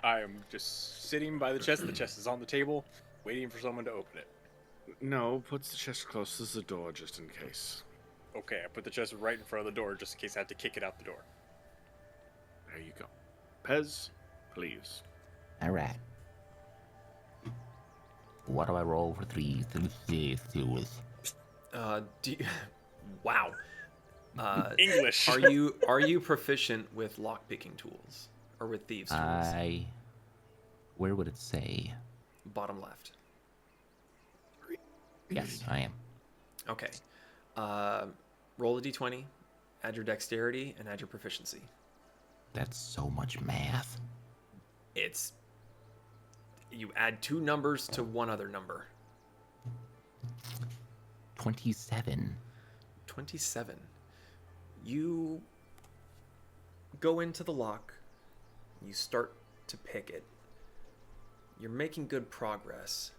I am just sitting by the chest. The chest is on the table, waiting for someone to open it. No, puts the chest close to the door just in case. Okay, I put the chest right in front of the door just in case I had to kick it out the door. There you go. Pez, please. All right. What do I roll for three? Do you, wow. English. Are you proficient with lockpicking tools or with thieves tools? Where would it say? Bottom left. Yes, I am. Okay. Roll a d20, add your dexterity, and add your proficiency. That's so much math. It's you add 2 numbers to one other number. 27. 27. You go into the lock. You start to pick it. You're making good progress.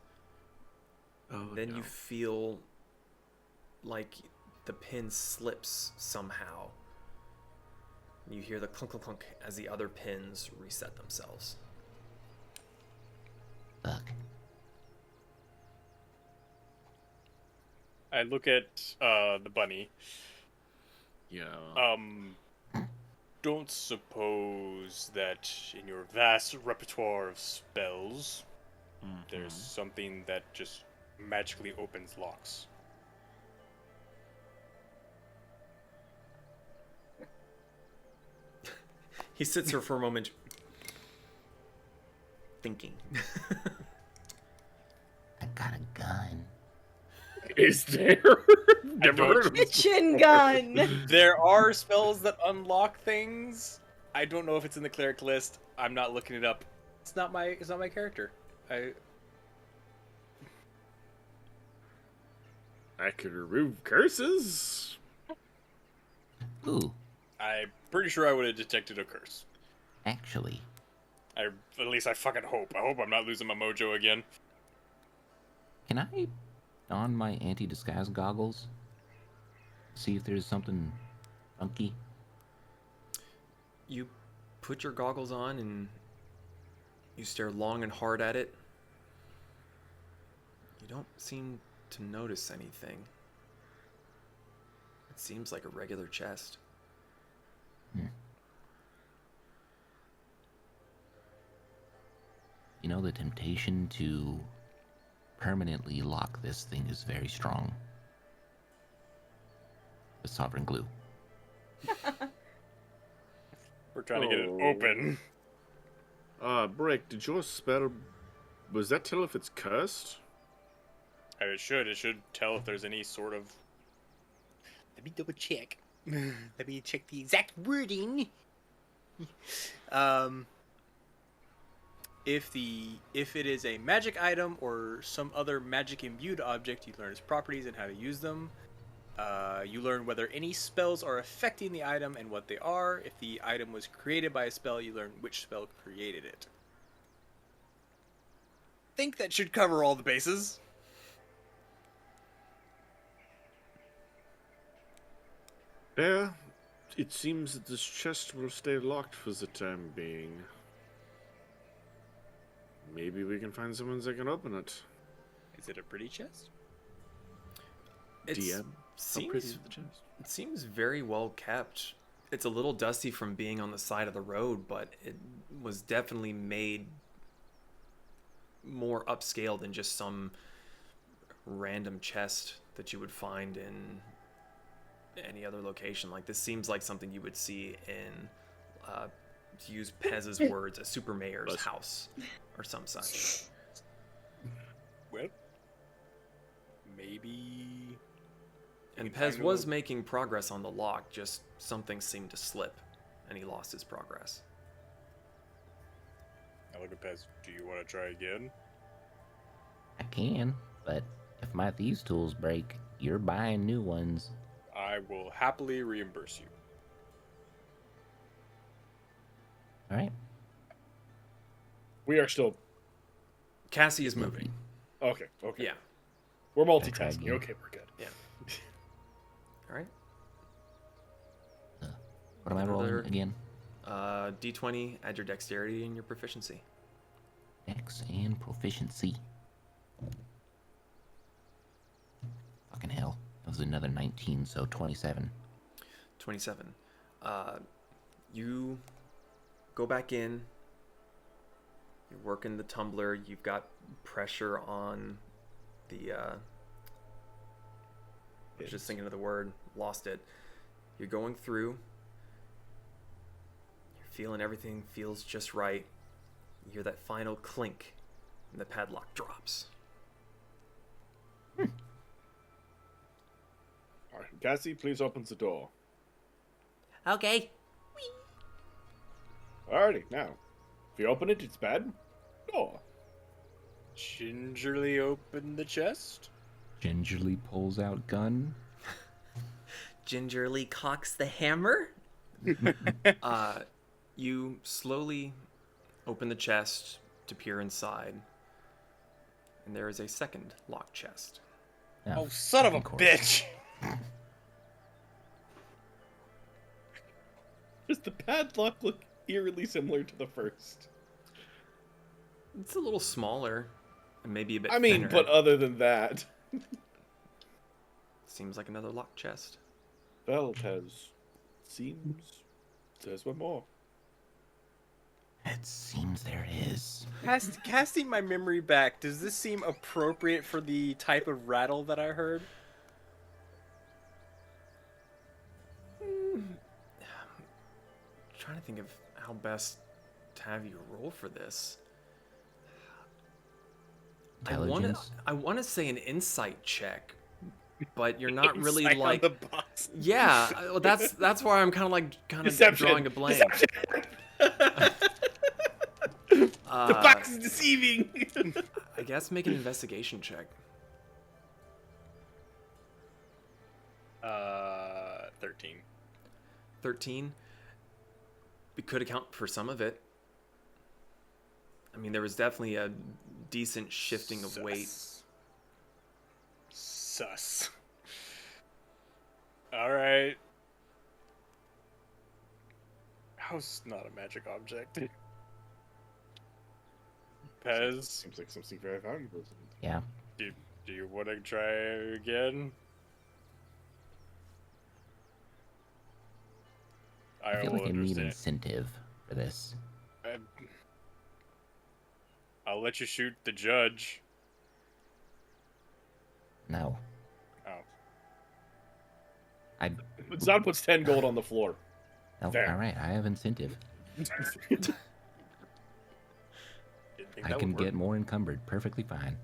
Then you feel like the pin slips somehow. You hear the clunk clunk clunk as the other pins reset themselves. Fuck. I look at the bunny. Yeah. Don't suppose that in your vast repertoire of spells, there's something that just magically opens locks. He sits there for a moment. thinking. I got a gun. Is there? Never heard of this Kitchen before. gun. There are spells that unlock things. I don't know if it's in the cleric list. I'm not looking it up. It's not my character. I could remove curses. Ooh, I'm pretty sure I would have detected a curse. actually, At least I fucking hope. I hope I'm not losing my mojo again. can I don my anti-disguise goggles? See if there's something funky? You put your goggles on and you stare long and hard at it. You don't seem to notice anything. It seems like a regular chest. You know, the temptation to permanently lock this thing is very strong. With sovereign glue. We're trying to get it open. Brick, did your spell... Was that tell if it's cursed? It should. It should tell if there's any sort of... Let me double check. Let me check the exact wording. If it is a magic item or some other magic imbued object, you learn its properties and how to use them. You learn whether any spells are affecting the item and what they are. If the item was created by a spell, you learn which spell created it. Think that should cover all the bases. Yeah, it seems that this chest will stay locked for the time being. Maybe we can find someone that can open it. Is it a pretty chest? DM? How pretty Seems is the chest? it seems very well kept. It's a little dusty from being on the side of the road, but it was definitely made more upscale than just some random chest that you would find in any other location. Like, this seems like something you would see in, to use Pez's words, a super mayor's house or some such. Well, maybe... And we can Pez find was a- making progress on the lock, just something seemed to slip, and he lost his progress. I look at Pez. Do you want to try again? I can, but if my thieves' tools break, you're buying new ones. I will happily reimburse you. Alright? We are still... Cassie is moving. Okay. Yeah. We're try multitasking. again. Okay, we're good. Yeah. All right. What am I rolling Another- again? D20, add your dexterity and your proficiency. Dex and proficiency. Fucking hell. That was another 19, so 27. 27. You go back in. You're working the tumbler. You've got pressure on the... I was just thinking of the word. Lost it. You're going through. You're feeling everything feels just right. You hear that final clink, and the padlock drops. All right, Cassie, please open the door. Okay. Alrighty, now. If you open it, it's bad. Door. Gingerly open the chest. Gingerly pulls out gun. Gingerly cocks the hammer. You slowly open the chest to peer inside, and there is a second locked chest. Oh, son of a fucking course. bitch! Does the padlock look eerily similar to the first? It's a little smaller and maybe a bit I mean, thinner. but other than that... Seems like another locked chest. Well, Pez, seems there's one more. It seems there is. Casting my memory back, does this seem appropriate for the type of rattle that I heard? Trying to think of how best to have you roll for this. Intelligence? I wanna say an insight check, but you're not really Insight on like. the box. Yeah, well, that's why I'm kind of Deception. drawing a blank. The box is deceiving. I guess make an investigation check. 13. 13. We could account for some of it. I mean, there was definitely a decent shifting of weight. Sus. Alright. How's not a magic object? Pez, Seems like something very valuable. Yeah. do you want to try again? I feel like I need understand. incentive for this. I'll let you shoot the judge. No. Oh. Zod puts 10 gold on the floor. Oh, Fair. all right. I have incentive. Didn't think I that can would work. get more encumbered. Perfectly fine.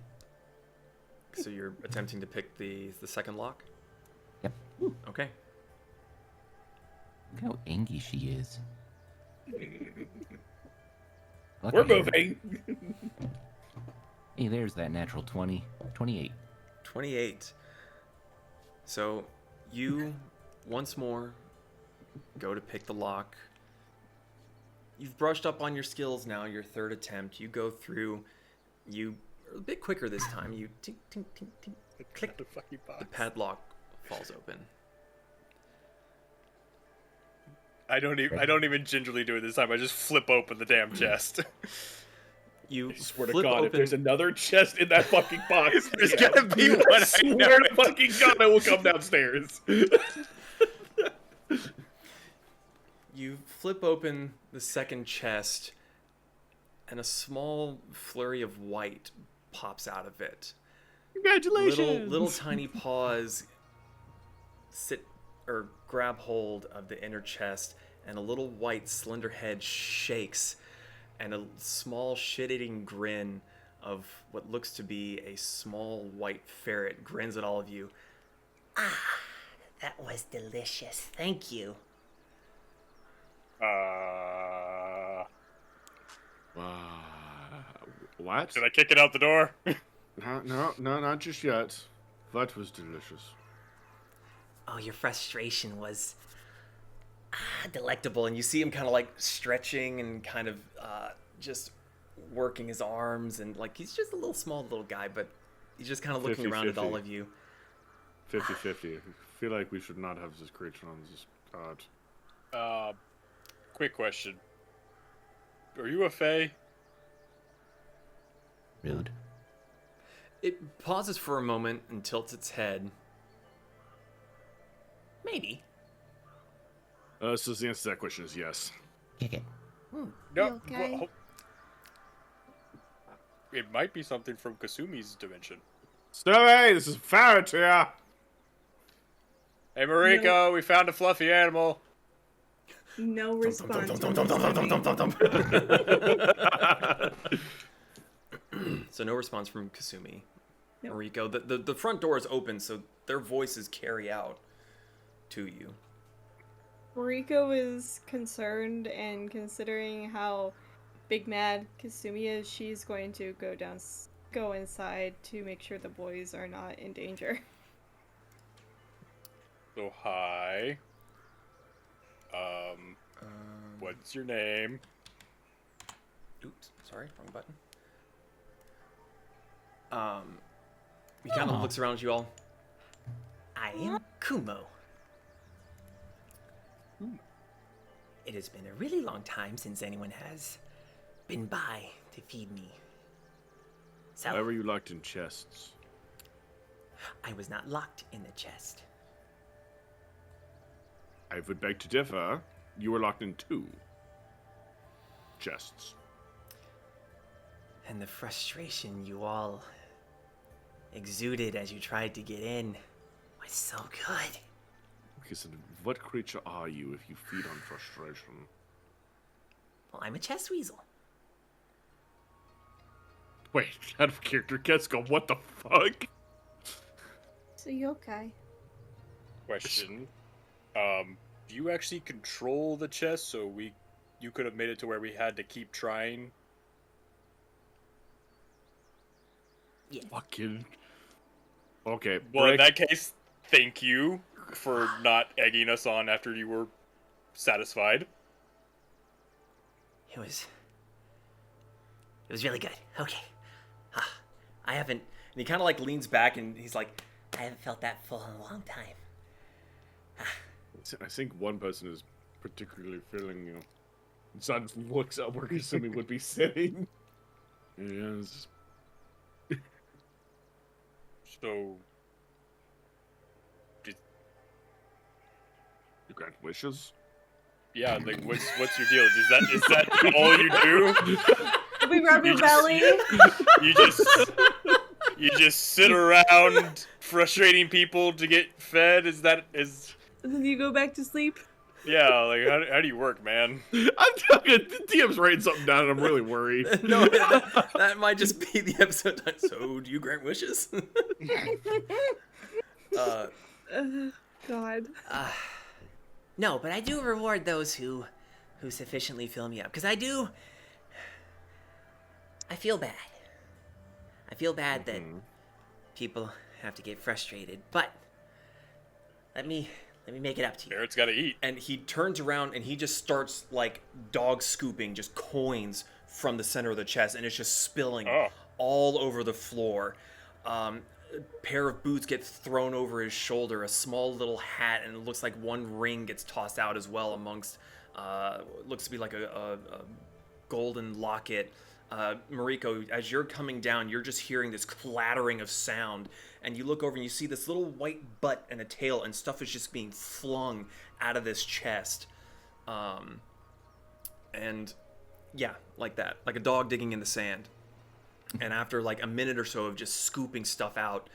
So you're attempting to pick the second lock? Yep. Okay. Look how angry she is. Look We're at her. moving. Hey, there's that natural 20. 28. 28. So you once more go to pick the lock. You've brushed up on your skills now, your third attempt. You go through, you are a bit quicker this time. You tink, tink, tink, tink, click. The fucking box. The padlock falls open. I don't even gingerly do it this time. I just flip open the damn chest. You I swear to flip God, if open, there's another chest in that fucking box, There's gotta be one. I swear to fucking God, I will come downstairs. you flip open the second chest, and a small flurry of white pops out of it. Congratulations! Little tiny paws sit or grab hold of the inner chest, and a little white slender head shakes, and a small shit-eating grin of what looks to be a small white ferret grins at all of you. That was delicious. Thank you. What? Did I kick it out the door? No, not just yet. That was delicious. Oh, your frustration was Delectable, and you see him kind of like stretching and kind of just working his arms, and like he's just a little small little guy, but he's just kind of looking around at all of you. 50-50. I feel like we should not have this creature on this card. Quick question. Are you a fae? Rude. It pauses for a moment and tilts its head. Maybe. So the answer to that question is yes. Kick it. No. okay? well, it might be something from Kasumi's dimension. Snowy, this is Ferret here. Hey, Moriko, we found a fluffy animal. No response. So no response from Kasumi. Nope. Moriko, the front door is open, so their voices carry out to you. Moriko is concerned, and considering how big mad Kasumi is, she's going to go inside to make sure the boys are not in danger. So, hi. What's your name? Oops, sorry, wrong button. He kind of looks around at you all. I am Kumo. It has been a really long time since anyone has been by to feed me. So, Why were you locked in chests? I was not locked in the chest. I would beg to differ. You were locked in 2 chests. And the frustration you all exuded as you tried to get in was so good. Okay, so what creature are you if you feed on frustration? Well, I'm a chest weasel. Wait, out of character, Ketsuko, what the fuck? So you okay? Question. Do you actually control the chest so you could have made it to where we had to keep trying? Yes. Fucking... Okay, Well, in Brick, that case, thank you for not egging us on after you were satisfied. It was really good. Okay. I haven't... And he kind of like leans back and he's like, I haven't felt that full in a long time. I think one person is particularly feeling, you know... Zan looks up where Kasumi would be sitting. Yes. So, You grant wishes? yeah, like, what's your deal? Is that all you do? We rub your You belly. You just sit around frustrating people to get fed? Is And then you go back to sleep. yeah, like how do you work, man? I'm talking, the DM's writing something down and I'm really worried. no, that might just be the episode title. So, do you grant wishes? God. No, but I do reward those who sufficiently fill me up. Because I feel bad. I feel bad that people have to get frustrated. But let me make it up to you. Barrett's gotta eat. And he turns around and he just starts like dog scooping just coins from the center of the chest, and it's just spilling all over the floor. A pair of boots get thrown over his shoulder, a small little hat, and it looks like one ring gets tossed out as well amongst looks to be like a golden locket. Moriko, as you're coming down, you're just hearing this clattering of sound, and you look over and you see this little white butt and a tail, and stuff is just being flung out of this chest. And yeah, like that, like a dog digging in the sand. And after like a minute or so of just scooping stuff out,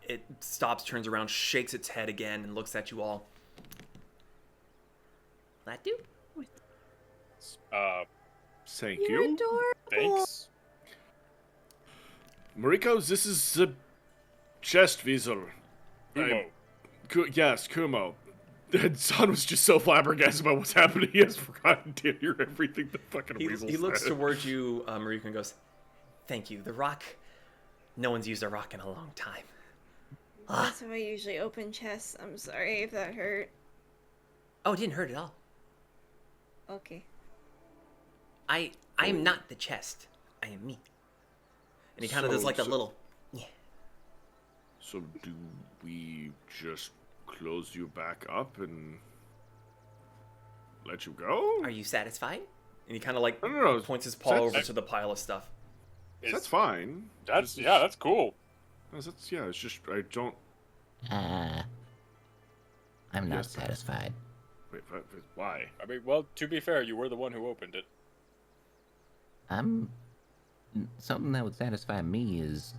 it stops, turns around, shakes its head again, and looks at you all. That do? Thank You're you. adorable. Thanks. Moriko, this is the chest weasel. Umo. Yes, Kumo. Zan was just so flabbergasted about what's happening, he has forgotten to hear everything the fucking weasel He looks said. towards you, Moriko, and goes, "Thank you. The rock. No one's used a rock in a long time." That's how I usually open chests. I'm sorry if that hurt. Oh, it didn't hurt at all. Okay. I am not the chest. I am me. And he kind of does like a little. So do we just close you back up and let you go? Are you satisfied? And he kind of like No. points his paw That's- over to the pile of stuff. That's fine. That's This is- that's cool. It's just, I don't... I'm not Yes, sir. satisfied. Wait, why? I mean, well, to be fair, you were the one who opened it. Something that would satisfy me is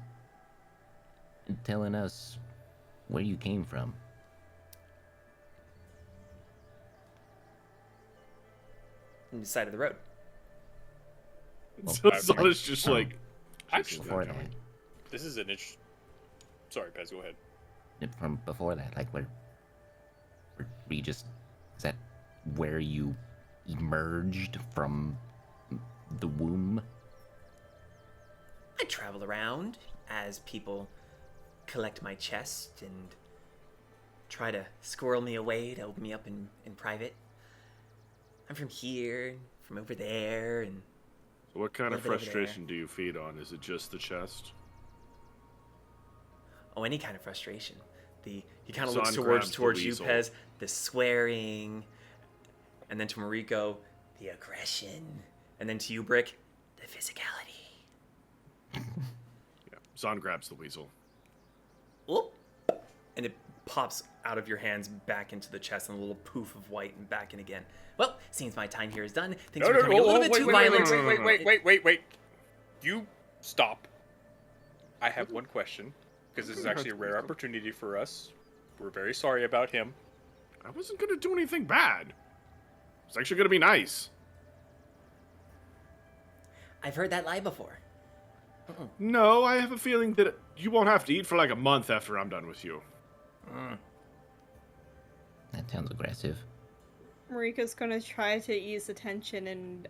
telling us where you came from. On the side of the road. So Zan is just like... Actually, Before that, this is an interesting. Sorry, guys, go ahead. from before that, like where we just, is that where you emerged from the womb? I travel around as people collect my chest and try to squirrel me away to open me up in private. I'm from here, from over there, and So what kind of Little bit over there. frustration do you feed on? Is it just the chest? oh, any kind of frustration. He kind of Zan looks grabs towards the you, weasel. Pez, the swearing, and then to Moriko, The aggression. and then to you, Brick. The physicality. Yeah. Zan grabs the weasel. Whoop. And it pops out of your hands back into the chest, and a little poof of white and back in again. Well, seems my time here is done. Things No, are becoming a little bit wait, too wait, violent. wait. You stop. I have one question, because this is actually a rare opportunity for us. We're very sorry about him. I wasn't gonna do anything bad. It's actually gonna be nice. I've heard that lie before. No, I have a feeling that you won't have to eat for like a month after I'm done with you. That sounds aggressive. Moriko's gonna try to ease the tension in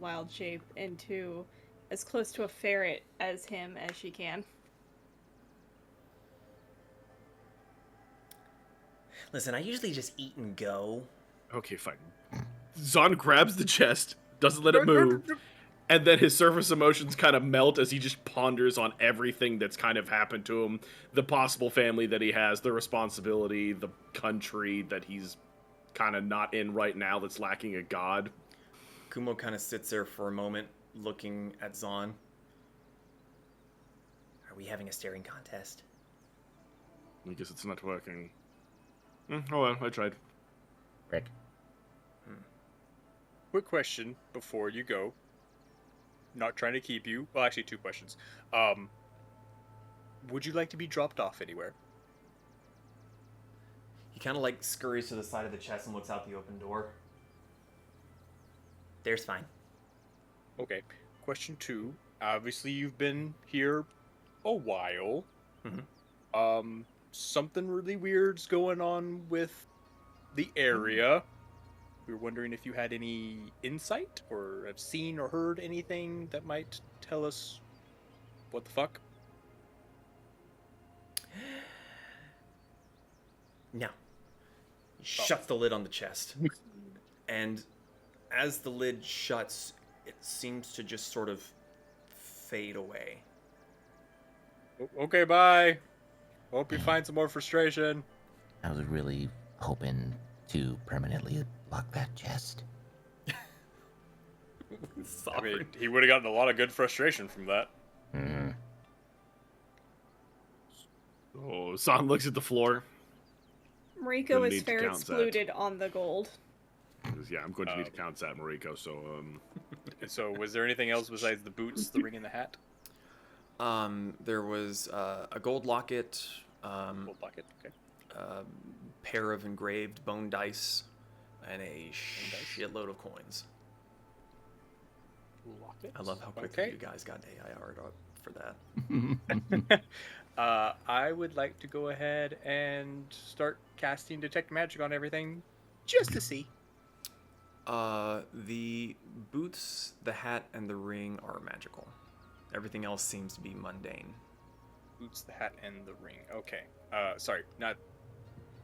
wild shape into as close to a ferret as him as she can. Listen, I usually just eat and go. Okay, fine. Zon grabs the chest, doesn't let it move, and then his surface emotions kind of melt as he just ponders on everything that's kind of happened to him, the possible family that he has, the responsibility, the country that he's kind of not in right now that's lacking a god. Kumo kind of sits there for a moment, looking at Zon. Are we having a staring contest? I guess it's not working. Oh well, I tried. Rick. Quick question before you go. Not trying to keep you. Well, actually, 2 questions. Would you like to be dropped off anywhere? He kind of like scurries to the side of the chest and looks out the open door. There's fine. Okay. Question 2. Obviously, you've been here a while. Something really weird's going on with the area. We were wondering if you had any insight or have seen or heard anything that might tell us what the fuck. No. He shuts the lid on the chest. And as the lid shuts, it seems to just sort of fade away. Okay, bye. Hope you find some more frustration. I was really hoping to permanently lock that chest. I mean, he would have gotten a lot of good frustration from that. Oh, Zon looks at the floor. Moriko Gonna is need to ferret count that. excluded on the gold. Yeah, I'm going to need to count that, Moriko, so, So, was there anything else besides the boots, the ring, and the hat? There was a gold locket, Gold pocket. Okay. a pair of engraved bone dice, and a shitload of coins. Locket. I love how quickly you guys got AIR'd up for that. I would like to go ahead and start casting detect magic on everything, just to see. The boots, the hat, and the ring are magical. Everything else seems to be mundane. Boots, the hat, and the ring. Okay. Sorry, not.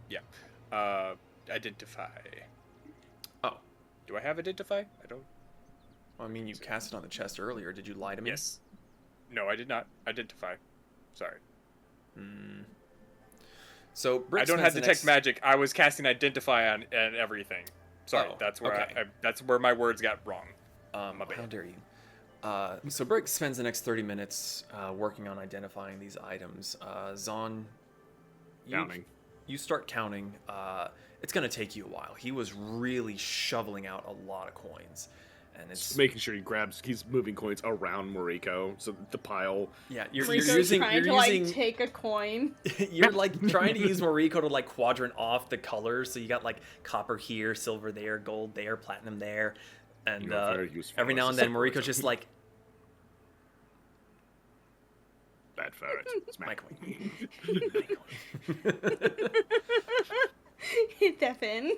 Yeah. Identify. Oh. Do I have identify? I don't. Well, I mean, you cast it on the chest earlier. Did you lie to me? Yes. No, I did not identify. Sorry. So Brick I don't have detect magic. I was casting identify on and everything. Sorry, Oh, that's where okay. that's where my words got wrong. How dare you? So Brick spends the next 30 minutes working on identifying these items. Zon, counting. You start counting. It's going to take you a while. He was really shoveling out a lot of coins. And it's Just making sure he's moving coins around Moriko, so the pile. Yeah, you're Moriko's using trying to like take a coin. you're like trying to use Moriko to like quadrant off the colors. So you got like copper here, silver there, gold there, platinum there, and You know, very useful every now as and a then Moriko's separator. just like, Bad ferret. my coin. Hit that in.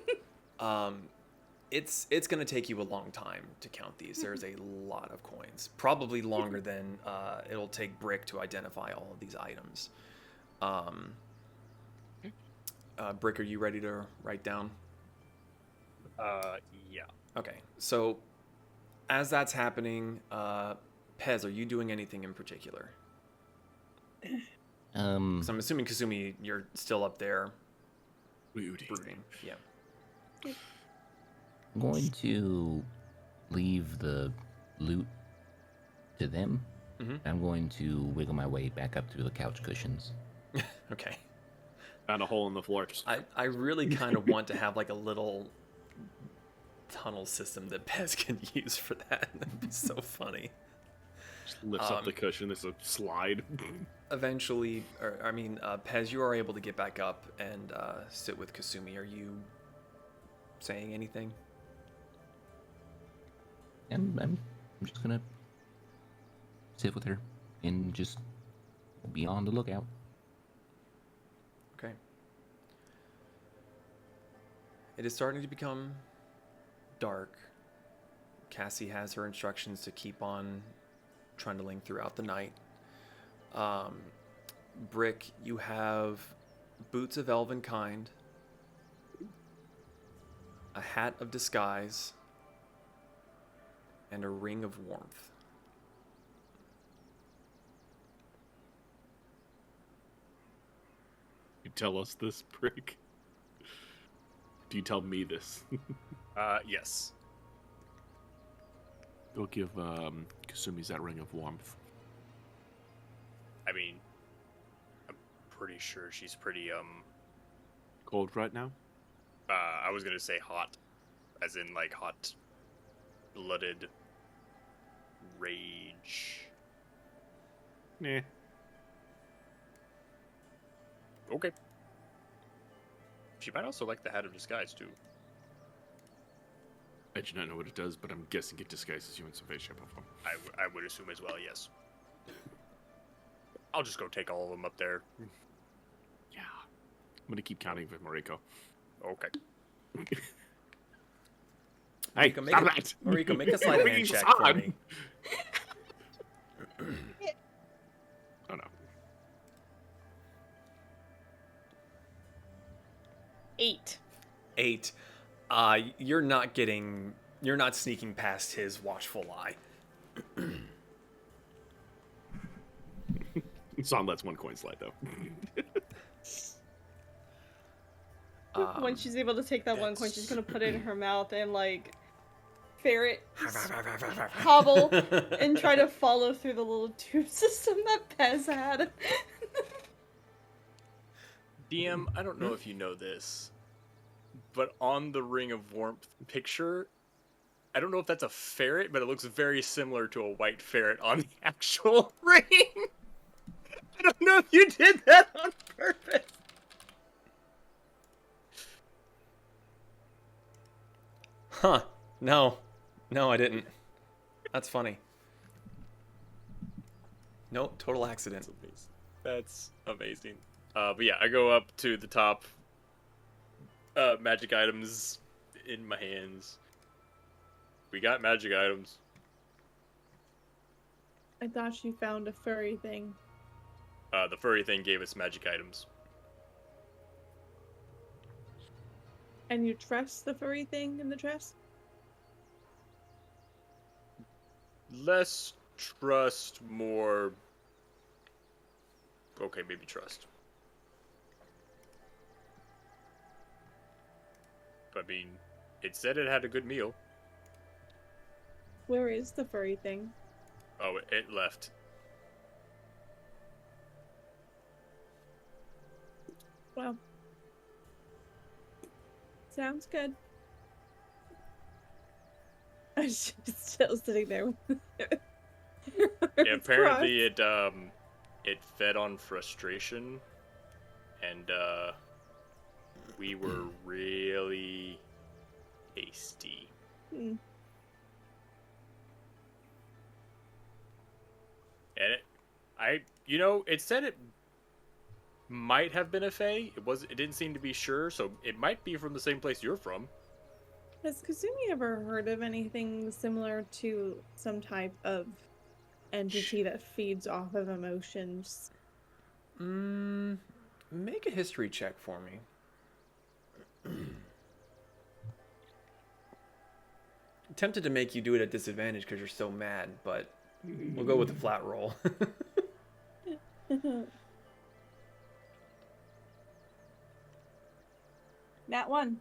It's gonna take you a long time to count these. There's a lot of coins, probably longer than it'll take Brick to identify all of these items. Brick, are you ready to write down? Yeah. Okay, so as that's happening, Pez, are you doing anything in particular? 'Cause I'm assuming Kasumi, you're still up there brooding. Yeah. I'm going to leave the loot to them. I'm going to wiggle my way back up through the couch cushions. Okay. Found a hole in the floor. I really kind of want to have like a little tunnel system that Pez can use for that. That'd be so funny. Just lifts up the cushion. There's a slide. Eventually, Pez, you are able to get back up and sit with Kasumi. Are you saying anything? And I'm just gonna sit with her, and just be on the lookout. Okay. It is starting to become dark. Cassie has her instructions to keep on trundling throughout the night. Brick, you have boots of elven kind, a hat of disguise, and a ring of warmth. You tell us this, Brick? Do you tell me this? Yes. Go give Kasumi's that ring of warmth. I mean, I'm pretty sure she's pretty, Cold right now? I was gonna say hot. As in, like, hot-blooded rage. Nah. Okay. She might also like the hat of disguise, too. I do not know what it does, but I'm guessing it disguises you in some way, shape, or form. I would assume as well, yes. I'll just go take all of them up there. Yeah. I'm gonna keep counting with Moriko. Okay. Hey, Moriko, stop that! Moriko, make a sleight of hand Please, check for son. me. Oh no. 8. 8. You're not sneaking past his watchful eye. Son lets one coin slide though. When she's able to take that one coin, she's gonna put it in her mouth and like ferret hobble and try to follow through the little tube system that Pez had. DM, I don't know if you know this, but on the Ring of Warmth picture, I don't know if that's a ferret, but it looks very similar to a white ferret on the actual ring. I don't know if you did that on purpose. Huh. No, I didn't. That's funny. Nope, total accident. That's amazing. But yeah, I go up to the top. Magic items in my hands. We got magic items. I thought you found a furry thing. The furry thing gave us magic items. And you trust the furry thing in the chest? Less trust, more... Okay, maybe trust. I mean, it said it had a good meal. Where is the furry thing? Oh, it left. Well, sounds good. I'm just still sitting there with Yeah, apparently it fed on frustration, and we were really hasty. Hmm. And it said it might have been a fae. It didn't seem to be sure, so it might be from the same place you're from. Has Kasumi ever heard of anything similar to some type of entity that feeds off of emotions? Make a history check for me. Tempted to make you do it at disadvantage because you're so mad, but we'll go with the flat roll. Nat 1.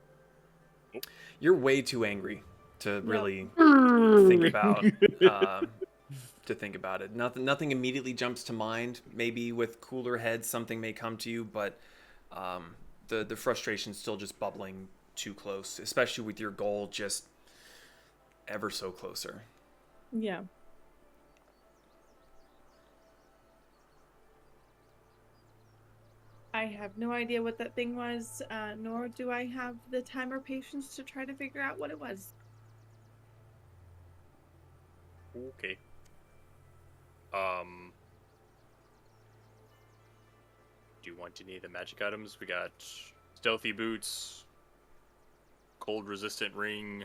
You're way too angry to really think about it. Nothing immediately jumps to mind. Maybe with cooler heads, something may come to you, but the frustration's still just bubbling too close, especially with your goal just ever so closer. Yeah. I have no idea what that thing was, nor do I have the time or patience to try to figure out what it was. Okay. you want any of the magic items? We got stealthy boots, cold resistant ring,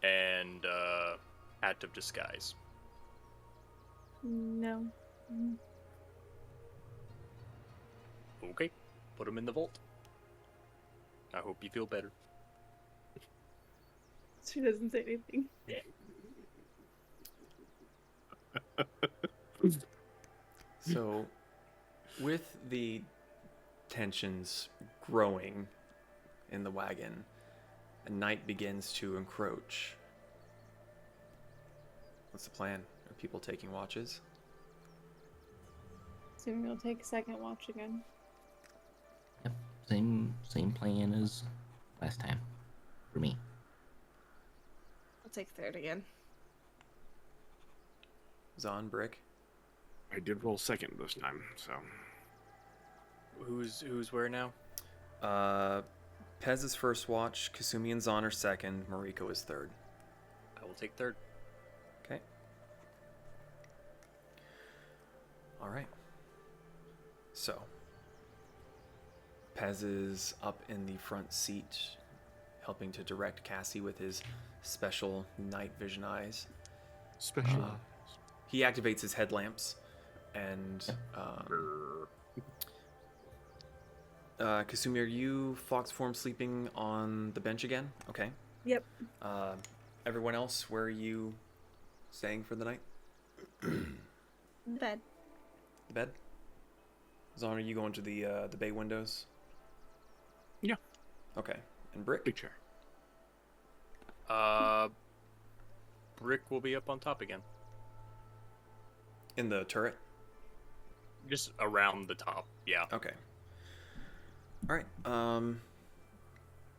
and hat of disguise. No. Okay, put them in the vault. I hope you feel better. She doesn't say anything. So, with the tensions growing in the wagon, and night begins to encroach. What's the plan? Are people taking watches? Soon we'll take second watch again. Yep, same plan as last time, for me. I'll take third again. Zon, Brick? I did roll second this time, so. Who's where now? Pez is first watch, Kasumi and Zon are second, Moriko is third. I will take third. Okay. Alright. So, Pez is up in the front seat, helping to direct Cassie with his special night vision eyes. Special. He activates his headlamps, and Kasumi, are you fox form sleeping on the bench again? Okay. Yep. Everyone else, where are you staying for the night? Bed. The bed? Zon, are you going to the bay windows? Yeah. Okay. And Brick? Big chair. Brick will be up on top again. In the turret? Just around the top, yeah. Okay. Alright.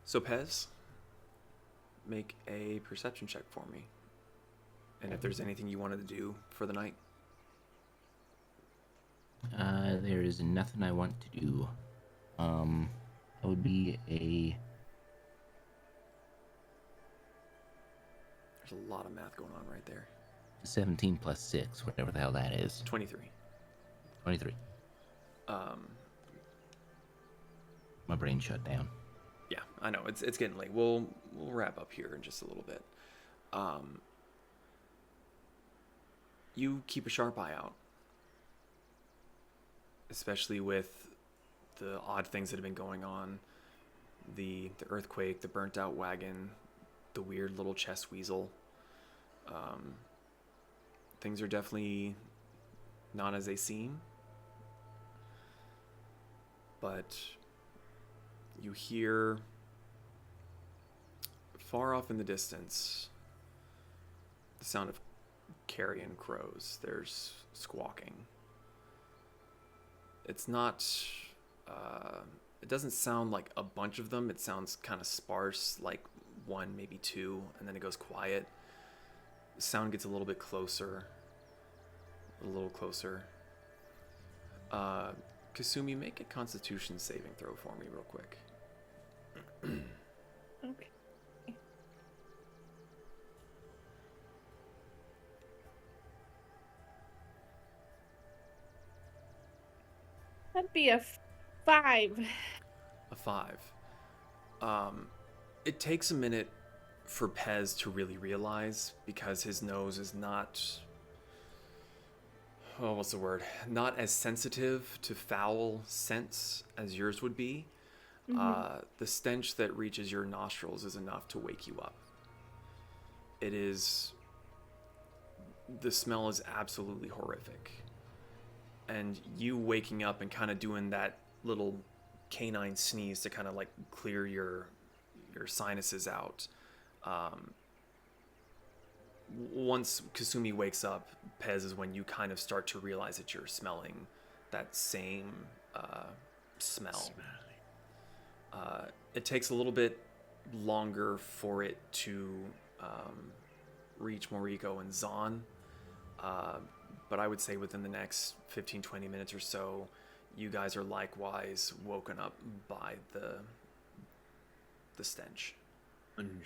So Pez, make a perception check for me. And if there's anything you wanted to do for the night. There is nothing I want to do. That would be a... There's a lot of math going on right there. 17 plus 6, whatever the hell that is. 23. 23. My brain shut down. Yeah, I know. It's getting late. We'll wrap up here in just a little bit. You keep a sharp eye out. Especially with the odd things that have been going on. The earthquake, the burnt out wagon, the weird little chest weasel. Things are definitely not as they seem. But you hear far off in the distance the sound of carrion crows. There's squawking. It's not, it doesn't sound like a bunch of them. It sounds kind of sparse, like one, maybe two, and then it goes quiet. The sound gets a little bit closer. A little closer. Kasumi, make a Constitution saving throw for me real quick. Okay. That'd be a 5. A 5. It takes a minute for Pez to really realize, because his nose is not... Oh, what's the word? Not as sensitive to foul scents as yours would be. The stench that reaches your nostrils is enough to wake you up. It is... The smell is absolutely horrific. And you waking up and kind of doing that little canine sneeze to kind of like clear your sinuses out. Once Kasumi wakes up, Pez, is when you kind of start to realize that you're smelling that same smell. It takes a little bit longer for it to reach Moriko and Zon. But I would say within the next 15-20 minutes or so, you guys are likewise woken up by the stench. Can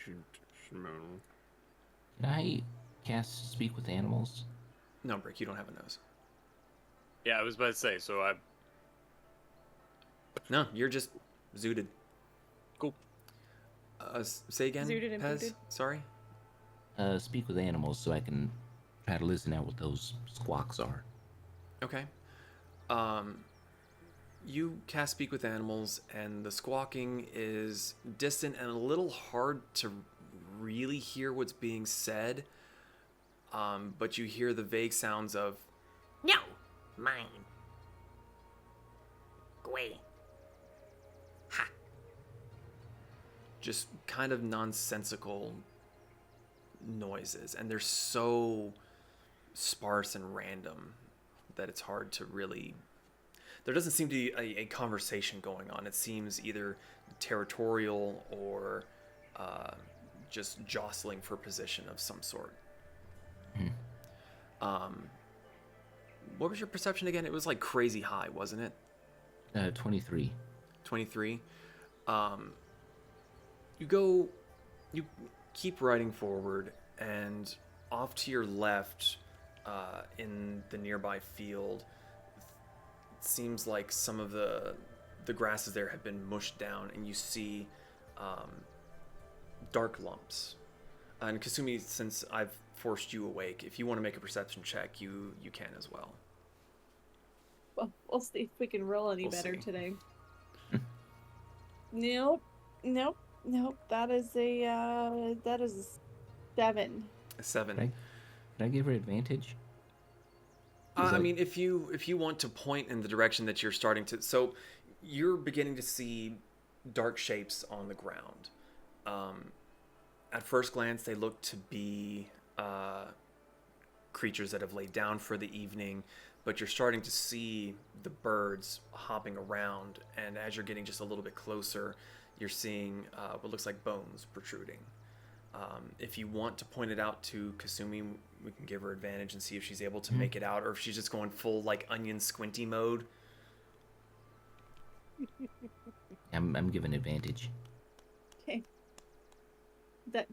I cast Speak with Animals? No, Brick, you don't have a nose. Yeah, I was about to say, so No, you're just zooted. Cool. Say again, Zooted and Pez? booted. Sorry? Speak with animals so I can try to listen out what those squawks are. Okay. You cast Speak with Animals, and the squawking is distant and a little hard to really hear what's being said. But you hear the vague sounds of, No, mine. Go away. Ha. just kind of nonsensical noises. And they're so sparse and random that it's hard to really... There doesn't seem to be a conversation going on. It seems either territorial or just jostling for position of some sort. What was your perception again? It was like crazy high, wasn't it? 23. 23. You keep riding forward, and off to your left, in the nearby field, it seems like some of the grasses there have been mushed down, and you see dark lumps. And Kasumi, since I've forced you awake, if you want to make a perception check, you can as well. Well, we'll see if we can roll any We'll better see. today. Nope. That is a 7. A 7. Can I give her advantage? I mean, if you want to point in the direction that you're starting to, so you're beginning to see dark shapes on the ground. At first glance, they look to be creatures that have laid down for the evening, but you're starting to see the birds hopping around, and as you're getting just a little bit closer, you're seeing what looks like bones protruding. If you want to point it out to Kasumi, we can give her advantage and see if she's able to make it out, or if she's just going full like onion squinty mode. I'm given advantage. Okay. That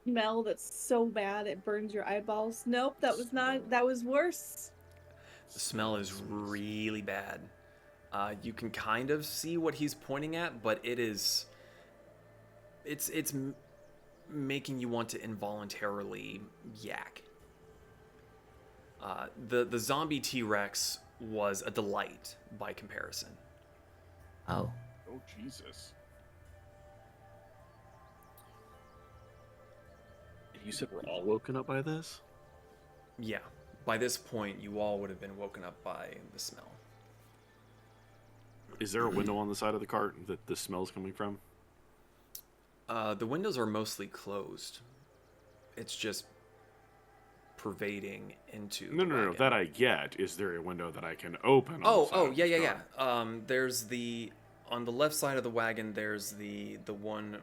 smell that's so bad it burns your eyeballs. Nope, that was not. That was worse. The smell is really bad. You can kind of see what he's pointing at, but it's making you want to involuntarily yak. The zombie T-Rex was a delight by comparison. Oh. Oh, Jesus. You said we're all woken up by this? Yeah, by this point, you all would have been woken up by the smell. Is there a window on the side of the cart that the smell's coming from? The windows are mostly closed. It's just pervading into No, the no, no, wagon. that I get. Is there a window that I can open? On the side Oh, of yeah, the yeah, cart? yeah. There's on the left side of the wagon, there's the one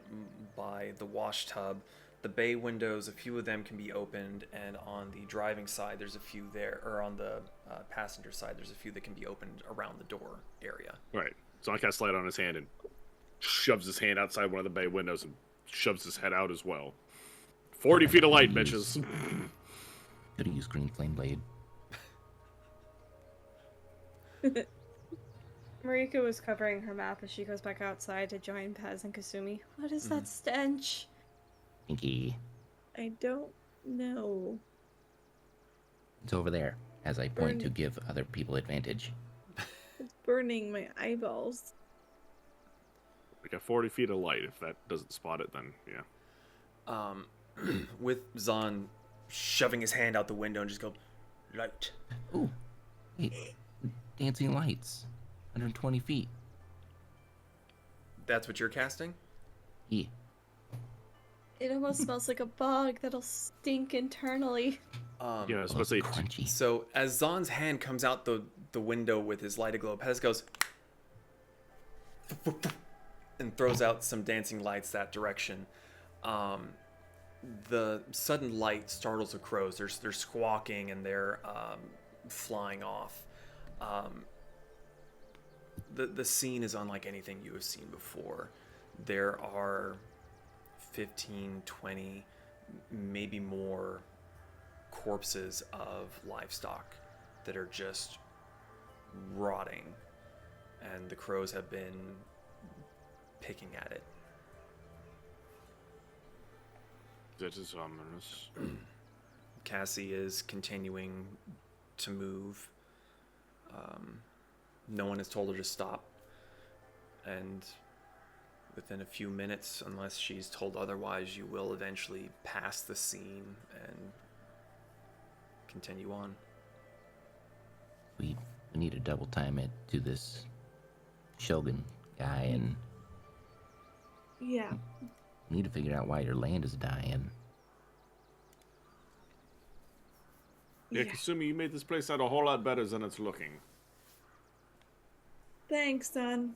by the wash tub. The bay windows, a few of them can be opened, and on the driving side, there's a few there, or on the passenger side, there's a few that can be opened around the door area. Right. So I cast light on his hand and shoves his hand outside one of the bay windows and shoves his head out as well. 40 feet of light, bitches. Could have used green flame blade. Moriko is covering her map as she goes back outside to join Paz and Kasumi. What is that stench? Pinky. I don't know. It's over there, as I point to give other people advantage. It's burning my eyeballs. We got 40 feet of light. If that doesn't spot it, then yeah. With Zahn shoving his hand out the window and just go, light. Ooh. Hey, dancing lights. 120 feet. That's what you're casting? Yeah. It almost smells like a bug that'll stink internally. Yeah, I was supposed to say. Crunchy. So as Zahn's hand comes out the window with his light aglow, Pez goes and throws out some dancing lights that direction. The sudden light startles the crows. They're squawking and they're flying off. The scene is unlike anything you have seen before. There are 15, 20, maybe more corpses of livestock that are just rotting and the crows have been picking at it. That is ominous. Cassie is continuing to move. No one has told her to stop. And within a few minutes, unless she's told otherwise, you will eventually pass the scene and continue on. We need to double time it to this Shogun guy, and Yeah. we need to figure out why your land is dying. Yeah, Kasumi, you made this place out a whole lot better than it's looking. Thanks, son.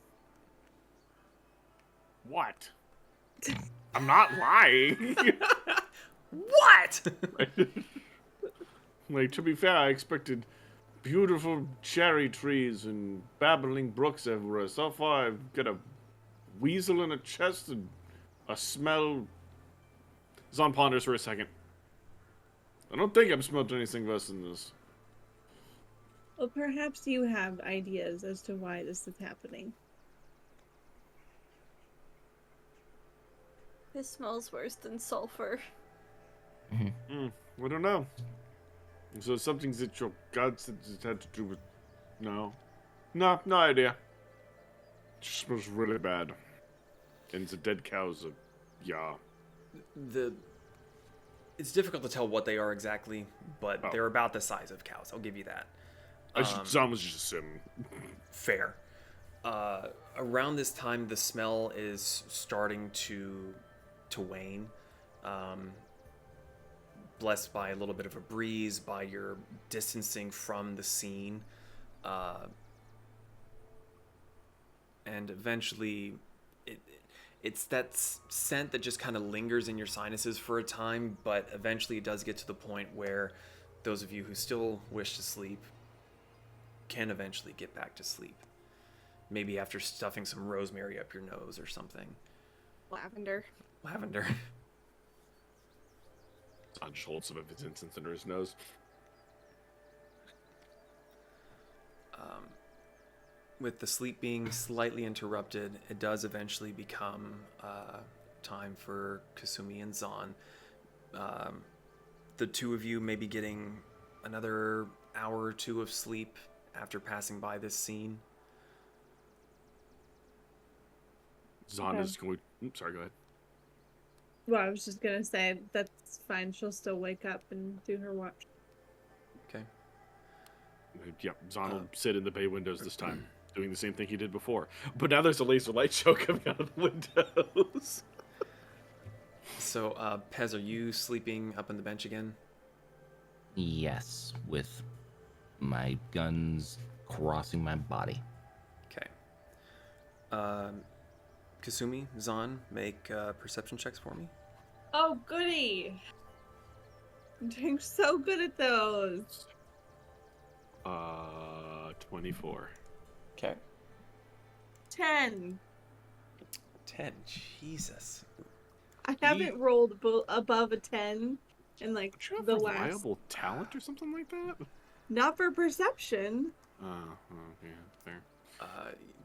What? I'm not lying. What? Like, to be fair, I expected beautiful cherry trees and babbling brooks everywhere. So far, I've got a weasel in a chest and a smell. Zon ponders for a second. I don't think I've smelled anything worse than this. Well, perhaps you have ideas as to why this is happening. This smells worse than sulfur. I don't know. So something that your god said it had to do with... No. No idea. It just smells really bad. And the dead cows are... Yeah. It's difficult to tell what they are exactly, but they're about the size of cows. I'll give you that. Zon was just assuming. Fair. Around this time, the smell is starting to wane. Blessed by a little bit of a breeze, by your distancing from the scene. And eventually, it's that scent that just kind of lingers in your sinuses for a time, but eventually it does get to the point where those of you who still wish to sleep can eventually get back to sleep. Maybe after stuffing some rosemary up your nose or something. Lavender. Zon just holds some of his incense under his nose. With the sleep being slightly interrupted, it does eventually become time for Kasumi and Zon. The two of you may be getting another hour or two of sleep after passing by this scene. Zon Okay. is going... Sorry, go ahead. Well, I was just gonna say that's fine. She'll still wake up and do her watch. Okay. Yep, Zon will sit in the bay windows this time, doing the same thing he did before. But now there's a laser light show coming out of the windows. So, Pez, are you sleeping up on the bench again? Yes, with my guns crossing my body. Okay. Kasumi, Zon, make perception checks for me. Oh, goody! I'm doing so good at those. 24. Okay. 10. 10. Jesus. I haven't rolled above a 10 in like Don't you have the a last. reliable talent or something like that? Not for perception. Yeah, fair.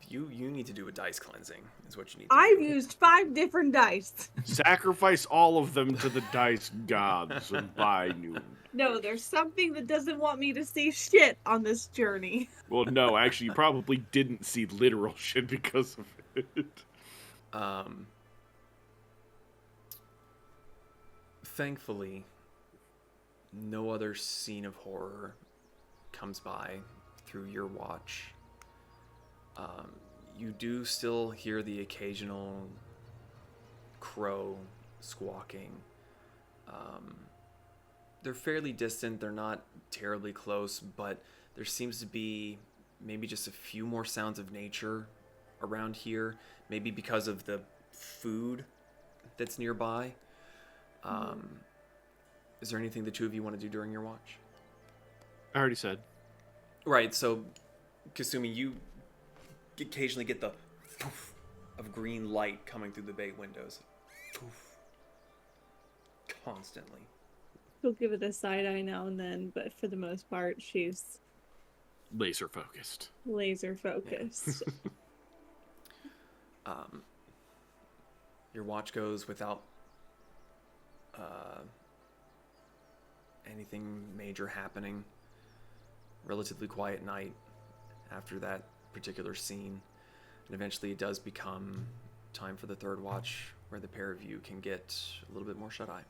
You need to do a dice cleansing, is what you need to I've do. used 5 different dice. Sacrifice all of them to the dice gods and buy new. No, there's something that doesn't want me to see shit on this journey. Well, no, actually, you probably didn't see literal shit because of it. Thankfully, no other scene of horror comes by through your watch. You do still hear the occasional crow squawking. They're fairly distant, they're not terribly close, but there seems to be maybe just a few more sounds of nature around here, maybe because of the food that's nearby. Is there anything the two of you want to do during your watch? I already said. Right, so Kasumi, you occasionally get the poof of green light coming through the bay windows. Poof. Constantly. She'll give it a side eye now and then, but for the most part, she's Laser focused. Laser focused. Your watch goes without anything major happening. Relatively quiet night after that particular scene. And eventually it does become time for the third watch, where the pair of you can get a little bit more shut-eye.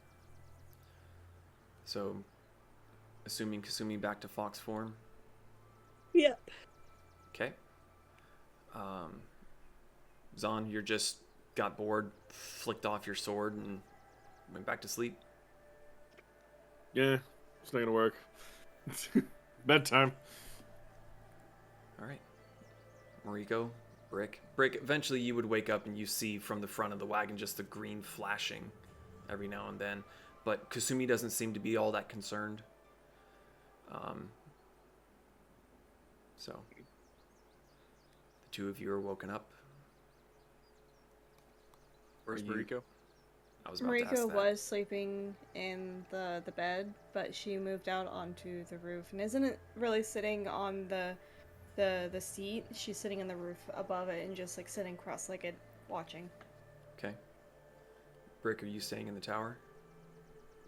So, assuming Kasumi back to fox form. Yep. Okay. Zahn, you're just got bored, flicked off your sword, and went back to sleep. Yeah, it's not gonna work. Bedtime. All right. Moriko, Brick. Brick, eventually you would wake up and you see from the front of the wagon just the green flashing every now and then. But Kasumi doesn't seem to be all that concerned. So, the two of you are woken up. Where's Moriko? I was about to ask Moriko that. was sleeping in the bed, but she moved out onto the roof and isn't really sitting on the seat. She's sitting on the roof above it and just like sitting cross-legged watching. Okay. Brick, are you staying in the tower?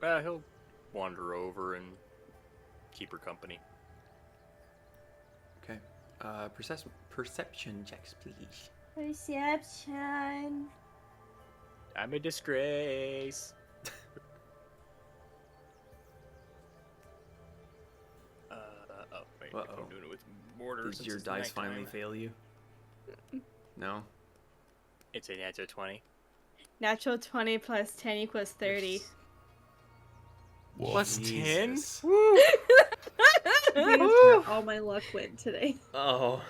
He'll wander over and keep her company. Okay. Perception checks, please. Perception. I'm a disgrace. Oh, wait. Uh-oh. I'm doing it with mortar. Did since your it's dice nighttime. finally fail you? No? It's a natural 20. Natural 20 plus 10 equals 30. Whoa. Plus 10? Jesus. That's where all my luck went today. Oh.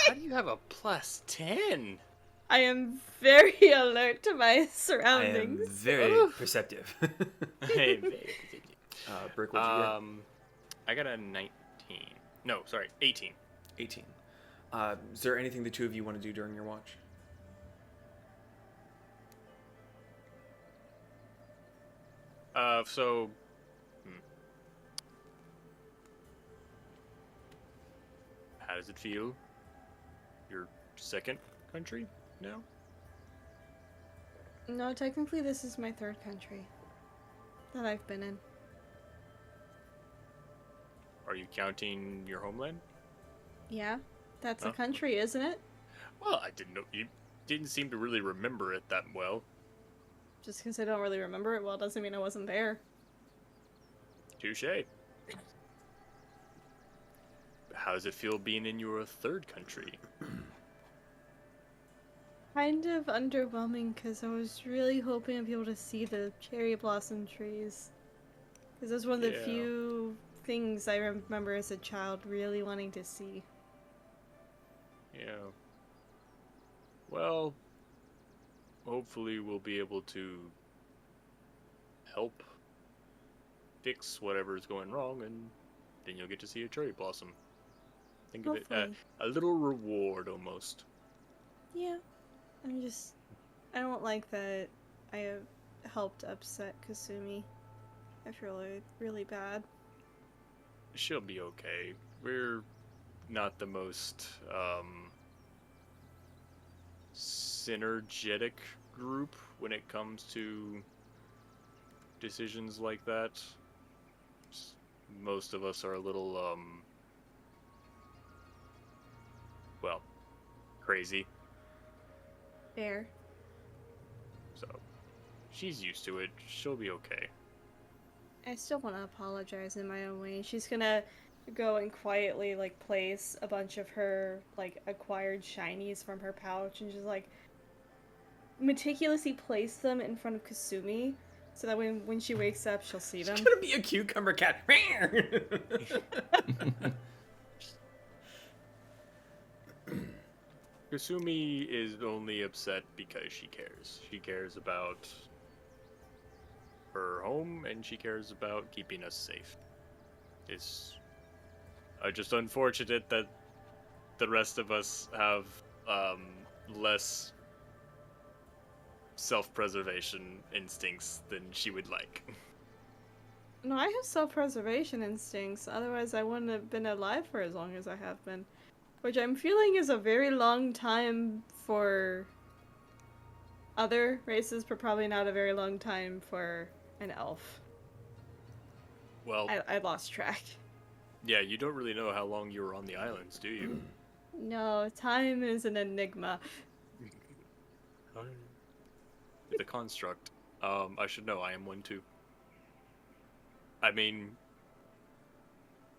How do you have a plus 10? I am very alert to my I am surroundings. very perceptive. Hey, Brick, what'd you I got a 19. No, sorry, 18. get? 18. Is there anything the two of you want to do during your watch? So, how does it feel? Your second country now? No, technically this is my third country that I've been in. Are you counting your homeland? Yeah, that's Oh, a country, isn't it? Well, I didn't know. You didn't seem to really remember it that well. Just because I don't really remember it well doesn't mean I wasn't there. Touche. How does it feel being in your third country? Kind of underwhelming because I was really hoping to be able to see the cherry blossom trees. Because that's one of the Yeah. few things I remember as a child really wanting to see. Yeah. Well, hopefully we'll be able to help fix whatever's going wrong, and then you'll get to see a cherry blossom. Think of it Hopefully. a little reward almost. Yeah. I don't like that I have helped upset Kasumi. I feel like really bad. She'll be okay. We're not the most synergetic group when it comes to decisions like that. Most of us are a little well, crazy. Fair. So she's used to it. She'll be okay. I still want to apologize in my own way. She's gonna go and quietly like place a bunch of her like acquired shinies from her pouch and just like meticulously place them in front of Kasumi so that when she wakes up she'll see them. It's gonna be a cucumber cat. Kasumi is only upset because she cares. She cares about her home and she cares about keeping us safe. It's just unfortunate that the rest of us have less self-preservation instincts than she would like. No, I have self-preservation instincts. Otherwise, I wouldn't have been alive for as long as I have been. Which I'm feeling is a very long time for other races, but probably not a very long time for an elf. Well, I lost track. yeah, you don't really know how long you were on the islands, do you? No, time is an enigma. The construct. I should know. I am one too. I mean,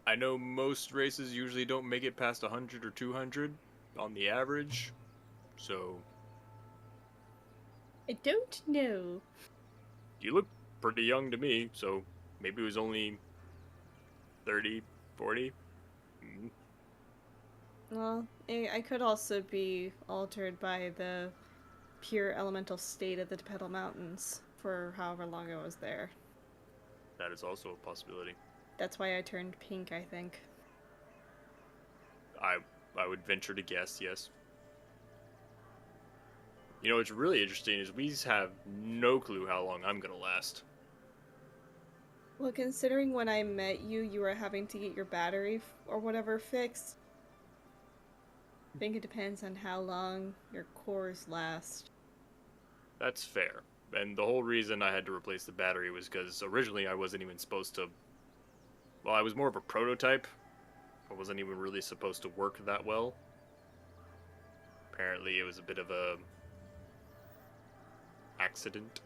I know most races usually don't make it past 100 or 200 on the average, so I don't know. you look pretty young to me, so maybe it was only 30, 40. Mm. Well, I could also be altered by the pure elemental state of the Pedal Mountains for however long I was there. That is also a possibility. That's why I turned pink, I think. I would venture to guess, yes. You know, what's really interesting is we have no clue how long I'm gonna last. Well, considering when I met you, you were having to get your battery or whatever fixed. I think it depends on how long your cores last. That's fair. And the whole reason I had to replace the battery was because originally I wasn't even supposed to... Well, I was more of a prototype. I wasn't even really supposed to work that well. Apparently it was a bit of a... accident.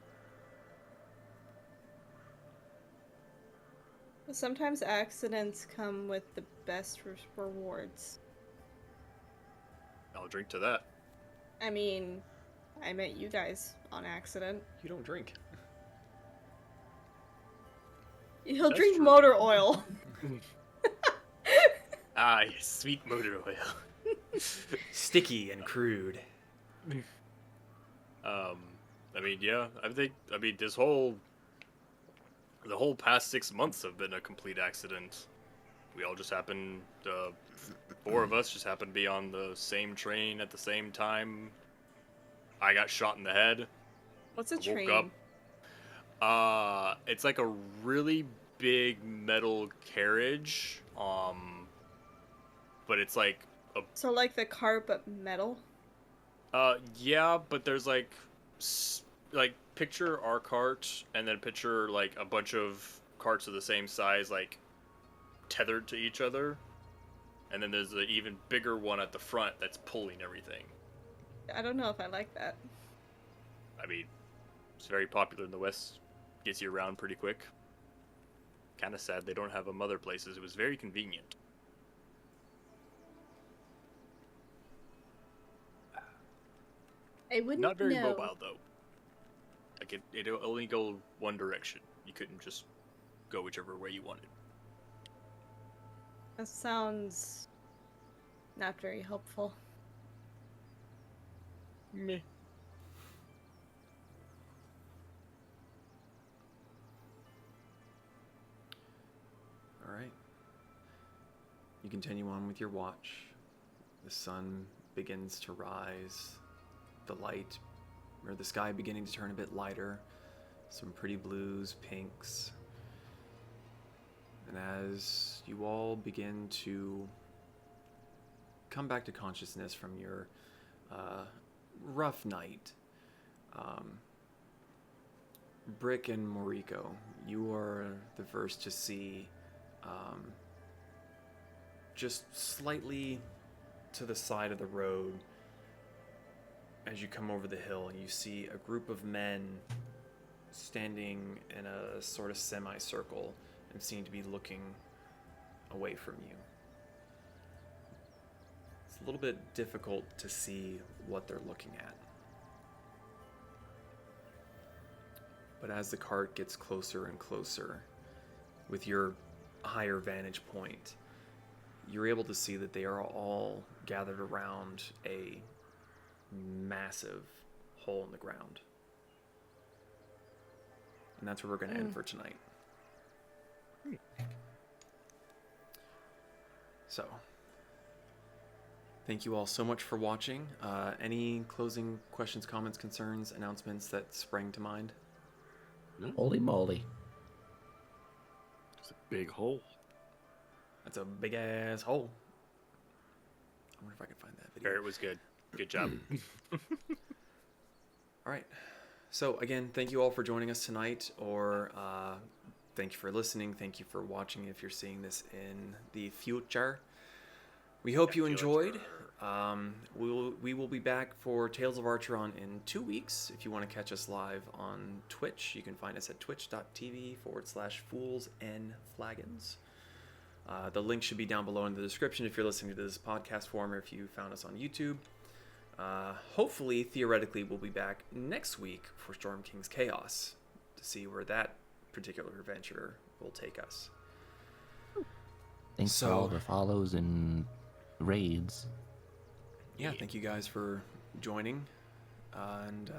Sometimes accidents come with the best rewards. I'll drink to that. I mean, I met you guys on accident. You don't drink. He'll That's drink true. motor oil. Ah, yes, sweet motor oil. Sticky and crude. I mean, yeah, I mean, the whole past 6 months have been a complete accident. We all just happened, 4 of us just happened to be on the same train at the same time. I got shot in the head. What's a Woke train? up. It's like a really big metal carriage, but it's like a So like the cart, but metal? yeah, but there's like picture our cart and then picture like a bunch of carts of the same size like tethered to each other, and then there's an even bigger one at the front that's pulling everything. I don't know if I like that. I mean, it's very popular in the West. Gets you around pretty quick. Kind of sad they don't have them other places. It was very convenient. I wouldn't Not very know. mobile though. Like it'll only go one direction. You couldn't just go whichever way you wanted. That sounds not very helpful. Meh. All right. You continue on with your watch. The sun begins to rise. The light, or the sky beginning to turn a bit lighter. Some pretty blues, pinks. And as you all begin to come back to consciousness from your rough night, Brick and Moriko, you are the first to see just slightly to the side of the road as you come over the hill, you see a group of men standing in a sort of semicircle and seem to be looking away from you. It's a little bit difficult to see what they're looking at. But as the cart gets closer and closer, with your higher vantage point, you're able to see that they are all gathered around a massive hole in the ground. And that's where we're going to end for tonight. So, thank you all so much for watching. Any closing questions, comments, concerns, announcements that sprang to mind? Holy moly. big hole. That's a big ass hole. I wonder if I can find that video. Barrett was good. Good job. All right. So again, thank you all for joining us tonight, or thank you for listening. Thank you for watching if you're seeing this in the future. We hope you enjoyed. We will be back for Tales of Archeron in 2 weeks. If you want to catch us live on Twitch, you can find us at twitch.tv/fools&flagons. The link should be down below in the description if you're listening to this podcast form, or if you found us on YouTube. Hopefully, theoretically, we'll be back next week for Storm King's Chaos to see where that particular adventure will take us. Thanks for all the follows and raids. Yeah, thank you guys for joining. And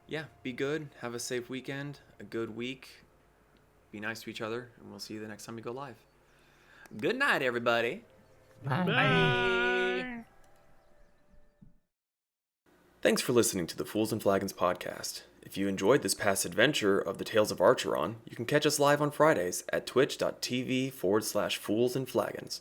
yeah, be good. Have a safe weekend, a good week. Be nice to each other, and we'll see you the next time we go live. Good night, everybody. Bye. Thanks for listening to the Fools and Flagons podcast. If you enjoyed this past adventure of the Tales of Archeron, you can catch us live on Fridays at twitch.tv/fools&flagons.